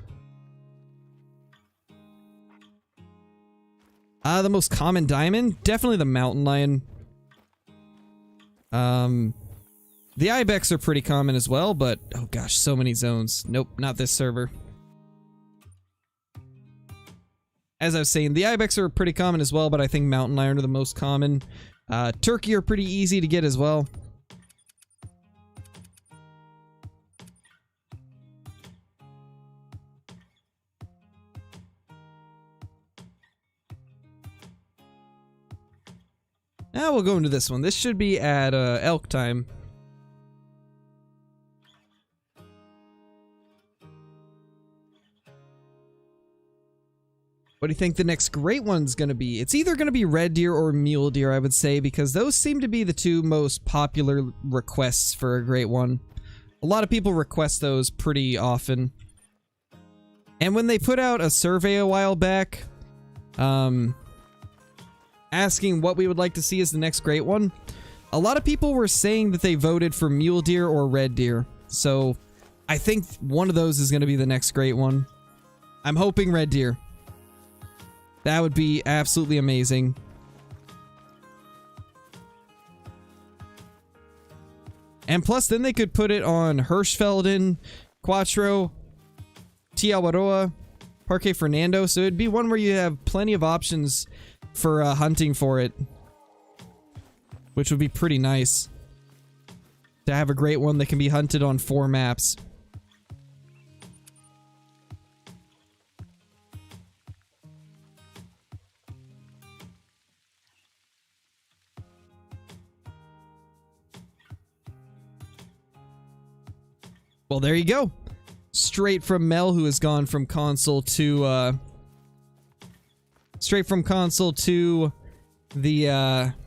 The most common diamond? Definitely the mountain lion. The ibex are pretty common as well, but oh gosh, so many zones. Nope, not this server. As I was saying, the ibex are pretty common as well, but I think mountain lion are the most common. Turkey are pretty easy to get as well. Now we'll go into this one. This should be at elk time. What do you think the next great one's gonna be? It's either gonna be red deer or mule deer, I would say, because those seem to be the two most popular requests for a great one. A lot of people request those pretty often. And when they put out a survey a while back, asking what we would like to see as the next great one, a lot of people were saying that they voted for mule deer or red deer. So I think one of those is gonna be the next great one. I'm hoping red deer. That would be absolutely amazing. And plus, then they could put it on Hirschfelden, Quattro, Tiawaroa, Parque Fernando. So it'd be one where you have plenty of options for hunting for it, which would be pretty nice. To have a great one that can be hunted on 4 maps. Well, there you go. Straight from Mel, who has gone from console to, straight from console to the,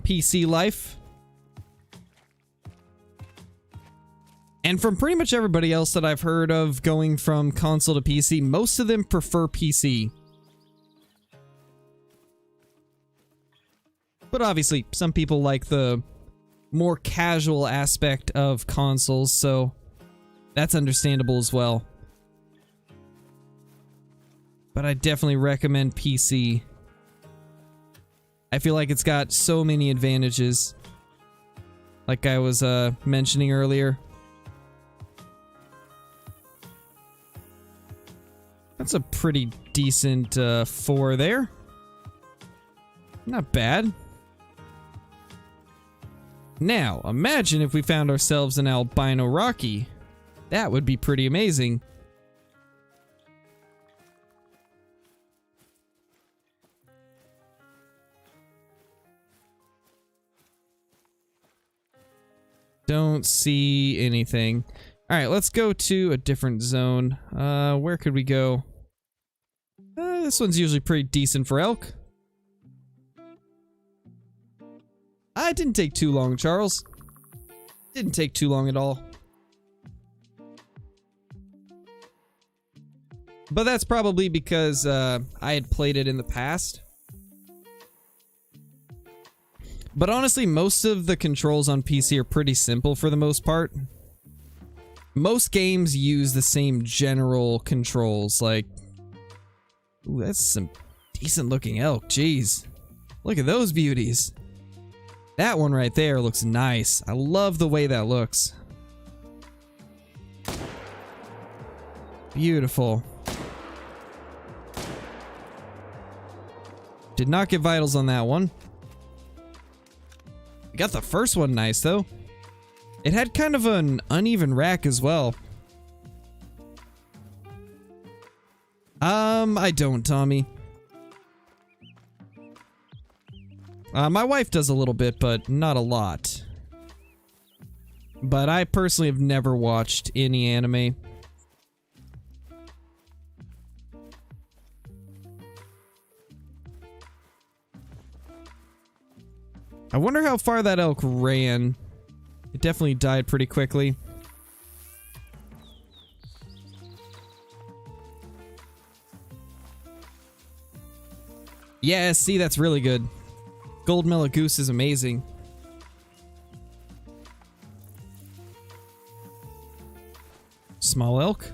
PC life. And from pretty much everybody else that I've heard of going from console to PC, most of them prefer PC. But obviously, some people like the more casual aspect of consoles, so that's understandable as well. But I definitely recommend PC. I feel like it's got so many advantages. Like I was mentioning earlier. That's a pretty decent 4 there. Not bad. Now, imagine if we found ourselves an albino Rocky. That would be pretty amazing. Don't see anything. Alright, let's go to a different zone. Where could we go? This one's usually pretty decent for elk. It didn't take too long, Charles. Didn't take too long at all. But that's probably because I had played it in the past. But honestly, most of the controls on PC are pretty simple for the most part. Most games use the same general controls, like... Ooh, that's some decent looking elk, jeez. Look at those beauties. That one right there looks nice. I love the way that looks. Beautiful. Did not get vitals on that one. We got the first one nice, though. It had kind of an uneven rack as well. I don't, Tommy. My wife does a little bit, but not a lot. But I personally have never watched any anime. I wonder how far that elk ran. It definitely died pretty quickly. Yeah, see, that's really good. Gold mellow goose is amazing. Small elk.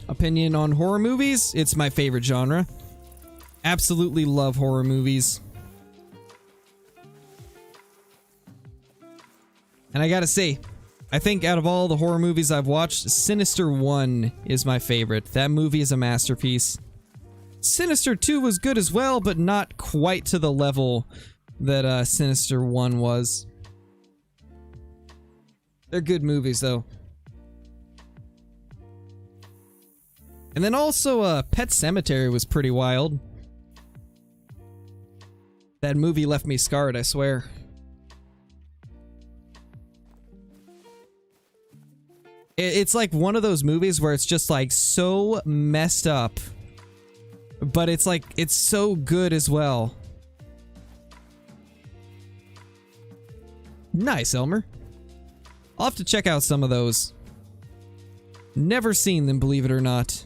Opinion on horror movies? It's my favorite genre. Absolutely love horror movies. And I gotta say, I think out of all the horror movies I've watched, Sinister 1 is my favorite. That movie is a masterpiece. Sinister 2 was good as well, but not quite to the level that Sinister 1 was. They're good movies, though. And then also, Pet Sematary was pretty wild. That movie left me scarred, I swear. It's like one of those movies where it's just like so messed up, but it's like, it's so good as well. Nice, Elmer. I'll have to check out some of those. Never seen them, believe it or not.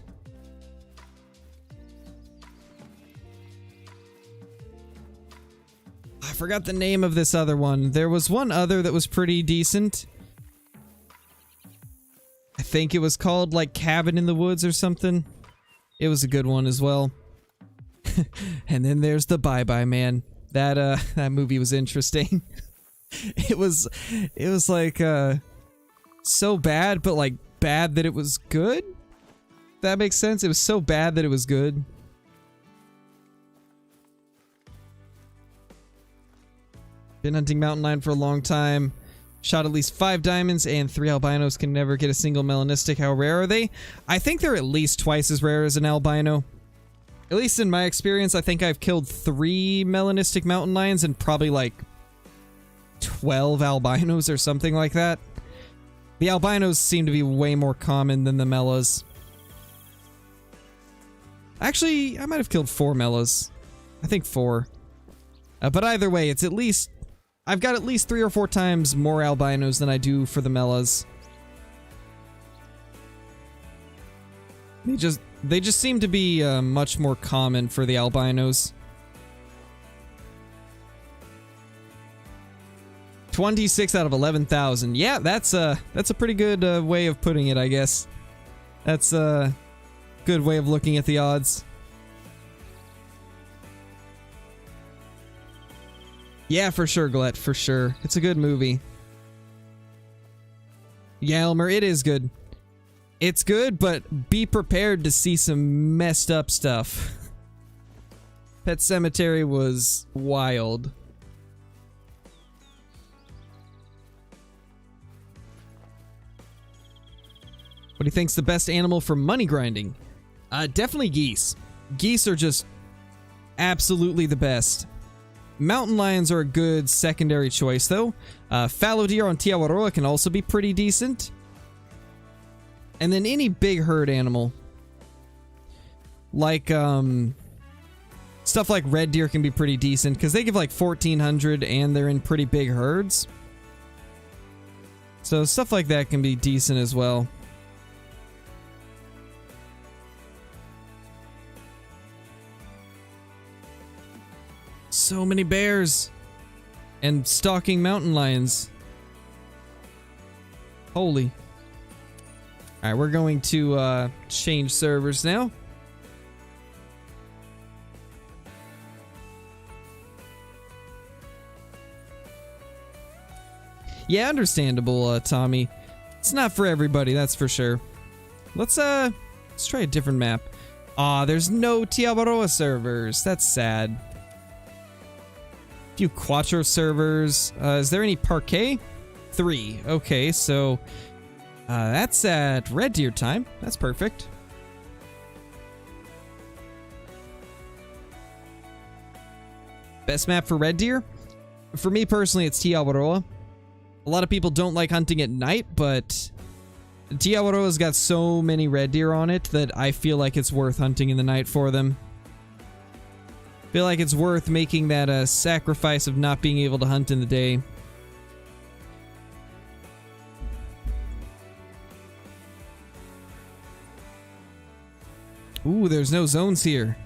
I forgot the name of this other one. There was one other that was pretty decent. I think it was called like Cabin in the Woods or something. It was a good one as well. And then there's the Bye Bye Man. That movie was interesting. It was like so bad, but like bad that it was good. That makes sense. It was so bad that it was good. Been hunting mountain lion for a long time. Shot at least 5 diamonds and 3 albinos. Can never get a single melanistic. How rare are they? I think they're at least twice as rare as an albino. At least in my experience, I think I've killed 3 melanistic mountain lions and probably like 12 albinos or something like that. The albinos seem to be way more common than the melas. Actually, I might have killed 4 melas. I think 4. But either way, it's at least... I've got at least 3 or 4 times more albinos than I do for the melas. They just seem to be much more common for the albinos. 26 out of 11,000. Yeah, that's a pretty good way of putting it, I guess. That's a good way of looking at the odds. Yeah, for sure, Gillette, for sure. It's a good movie. Yeah, Elmer, it is good. It's good, but be prepared to see some messed up stuff. Pet Sematary was wild. What do you think's the best animal for money grinding? Definitely geese. Geese are just absolutely the best. Mountain lions are a good secondary choice, though. Fallow deer on Tiawaroa can also be pretty decent. And then any big herd animal. Like, stuff like red deer can be pretty decent, because they give like 1,400 and they're in pretty big herds. So stuff like that can be decent as well. So many bears and stalking mountain lions. Holy. Alright, we're going to change servers now. Yeah, understandable, Tommy. It's not for everybody, that's for sure. Let's try a different map. Aw, there's no Tiawaroa servers. That's sad. Few Quattro servers. Is there any Parquet? 3. Okay, so that's at red deer time. That's perfect. Best map for red deer? For me personally, it's Tiawaroa. A lot of people don't like hunting at night, but Tiawaroa's got so many red deer on it that I feel like it's worth hunting in the night for them. Feel like it's worth making that sacrifice of not being able to hunt in the day. Ooh, there's no zones here.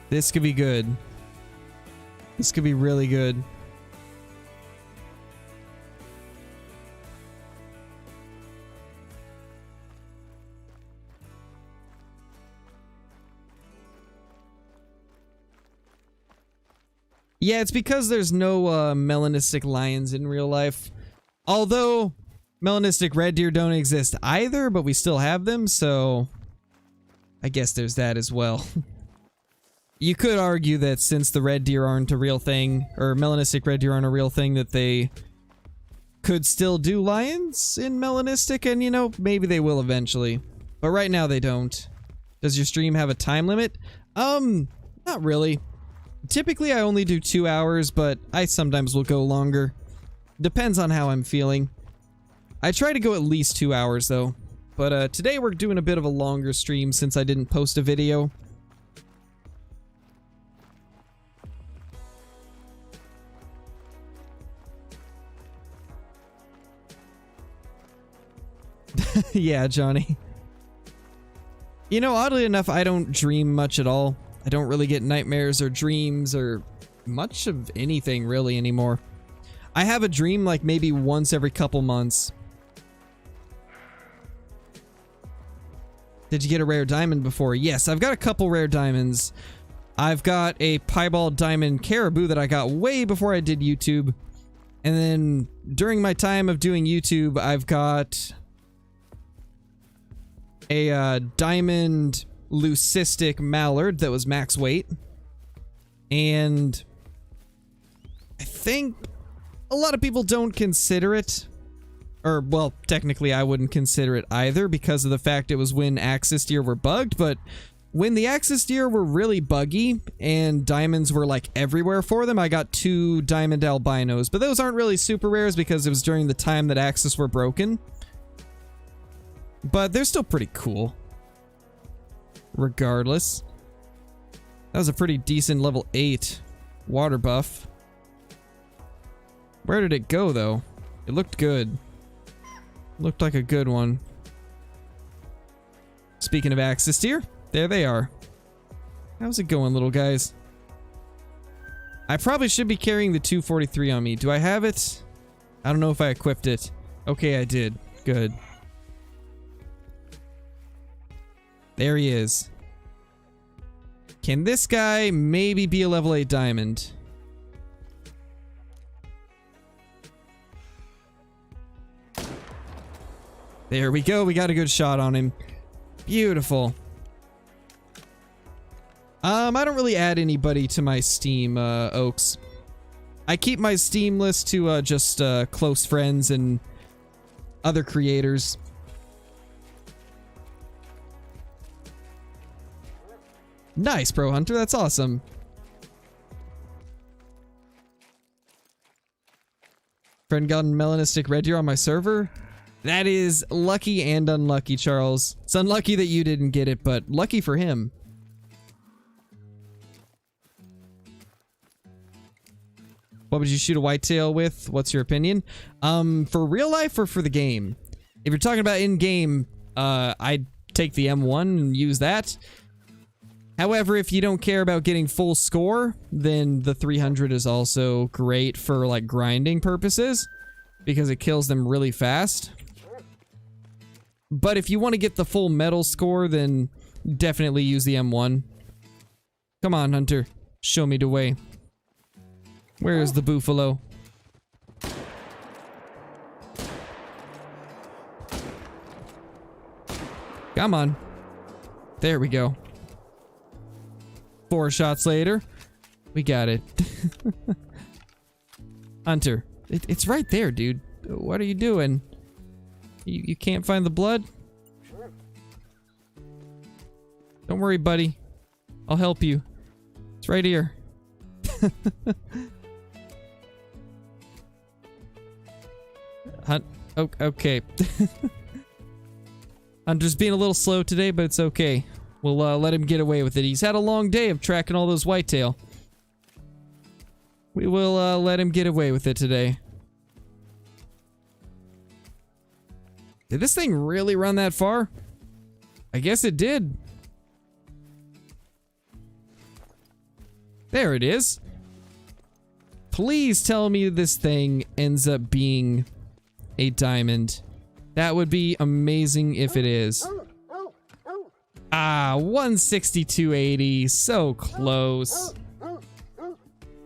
This could be good. This could be really good. Yeah, it's because there's no melanistic lions in real life. Although melanistic red deer don't exist either, but we still have them, so I guess there's that as well. You could argue that since the red deer aren't a real thing, or melanistic red deer aren't a real thing, that they could still do lions in melanistic, and you know, maybe they will eventually. But right now they don't. Does your stream have a time limit? Not really. Typically I only do 2 hours, but I sometimes will go longer. Depends on how I'm feeling. I try to go at least 2 hours though. But today we're doing a bit of a longer stream since I didn't post a video. Yeah, Johnny. You know, oddly enough, I don't dream much at all. I don't really get nightmares or dreams or much of anything really anymore. I have a dream like maybe once every couple months. Did you get a rare diamond before? Yes, I've got a couple rare diamonds. I've got a piebald diamond caribou that I got way before I did YouTube. And then during my time of doing YouTube, I've got a diamond leucistic mallard that was max weight. And I think a lot of people don't consider it. Or, well, technically I wouldn't consider it either because of the fact it was when axis deer were bugged, but when the axis deer were really buggy and diamonds were like everywhere for them, I got 2 diamond albinos, but those aren't really super rares because it was during the time that axis were broken. But they're still pretty cool. Regardless. That was a pretty decent level 8 water buff. Where did it go though? It looked good. Looked like a good one. Speaking of axis deer, there they are. How's it going, little guys? I probably should be carrying the 243 on me. Do I have it? I don't know if I equipped it. Okay, I did. Good. There he is. Can this guy maybe be a level 8 diamond? There we go. We got a good shot on him. Beautiful. I don't really add anybody to my Steam, Oaks. I keep my Steam list to just close friends and other creators. Nice, Pro Hunter. That's awesome. Friend got melanistic red deer on my server. That is lucky and unlucky, Charles. It's unlucky that you didn't get it, but lucky for him. What would you shoot a whitetail with? What's your opinion? For real life or for the game? If you're talking about in-game, I'd take the M1 and use that. However, if you don't care about getting full score, then the 300 is also great for like grinding purposes because it kills them really fast. But if you want to get the full medal score, then definitely use the M1. Come on, Hunter. Show me the way. Where is the buffalo? Come on. There we go. 4 shots later. We got it. Hunter. It's right there, dude. What are you doing? You can't find the blood? Don't worry, buddy. I'll help you. It's right here. Okay. Hunter's being a little slow today, but it's okay. We'll let him get away with it. He's had a long day of tracking all those whitetail. We will let him get away with it today. Did this thing really run that far? I guess it did. There it is. Please tell me this thing ends up being a diamond. That would be amazing if it is. Ah, 162.80. So close.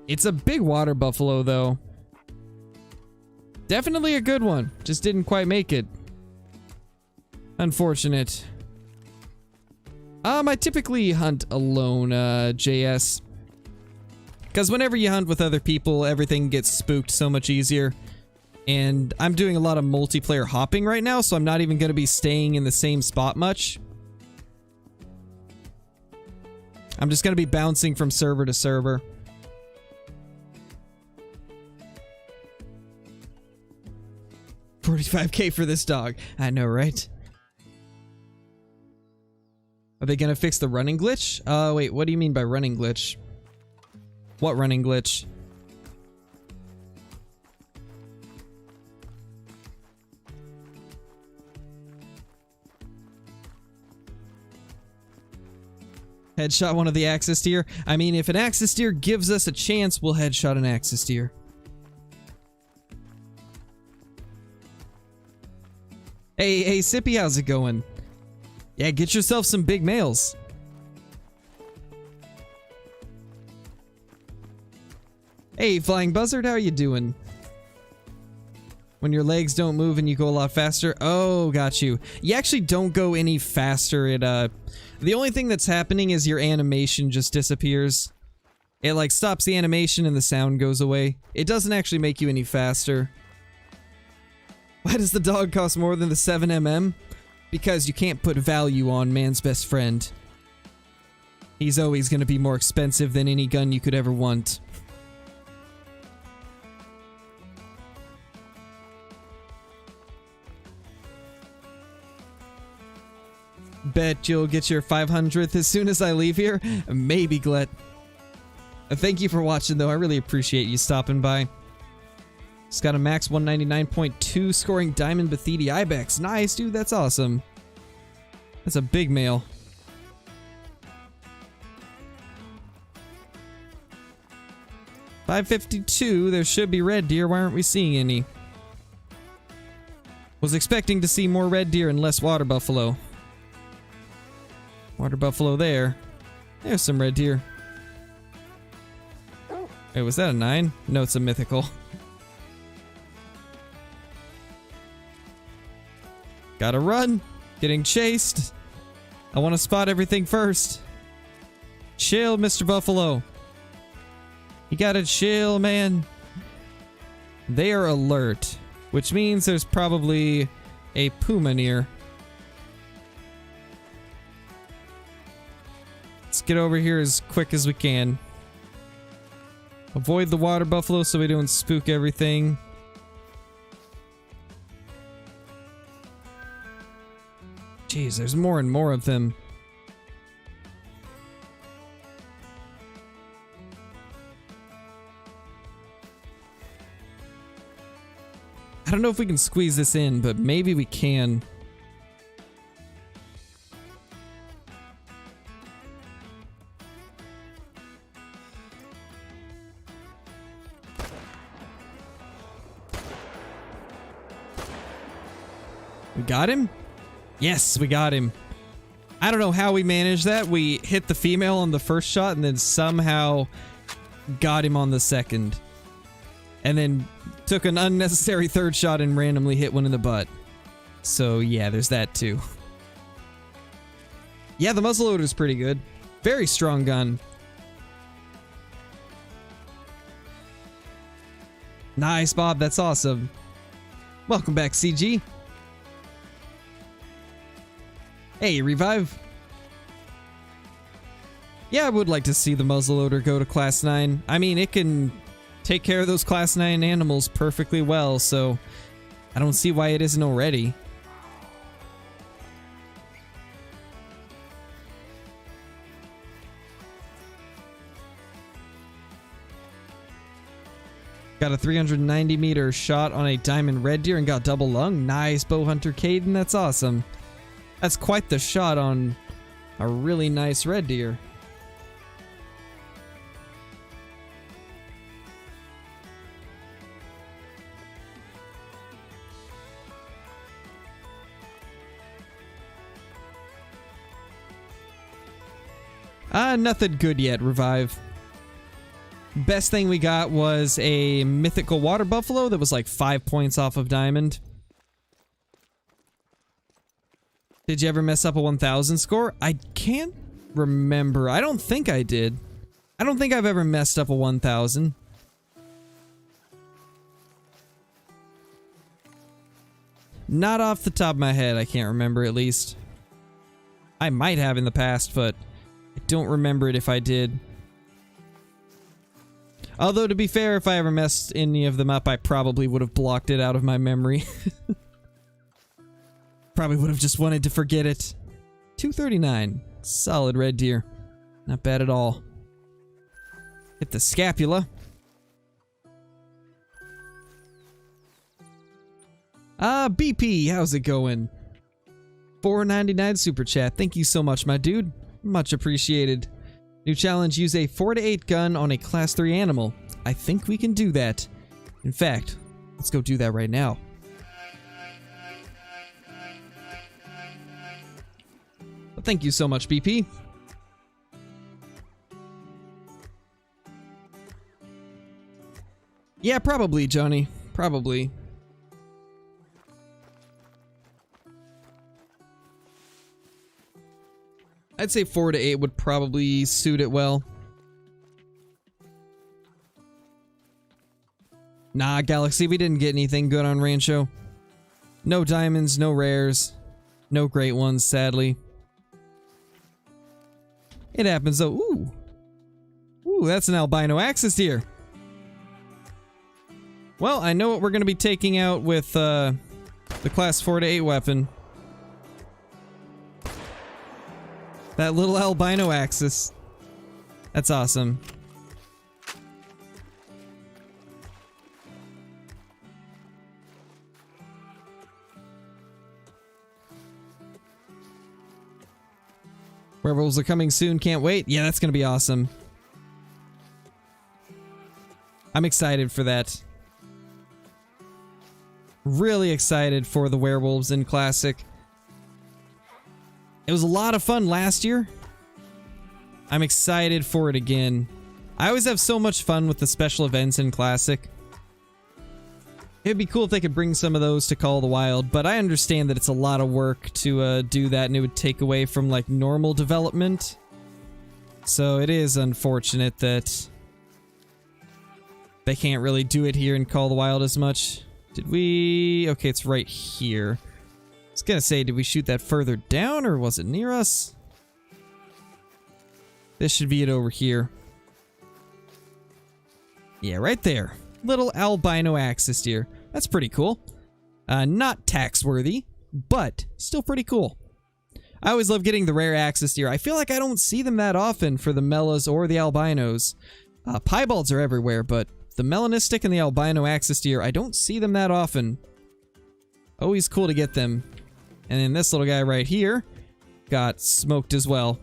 It's a big water buffalo, though. Definitely a good one. Just didn't quite make it. Unfortunate. I typically hunt alone, JS. Because whenever you hunt with other people, everything gets spooked so much easier. And I'm doing a lot of multiplayer hopping right now, so I'm not even going to be staying in the same spot much. I'm just going to be bouncing from server to server. $45K for this dog. I know, right? Are they gonna fix the running glitch? Wait, what do you mean by running glitch? What running glitch? Headshot one of the axis deer? I mean, if an axis deer gives us a chance, we'll headshot an axis deer. Hey, Sippy, how's it going? Yeah, get yourself some big males. Hey, Flying Buzzard, how you doing? When your legs don't move and you go a lot faster? Oh, got you. You actually don't go any faster. The only thing that's happening is your animation just disappears. It, like, stops the animation and the sound goes away. It doesn't actually make you any faster. Why does the dog cost more than the 7mm? Because you can't put value on man's best friend. He's always going to be more expensive than any gun you could ever want. Bet you'll get your 500th as soon as I leave here? Maybe, Glet. Thank you for watching, though. I really appreciate you stopping by. It's got a max 199.2 scoring Diamond Bathidi Ibex. Nice, dude. That's awesome. That's a big male. $552. There should be red deer. Why aren't we seeing any? Was expecting to see more red deer and less water buffalo. Water buffalo there. There's some red deer. Wait, was that a 9? No, it's a mythical. Gotta run. Getting chased. I want to spot everything first. Chill, Mr. Buffalo. You gotta chill, man. They are alert, which means there's probably a puma near. Let's get over here as quick as we can. Avoid the water buffalo so we don't spook everything. Jeez, there's more and more of them. I don't know if we can squeeze this in, but maybe we can. We got him? Yes, we got him. I don't know how we managed that. We hit the female on the first shot and then somehow got him on the second. And then took an unnecessary third shot and randomly hit one in the butt. So yeah, there's that too. Yeah, the muzzleloader is pretty good. Very strong gun. Nice, Bob. That's awesome. Welcome back, CG. Hey, Revive. Yeah, I would like to see the muzzleloader go to Class 9. I mean, it can take care of those Class 9 animals perfectly well, so I don't see why it isn't already. Got a 390 meter shot on a diamond red deer and got double lung. Nice, Bowhunter Caden. That's awesome. That's quite the shot on a really nice red deer. Nothing good yet, Revive. Best thing we got was a mythical water buffalo that was like 5 points off of diamond. Did you ever mess up a 1000 score? I can't remember. I don't think I did. I don't think I've ever messed up a 1000. Not off the top of my head, I can't remember at least. I might have in the past, but I don't remember it if I did. Although, to be fair, if I ever messed any of them up, I probably would have blocked it out of my memory. Probably would have just wanted to forget it. 239. Solid red deer. Not bad at all. Hit the scapula. BP, how's it going? 4.99 super chat. Thank you so much, my dude. Much appreciated. New challenge, use a 4 to 8 gun on a class 3 animal. I think we can do that. In fact, let's go do that right now. But thank you so much, BP. Yeah, probably, Johnny. Probably. I'd say 4 to 8 would probably suit it well. Nah, Galaxy, we didn't get anything good on Rancho. No diamonds, no rares. No great ones, sadly. It happens though. Ooh. Ooh, that's an albino axis deer. Well, I know what we're going to be taking out with the class 4 to 8 weapon. That little albino axis. That's awesome. Werewolves are coming soon, can't wait. Yeah, that's gonna be awesome. I'm excited for that. Really excited for the werewolves in Classic. It was a lot of fun last year. I'm excited for it again. I always have so much fun with the special events in Classic. It'd be cool if they could bring some of those to Call of the Wild, but I understand that it's a lot of work to do that, and it would take away from like normal development. So it is unfortunate that they can't really do it here in Call of the Wild as much. Did we... Okay, it's right here. I was gonna say, did we shoot that further down, or was it near us? This should be it over here. Yeah, right there. Little albino axis deer. That's pretty cool. Not tax-worthy, but still pretty cool. I always love getting the rare axis deer. I feel like I don't see them that often for the mellas or the albinos. Piebalds are everywhere, but the melanistic and the albino axis deer, I don't see them that often. Always cool to get them. And then this little guy right here got smoked as well.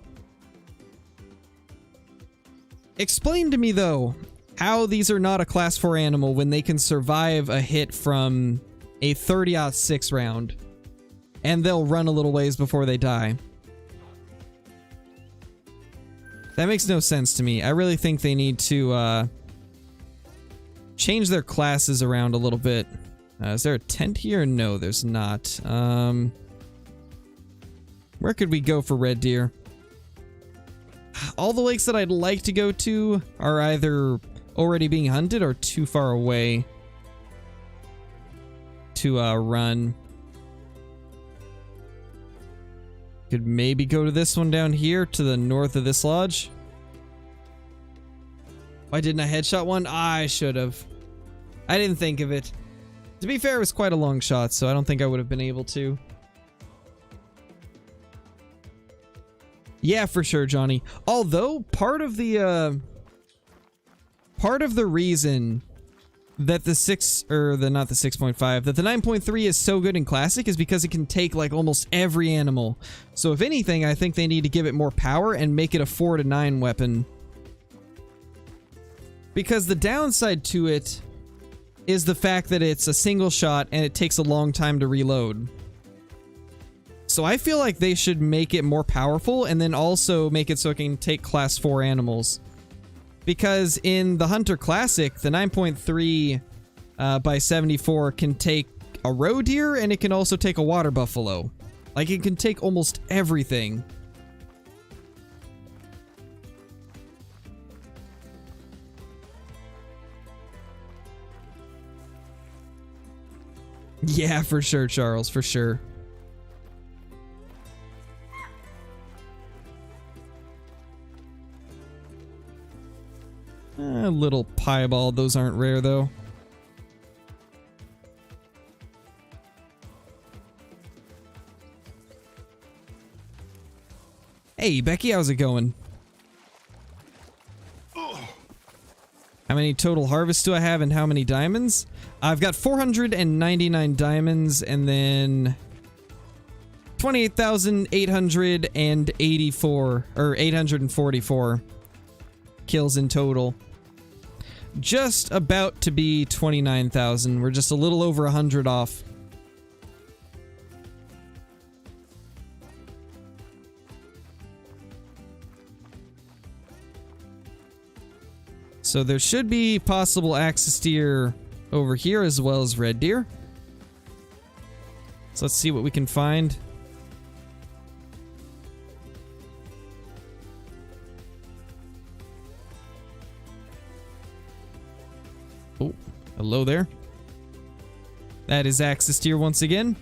Explain to me, though, how these are not a class 4 animal when they can survive a hit from a 30-06 round. And they'll run a little ways before they die. That makes no sense to me. I really think they need to change their classes around a little bit. Is there a tent here? No, there's not. Where could we go for red deer? All the lakes that I'd like to go to are either already being hunted or too far away to run. Could maybe go to this one down here to the north of this lodge. Why didn't I headshot one? I should have. I didn't think of it. To be fair, it was quite a long shot, so I don't think I would have been able to. Yeah, for sure, Johnny. Although, part of the reason that the 9.3 is so good in Classic is because it can take, like, almost every animal. So, if anything, I think they need to give it more power and make it a 4 to 9 weapon. Because the downside to it is the fact that it's a single shot and it takes a long time to reload. So I feel like they should make it more powerful and then also make it so it can take class 4 animals. Because in the Hunter Classic, the 9.3 by 74 can take a roe deer and it can also take a water buffalo. Like, it can take almost everything. Yeah, for sure, Charles, for sure. A little piebald, those aren't rare though. Hey, Becky, how's it going? How many total harvests do I have and how many diamonds? I've got 499 diamonds and then 28,884 or 844 kills in total. Just about to be 29,000. We're just a little over 100 off. So there should be possible axis deer over here as well as red deer. So let's see what we can find. Oh, hello there. That is axis deer once again.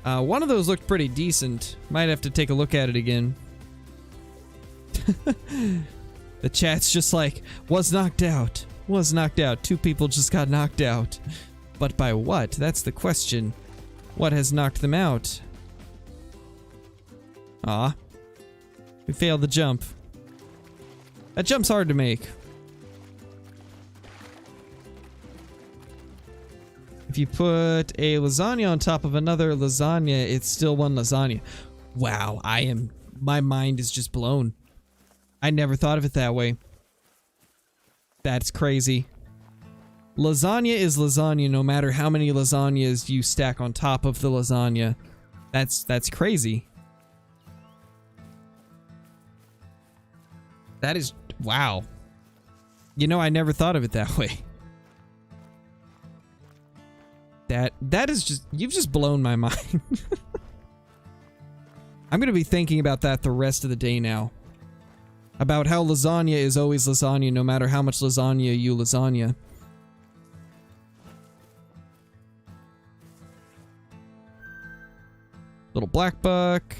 One of those looked pretty decent. Might have to take a look at it again. The chat's just like, was knocked out. Was knocked out. 2 people just got knocked out. But by what? That's the question. What has knocked them out? Ah, we failed the jump. That jump's hard to make. If you put a lasagna on top of another lasagna, it's still one lasagna. Wow, my mind is just blown. I never thought of it that way. That's crazy. Lasagna is lasagna no matter how many lasagnas you stack on top of the lasagna. That's crazy. That is, wow. You know, I never thought of it that way. That is just, you've just blown my mind. I'm gonna be thinking about that the rest of the day now. About how lasagna is always lasagna no matter how much lasagna you lasagna. Little black buck.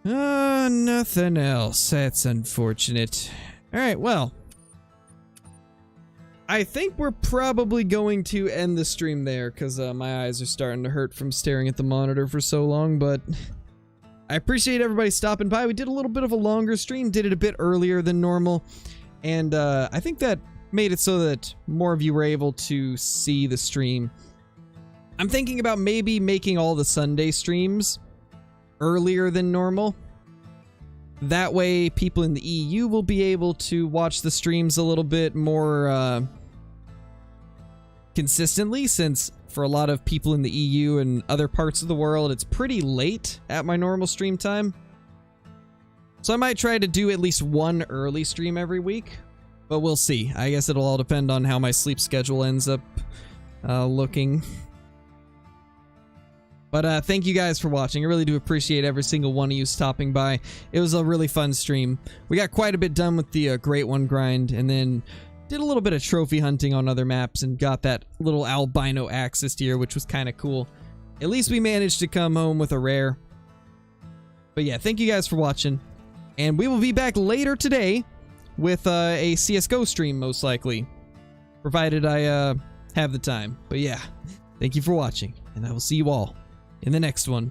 Nothing else. That's unfortunate. Alright, well. I think we're probably going to end the stream there, because my eyes are starting to hurt from staring at the monitor for so long, but I appreciate everybody stopping by. We did a little bit of a longer stream, did it a bit earlier than normal, and I think that made it so that more of you were able to see the stream. I'm thinking about maybe making all the Sunday streams earlier than normal. That way, people in the EU will be able to watch the streams a little bit more consistently, since for a lot of people in the EU and other parts of the world, it's pretty late at my normal stream time. So I might try to do at least one early stream every week, but we'll see. I guess it'll all depend on how my sleep schedule ends up looking. But thank you guys for watching. I really do appreciate every single one of you stopping by. It was a really fun stream. We got quite a bit done with the Great One grind, and then did a little bit of trophy hunting on other maps and got that little albino axis deer, which was kind of cool. At least we managed to come home with a rare. But yeah, thank you guys for watching. And we will be back later today with a CSGO stream, most likely. Provided I have the time. But yeah, thank you for watching, and I will see you all in the next one.